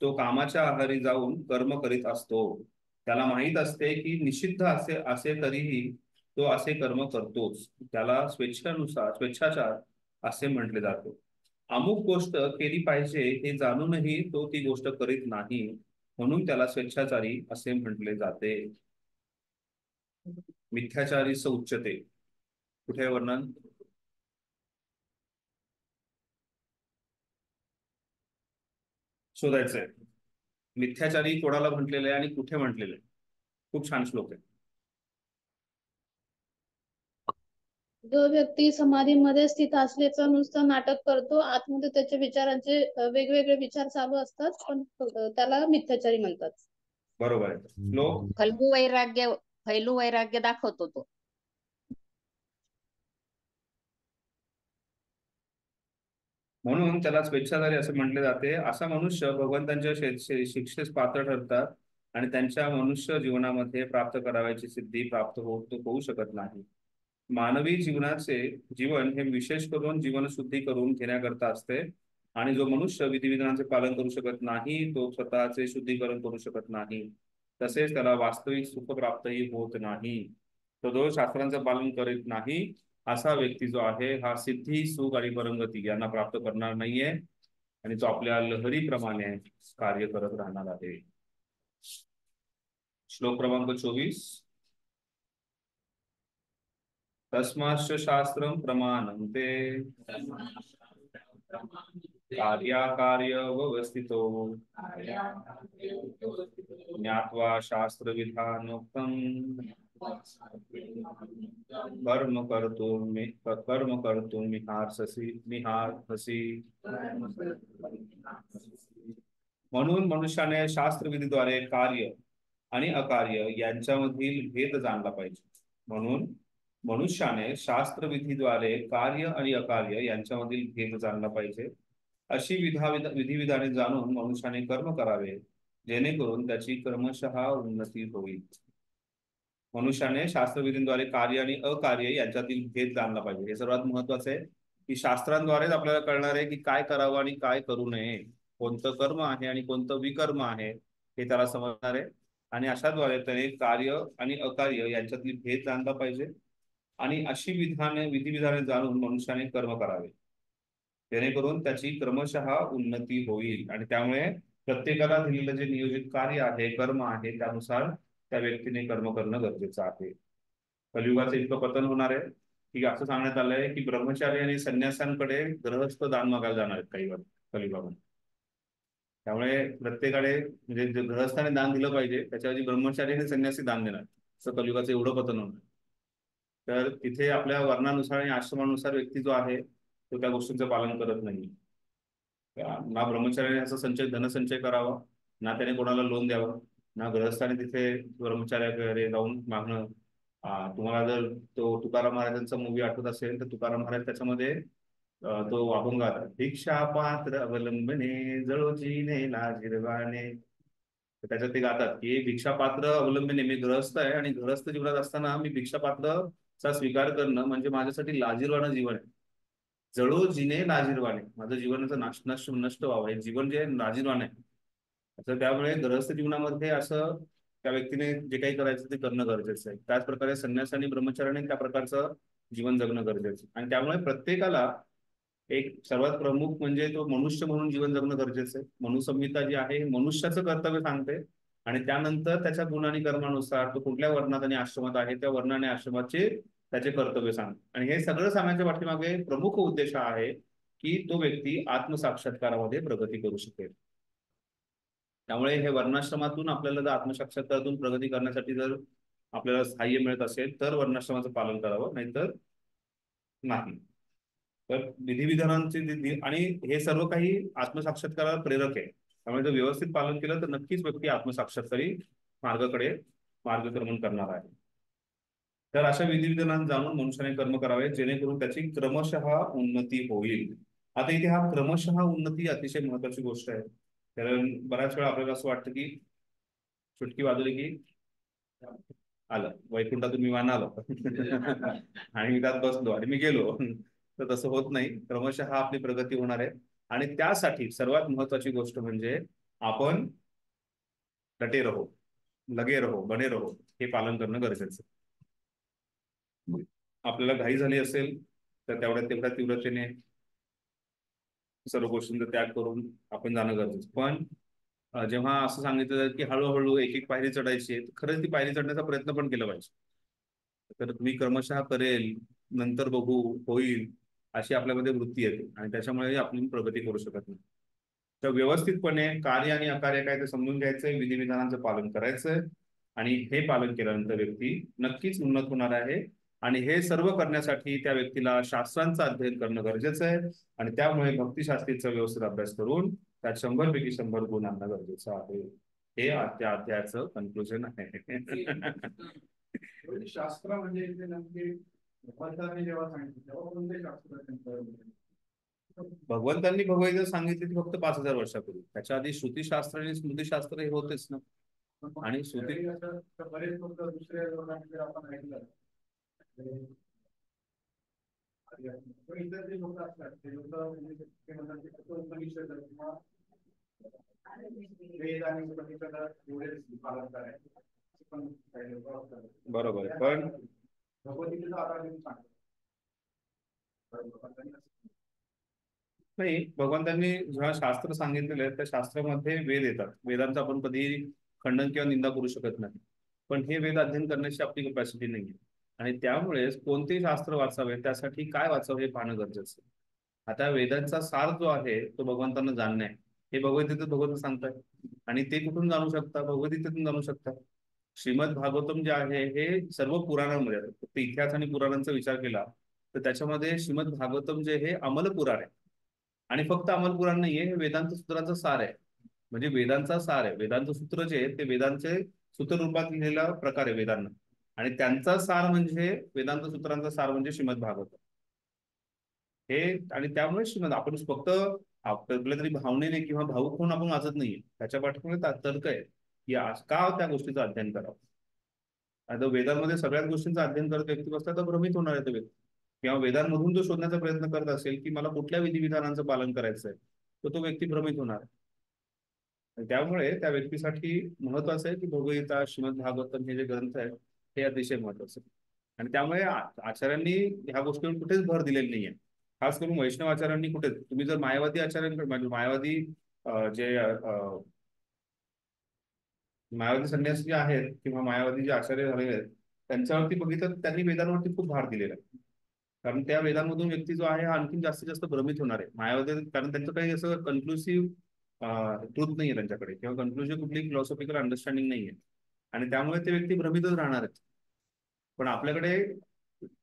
तो कामाच्या आहारी जाऊन कर्म करीत असतो. त्याला माहीत असते की निषिद्ध असे तरीही तो असे कर्म करतोच. त्याला स्वेच्छाचार असे म्हटले जाते. अमुक गोष्ट केली पाहिजे हे जाणूनही तो ती गोष्ट करीत नाही, म्हणून त्याला स्वेच्छाचारी असे म्हटले जाते. मिथ्याचारी उच्यते. कुठे वर्णन? शोधायचंय. मिथ्याचारी कोणाला म्हटलेलं आहे आणि कुठे म्हटलेलं आहे? खूप छान श्लोक आहे. जो व्यक्ती समाधीमध्ये स्थित असल्याचं नुसतं नाटक करतो, आतमध्ये त्याच्या विचारांचे वेगवेगळे विचार चालू असतात, पण त्याला मिथ्याचारी म्हणतात. बरोबर आहे. श्लोक फैलू वैराग्य दाखवतो तो. म्हणून त्याला स्वेच्छाचारी असे म्हटले जाते. असा मनुष्य भगवंतांच्या शिक्षेस पात्र ठरतात आणि त्यांच्या मनुष्य जीवनामध्ये प्राप्त करावयाची सिद्धी प्राप्त होऊ शकत नाही. मानवी जीवन हे विशेष करून जीवनशुद्धी करून घेण्याकरता असते आणि जो मनुष्य विधिविधानांचे पालन करू शकत नाही तो स्वतःचे शुद्धीकरण करू शकत नाही. तसेच त्याला वास्तविक सुख प्राप्तही होत नाही. तो जो शास्त्रांचं पालन करीत नाही असा व्यक्ती जो आहे हा सिद्धी, सुख आणि परमगती यांना प्राप्त करणार नाहीये आणि तो आपल्या लहरीप्रमाणे कार्य करत राहणार आहे. श्लोक क्रमांक 24. तस्माच्च शास्त्रं प्रमाणन्ते कार्याकार्य व्यवस्थितो ज्ञात्वा शास्त्रविधानोक्तं कर्म कर्तुं मिहार्हसि. म्हणून मनुष्याने शास्त्रविधीद्वारे कार्य आणि अकार्य यांच्यामधील भेद जाणला पाहिजे. म्हणून मनुष्याने शास्त्रविधीद्वारे कार्य आणि अकार्य यांच्यामधील भेद जाणला पाहिजे. अशी विधिविधाने जाणून मनुष्याने कर्म करावे जेणेकरून त्याची क्रमशः उन्नती होईल. मनुष्याने शास्त्रविधीद्वारे कार्य आणि अकार्य यांच्यातील भेद जाणला पाहिजे. हे सर्वात महत्वाचं आहे की शास्त्रांद्वारेच आपल्याला कळणार आहे की काय करावं आणि काय करू नये, कोणतं कर्म आहे आणि कोणतं विकर्म आहे हे त्याला समजणार आहे. आणि अशाद्वारे त्याने कार्य आणि अकार्य यांच्यातील भेद जाणला पाहिजे आणि अशी विधिविधाने जाणून मनुष्याने कर्म करावे जेणेकरून त्याची क्रमशः उन्नती होईल. आणि त्यामुळे प्रत्येकाला दिलेलं जे नियोजित कार्य आहे, कर्म आहे, त्यानुसार त्या व्यक्तीने कर्म करणं गरजेचं आहे. कलियुगाचं इतकं पतन होणार आहे की असं सांगण्यात आलंय की ब्रह्मचारी आणि संन्यासांकडे गृहस्थ दान मागायला जाणार आहेत काही वेळ कलियुगामध्ये. त्यामुळे प्रत्येकाने म्हणजे गृहस्थाने दान दिलं पाहिजे, त्याच्याऐवजी ब्रह्मचारी आणि संन्यासी दान देणार, असं कलियुगाचं एवढं पतन होणार. तर तिथे आपल्या वर्णानुसार आणि आश्रमानुसार व्यक्ती जो आहे तो त्या गोष्टींचं पालन करत नाही. ना ब्रह्मचार्याने असं धनसंचय करावा, ना त्याने कोणाला लोन द्यावं, ना गृहस्थाने तिथे ब्रह्मचार्याकडे जाऊन मागणं. तुम्हाला जर तो तुकाराम महाराजांचा मूवी आठवत असेल तर तुकाराम महाराज त्याच्यामध्ये तो अभंग आला, भिक्षा पात्र अवलंबने जळोजीने लाजिरवाने. त्याच्यात ते गातात की भिक्षा पात्र अवलंबने, मी गृहस्थ आहे आणि गृहस्थ जीवनात असताना मी भिक्षा पात्रचा स्वीकार करणं म्हणजे माझ्यासाठी लाजिरवाणं जीवन आहे. जळो जिने लाजिरवाणे, माझं जीवनाचं नष्ट व्हावं, हे जीवन जे लाजिरवाण आहे. तर त्यामुळे गृहस्थ जीवनामध्ये असं त्या व्यक्तीने जे काही करायचं ते करणं गरजेचं आहे. त्याच प्रकारे संन्यास आणि ब्रह्मचार्याने त्या प्रकारचं जीवन जगणं गरजेचं आहे. आणि त्यामुळे प्रत्येकाला एक सर्वात प्रमुख म्हणजे तो मनुष्य म्हणून जीवन जगणं गरजेचं आहे. मनुसंहिता जी आहे मनुष्याचं कर्तव्य सांगते आणि त्यानंतर त्याच्या गुण आणि कर्मानुसार तो कुठल्या वर्णात आणि आश्रमात आहे त्या वर्ण आणि आश्रमाचे त्याचे कर्तव्य सांग. आणि हे सगळं सांगण्याच्या पाठीमागे प्रमुख उद्देश हा आहे की तो व्यक्ती आत्मसाक्षात्कारामध्ये प्रगती करू शकेल. त्यामुळे हे वर्णाश्रमातून आपल्याला जर आत्मसाक्षात्कारातून प्रगती करण्यासाठी जर आपल्याला सहाय्य मिळत असेल तर वर्णाश्रमाचं पालन करावं, नाहीतर नाही. तर विधिविधानांचे आणि हे सर्व काही आत्मसाक्षात्काराला प्रेरक आहे. त्यामुळे जर व्यवस्थित पालन केलं तर नक्कीच व्यक्ती आत्मसाक्षात्कारी मार्गाकडे मार्गक्रमण करणार आहे. तर अशा विधिविधानांना जाणून मनुष्याने कर्म करावे जेणेकरून त्याची क्रमशः उन्नती होईल. आता इथे हा क्रमशः उन्नती अतिशय महत्वाची गोष्ट आहे. कारण बऱ्याच वेळा आपल्याला असं वाटतं की चुटकी वाजवली की आलं वैकुंठातून विमान आलं आणि मी त्यात बसलो आणि मी गेलो. तर तसं होत नाही. क्रमशः आपली प्रगती होणार आहे. आणि त्यासाठी सर्वात महत्वाची गोष्ट म्हणजे आपण डटे रहो, लगे रहो, बने रहो हे पालन करणं गरजेचं. आपल्याला घाई झाली असेल तर तेवढ्या तीव्रतेने सर्व गोष्टींचा त्याग करून आपण जाणं गरजेचं. पण जेव्हा असं सांगितलं की हळूहळू एक एक पायरी चढायची आहे, खरंच ती पायरी चढण्याचा प्रयत्न पण केला पाहिजे. तर मी क्रमशः करेल, नंतर बघू, होईल अशी आपल्यामध्ये वृत्ती येते आणि त्याच्यामुळे आपण प्रगती करू शकत नाही. तर व्यवस्थितपणे कार्य आणि अकार्य काय ते समजून घ्यायचंय, विधिविधानांचं पालन करायचंय आणि हे पालन केल्यानंतर व्यक्ती नक्कीच उन्नत होणार आहे. आणि हे सर्व करण्यासाठी त्या व्यक्तीला शास्त्रांचं अध्ययन करणं गरजेचं आहे आणि त्यामुळे भक्तिशास्त्रीचा व्यवस्थित अभ्यास करून त्यात 100 पैकी 100 गुण आणणं गरजेचं आहे. हे त्या अध्यायाचं कन्क्लुजन आहे. शास्त्र म्हणजे भगवंतांनी जेव्हा सांगितलं तेव्हा कोणते शास्त्र? भगवंतांनी भगवद्गीता सांगितली ती फक्त 5000 वर्षापूर्वी. त्याच्या आधी श्रुतीशास्त्र आणि स्मृतीशास्त्र हे होतेच ना. आणि श्रुती बरेच लोक दुसऱ्या लोकांकडे आपण ऐकलं पण इतर जे लोक असतात ते लोक उपनिषद किंवा वेद आणि उपनिषद एवढेच पालन करायचं पण काही लोक असतात. बरोबर. पण भगवद्गीतेचा आधार घेऊन सांगतात नाही, भगवंतांनी जेव्हा शास्त्र सांगितलेलं आहे त्या शास्त्रामध्ये वेद येतात. वेदांचं आपण कधीही खंडन किंवा निंदा करू शकत नाही. पण हे वेद अध्ययन करण्याची आपली कपॅसिटी नाहीये आणि त्यामुळेच कोणतेही शास्त्र वाचावे त्यासाठी काय वाचावे हे पाहणं गरजेचं आहे. आता वेदांचा सार जो आहे तो भगवंतांना जाणणे आहे. हे भगवद्गीतेत भगवंत सांगतात आणि ते कुठून जाणू शकता? भगवद्गीतेतून जाणू शकता. श्रीमद भागवतम जे आहे हे सर्व पुराणांमध्ये आहे. फक्त इतिहास आणि पुराणांचा विचार केला तर त्याच्यामध्ये श्रीमद भागवतम जे हे अमल पुराण आहे. आणि फक्त अमल पुराण नाहीये, हे वेदांत सूत्रांचा सार आहे. म्हणजे वेदांचा सार आहे. वेदांत सूत्र जे आहे ते वेदांचे सूत्र रूपात लिहिलेला प्रकार आहे वेदांना. आणि त्यांचा सार म्हणजे वेदांत सूत्रांचा सार म्हणजे श्रीमद भागवत हे. आणि त्यामुळे श्रीमद आपण फक्त आपल्या तरी भावनेने किंवा भावुक होऊन आपण वाचत नाहीये. त्याच्या पाठीमागे तर्क आहे की का त्या गोष्टीचं अध्ययन करावं. आता वेदांमध्ये सगळ्याच गोष्टींचं अध्ययन करत व्यक्ती बसला तर भ्रमित होणार आहे तो व्यक्ती. किंवा वेदांमधून जो शोधण्याचा प्रयत्न करत असेल की मला कुठल्या विधिविधानांचं पालन करायचं आहे तर तो व्यक्ती भ्रमित होणार. त्यामुळे त्या व्यक्तीसाठी महत्वाचं आहे की भगवद्गीता, श्रीमद भागवतम हे जे ग्रंथ आहेत हे अतिशय महत्वाचं आहे. आणि त्यामुळे आचार्यांनी ह्या गोष्टीवर कुठेच भर दिलेली नाहीये. खास करून वैष्णव आचार्यांनी कुठेच. तुम्ही जर मायावादी आचार्यांकडे म्हणजे मायावादी संन्यासी जे आहेत किंवा मायावादी जे आचार्य झालेले आहेत त्यांच्यावरती बघितलं त्यांनी वेदांवरती खूप भार दिलेला आहे. कारण त्या वेदांमधून व्यक्ती जो आहे हा आणखी जास्तीत जास्त भ्रमित होणार आहे मायावादी. कारण त्यांचं काही असं कन्क्लुसिव्ह ट्रूथ नाहीये त्यांच्याकडे किंवा कन्क्लुसिव्ह कुठली फिलॉसॉफिकल अंडरस्टँडिंग नाहीये आणि त्यामुळे ते व्यक्ती भ्रमितच राहणार आहेत. पण आपल्याकडे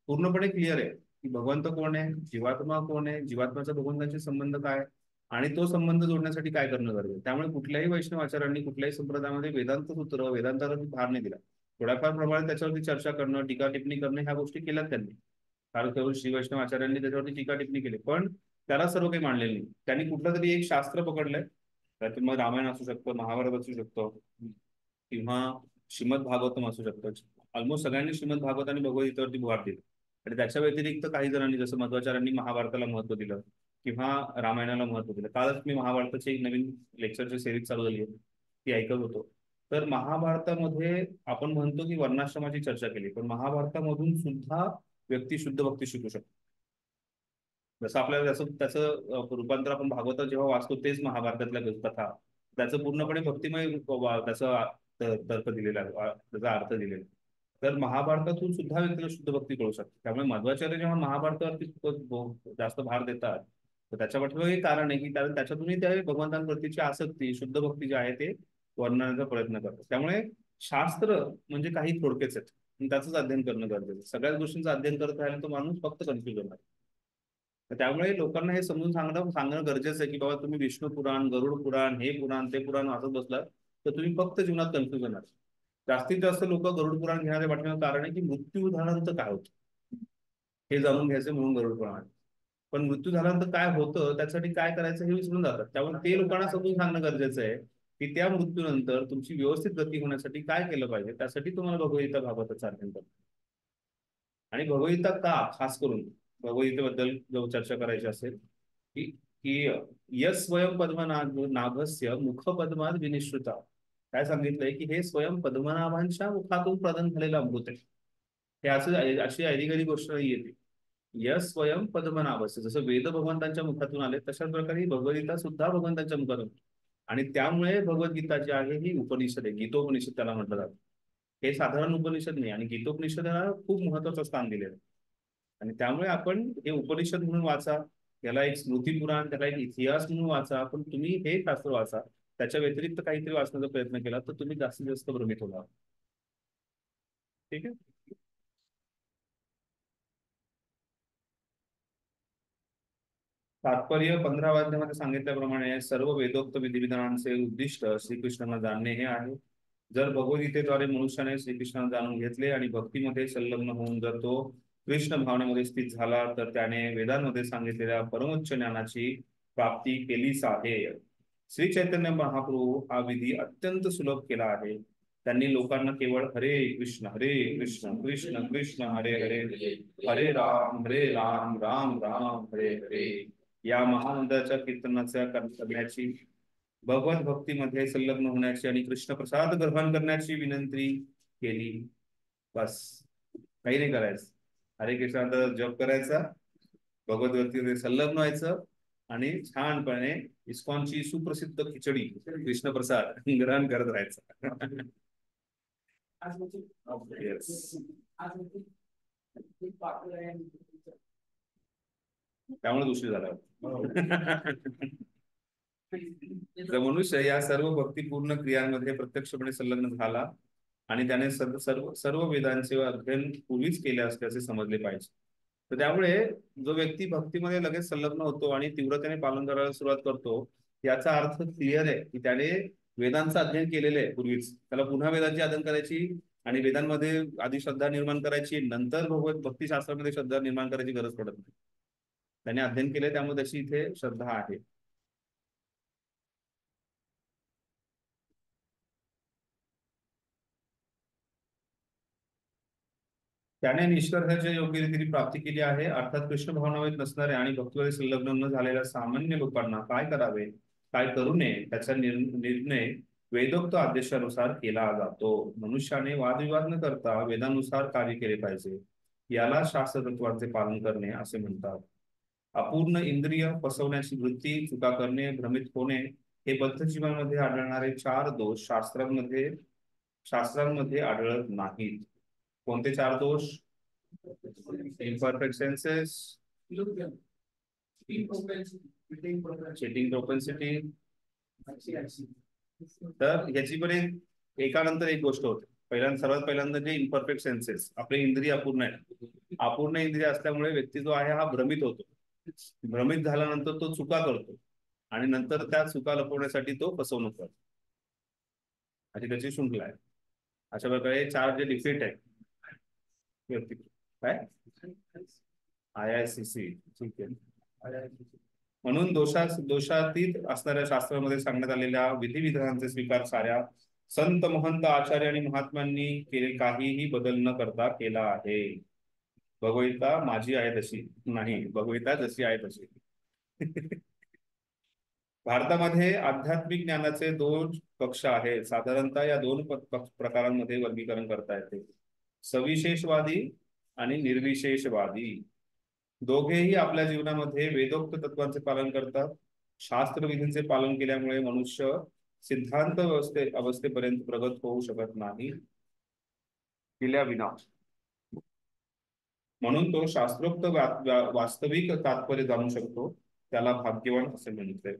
पूर्णपणे क्लिअर आहे की भगवंत कोण आहे, जीवात्मा कोण आहे, जीवात्म्याचा भगवंतांशी संबंध काय आणि तो संबंध जोडण्यासाठी काय करणं गरजेचं. त्यामुळे कुठल्याही वैष्णव आचार्यांनी कुठल्याही संप्रदायामध्ये वेदांत सूत्र वेदांतावरती भार नाही दिला. थोड्याफार प्रमाणात त्याच्यावरती चर्चा करणं, टीका टिप्पणी करणं ह्या गोष्टी केल्यात त्यांनी. कारण केवळ श्री वैष्णव आचार्यांनी त्याच्यावरती टीका टिप्पणी केली पण त्याला सर्व काही मांडलेलं नाही. त्यांनी कुठलं तरी एक शास्त्र पकडलंय. त्यातून मग रामायण असू शकतं, महाभारत असू शकतो किंवा श्रीमद भागवतम असू शकतं. ऑलमोस्ट सगळ्यांनी श्रीमद भागवत आणि भगवद्गीतेवरती भर दिला. आणि त्याच्या व्यतिरिक्त काही जणांनी जसं मध्वाचार्यांनी महाभारताला महत्व दिलं किंवा रामायणाला महत्व दिलं. कालच मी महाभारताची एक नवीन लेक्चरची सिरीज चालू झाली आहे ती ऐकत होतो. तर महाभारतामध्ये आपण म्हणतो की वर्णाश्रमाची चर्चा केली पण महाभारतामधून सुद्धा व्यक्ती शुद्ध भक्ती शिकू शकतो. जसं आपल्याला त्याचं रूपांतर आपण भागवत जेव्हा वाचतो तेच महाभारतातल्या कथा त्याचं पूर्णपणे भक्तिमय त्याचं तर्क दिलेला आहे, त्याचा अर्थ दिलेला आहे. तर महाभारतातून सुद्धा व्यक्तीला शुद्ध भक्ती कळू शकते. त्यामुळे मध्वाचार्य जेव्हा महाभारतावरती जास्त भार देतात तर त्याच्या पाठीमागे एक कारण आहे की कारण त्याच्यातूनही त्या भगवंतांप्रतीची आसक्ती, शुद्ध भक्ती जे आहे ते वर्णनाचा प्रयत्न करतात. त्यामुळे शास्त्र म्हणजे काही थोडकेच आहेत, त्याचंच अध्ययन करणं गरजेचं आहे. सगळ्याच गोष्टींचं अध्ययन करत राहिलं तर माणूस फक्त कन्फ्युज होणार. तर त्यामुळे लोकांना हे समजून सांगणं गरजेचं आहे की बाबा तुम्ही विष्णू पुराण, गरुड पुराण, हे पुराण ते पुराण वाचत बसलात तर तुम्ही फक्त जीवनात कन्फ्युज होणार. जास्तीत जास्त लोक गरुड पुराण घेण्याच्या पाठीमागे कारण आहे की मृत्यू झाल्यानंतर काय होतं हे जाणून घ्यायचं म्हणून गरुड पुराण. पण मृत्यू झाल्यानंतर काय होतं त्यासाठी काय करायचं हे विसरून जातात. त्यामुळे ते लोकांना समजून सांगणं गरजेचं आहे की त्या मृत्यूनंतर तुमची व्यवस्थित गती होण्यासाठी काय केलं पाहिजे. त्यासाठी तुम्हाला भगवद्गीता भागवताचं अध्ययन करतो. आणि भगवद्गीता का खास करून भगवद्गीतेबद्दल जर चर्चा करायची असेल की की यस स्वयं पद्मनाभस्य मुख पद्मात विनिश्रुता, काय सांगितलंय की हे स्वयं पद्मनाभांच्या मुखातून प्रदान झालेलं अमृत आहे. हे असं अशी ऐरिगरी गोष्ट नाही येते. यस स्वयं पद्मनाभस्य, जसं वेद भगवंतांच्या मुखातून आले तशाच प्रकारे भगवद्गीता सुद्धा भगवंतांच्या मुखातून. आणि त्यामुळे भगवद्गीता जी आहे ही उपनिषद आहे, गीतोपनिषद त्याला म्हटलं जातं. हे साधारण उपनिषद नाही आणि गीतोपनिषदाला खूप महत्वाचं स्थान दिलेलं आहे. आणि त्यामुळे आपण हे उपनिषद म्हणून वाचा, याला एक स्मृती पुराण, त्याला एक इतिहास म्हणून वाचा, पण तुम्ही हे शास्त्र वाचा. त्याच्या व्यतिरिक्त काहीतरी वाचण्याचा प्रयत्न केला तर तुम्ही जास्तीत जास्त भ्रमित होणार. ठीक आहे. तात्पर्य 15व्या अध्यायामध्ये सांगितल्याप्रमाणे सर्व वेदोक्त विधिविधानांचे उद्दिष्ट श्रीकृष्णांना जाणणे हे आहे. जर भगवद्गीतेद्वारे मनुष्याने श्रीकृष्णांना जाणून घेतले आणि भक्तीमध्ये संलग्न होऊन जर तो कृष्ण भावनेमध्ये स्थित झाला तर त्याने वेदांमध्ये सांगितलेल्या परमोच्च ज्ञानाची प्राप्ती केलीच आहे. श्री चैतन्य महाप्रभू हा विधी अत्यंत सुलभ केला आहे. त्यांनी लोकांना केवळ हरे कृष्ण कृष्ण कृष्ण हरे हरे हरे राम राम राम हरे हरे या महामंत्राच्या कीर्तनाच्या करण्याची, भगवत भक्तीमध्ये संलग्न होण्याची आणि कृष्ण प्रसाद ग्रहण करण्याची विनंती केली. बस, काही नाही करायचं. हरे कृष्णाचा जप करायचा, भगवत भक्तीमध्ये संलग्न व्हायचं आणि छानपणे इस्कॉनची सुप्रसिद्ध खिचडी कृष्ण प्रसाद ग्रहण करत राहायचं. त्यामुळे दुसरी झाला. जर मनुष्य या सर्व भक्तिपूर्ण क्रियांमध्ये प्रत्यक्षपणे संलग्न झाला आणि त्याने सर्व वेदांचे अध्ययन पूर्वीच केले असल्याचे समजले पाहिजे. तर त्यामुळे जो व्यक्ती भक्तीमध्ये लगेच संलग्न होतो आणि तीव्रतेने पालन करायला सुरुवात करतो, याचा अर्थ क्लिअर आहे की त्याने वेदांचं अध्ययन केलेलं आहे पूर्वीच. त्याला पुन्हा वेदांची अध्ययन करायची आणि वेदांमध्ये आधी श्रद्धा निर्माण करायची, नंतर भगवत भक्तिशास्त्रामध्ये श्रद्धा निर्माण करायची गरज पडत नाही. त्याने अध्ययन केले त्यामुळे त्याची इथे श्रद्धा आहे. त्याने निष्कर्षाच्या योग्य रीतीने प्राप्ती केली आहे. अर्थात कृष्ण भावनावेत नसणारे आणि भक्तीमध्ये संलग्न न झालेल्या सामान्य लोकांना काय करावे काय करू नये त्याचा निर्णय वेदोक्त आदेशानुसार केला जातो. मनुष्याने वादविवाद न करता वेदानुसार कार्य केले पाहिजे. याला शास्त्रतत्वांचे पालन करणे असे म्हणतात. अपूर्ण इंद्रिय, फसवण्याची वृत्ती, चुका करणे, भ्रमित होणे हे बद्ध जीवनामध्ये आढळणारे 4 दोष शास्त्रांमध्ये आढळत नाहीत. कोणते 4 दोष? Imperfect senses, cheating propensity. तर याची पण एकानंतर एक गोष्ट होते. सर्वात पहिल्यांदा जे इम्परफेक्ट सेन्सेस, आपले इंद्रिय अपूर्ण आहे. अपूर्ण इंद्रिय असल्यामुळे व्यक्ती जो आहे हा भ्रमित होतो. भ्रमित झाल्यानंतर तो चुका करतो आणि नंतर त्या चुका लपवण्यासाठी तो फसवणूक करतो. अशी त्याची शृंखला आहे. अशा प्रकारे 4 जे डिफेक्ट आहेत काय IICC, ठीक आहे. म्हणून दोषातीत असणाऱ्या शास्त्रामध्ये सांगण्यात आलेल्या विधिविधानांचे स्वीकार साऱ्या संत, महंत, आचार्य आणि महात्म्यांनी काहीही बदल न करता केला आहे. भगवद्गीता माझी आहे तशी नाही, भगवद्गीता जशी आहे तशी. भारतामध्ये आध्यात्मिक ज्ञानाचे 2 पक्ष आहेत. साधारणतः या 2 प्रकारांमध्ये वर्गीकरण करता येते, सविशेषवादी आणि निर्विशेषवादी. दोघेही आपल्या जीवनामध्ये वेदोक्त तत्वांचे पालन करतात. शास्त्रविधींचे पालन केल्यामुळे मनुष्य सिद्धांत अवस्थेपर्यंत प्रगत होऊ शकत नाही केल्याविना. म्हणून तो शास्त्रोक्त वास्तविक तात्पर्य जाणू शकतो, त्याला भाग्यवान असे म्हणते.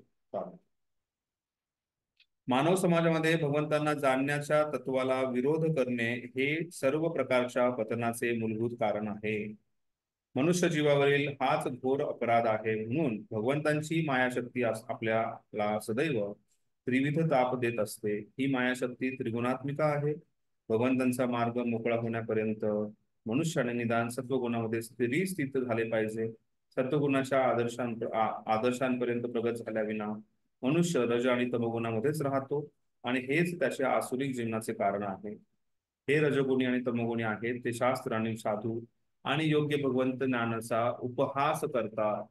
मानव समाजामध्ये भगवंतांना जाणण्याच्या तत्वाला विरोध करणे हे सर्व प्रकारच्या पतनाचे मूलभूत कारण आहे. मनुष्य जीवावरील हाच घोर अपराध आहे. म्हणून भगवंतांची मायाशक्ती आपल्याला सदैव त्रिविध ताप देत असते. ही मायाशक्ती त्रिगुणात्मिका आहे. भगवंतांचा मार्ग मोकळा होण्यापर्यंत मनुष्याने निदान सत्वगुणामध्ये स्थित झाले पाहिजे. सत्वगुणाच्या आदर्शांपर्यंत प्रगत झाल्याविना मनुष्य रज आणि तमगुणामध्येच राहतो आणि हेच त्याच्या आसुरिक जीवनाचे कारण आहे. हे रजगुणी आणि तमगुणी आहेत ते शास्त्र आणि साधू आणि योग्य भगवंत ज्ञानाचा उपहास करतात.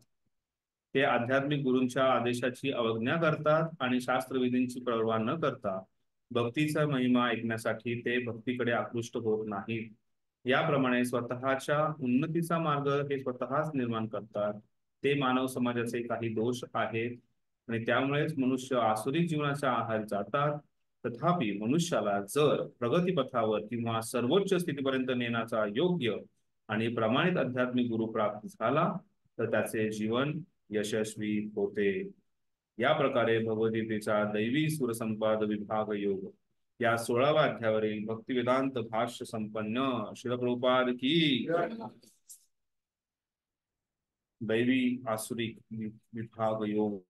ते आध्यात्मिक गुरूंच्या आदेशाची अवज्ञा करतात आणि शास्त्रविधींची पर्वा न करता भक्तीचा महिमा ऐकण्यासाठी ते भक्तीकडे आकृष्ट होत नाहीत. याप्रमाणे स्वतःच्या उन्नतीचा मार्ग हे स्वतःच निर्माण करतात. ते मानव समाजाचे काही दोष आहेत आणि त्यामुळेच मनुष्य आसुरिक जीवनाच्या आहारी जातात. तथापि मनुष्याला जर प्रगतीपथावर किंवा सर्वोच्च स्थितीपर्यंत नेण्याचा योग्य आणि प्रमाणित आध्यात्मिक गुरु प्राप्त झाला तर त्याचे जीवन यशस्वी होते. या प्रकारे भगवद्गीतेचा दैवी सुरसंपाद विभाग योग या 16व्या अध्यायावरील भक्तिवेदांत भाष्य संपन्न श्रील प्रभुपाद की दैवी आसुरिक विभाग योग.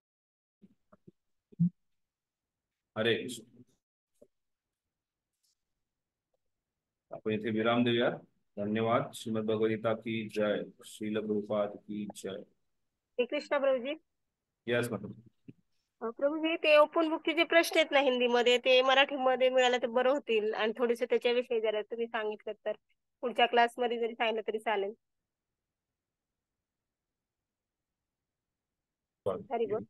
हरे कृष्ण. आपण इथे विराम देऊया. धन्यवाद. श्रीमद भगवद्गीता की जय. श्रील प्रभुपाद की जय. कृष्णा प्रभूजी. Yes madam. प्रभूजी ते ओपन बुकचे जे प्रश्न आहेत ना हिंदीमध्ये ते मराठीमध्ये मिळाले तर बरं होतील आणि थोडेसे त्याच्याविषयी जरा तुम्ही सांगितलं तर पुढच्या क्लासमध्ये जरी सांगितलं तरी चालेल. हरी बोल.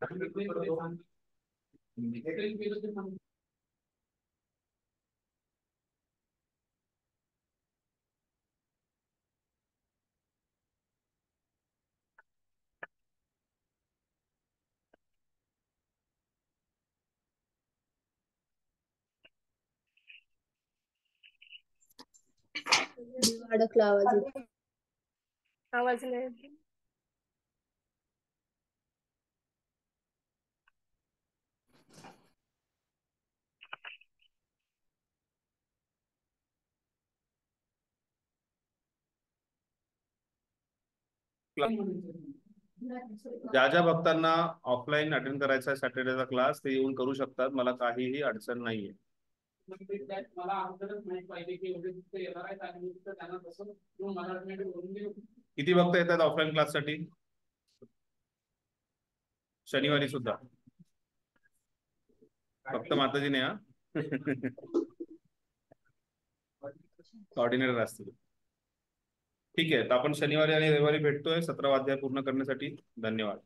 अडकला आवाज. आवाज नाही. ज्या ज्या भक्तांना ऑफलाईन अटेंड करायचा आहे सॅटर्डेचा क्लास ते येऊन करू शकतात. मला काहीही अडचण नाहीये. किती भक्त येतात ऑफलाईन क्लाससाठी? शनिवारी सुद्धा फक्त माताजीने हा ऑर्डिनेटर असतील. ठीक आहे. तर आपण शनिवारी आणि रविवारी भेटतोय 17वा अध्याय पूर्ण करण्यासाठी. धन्यवाद.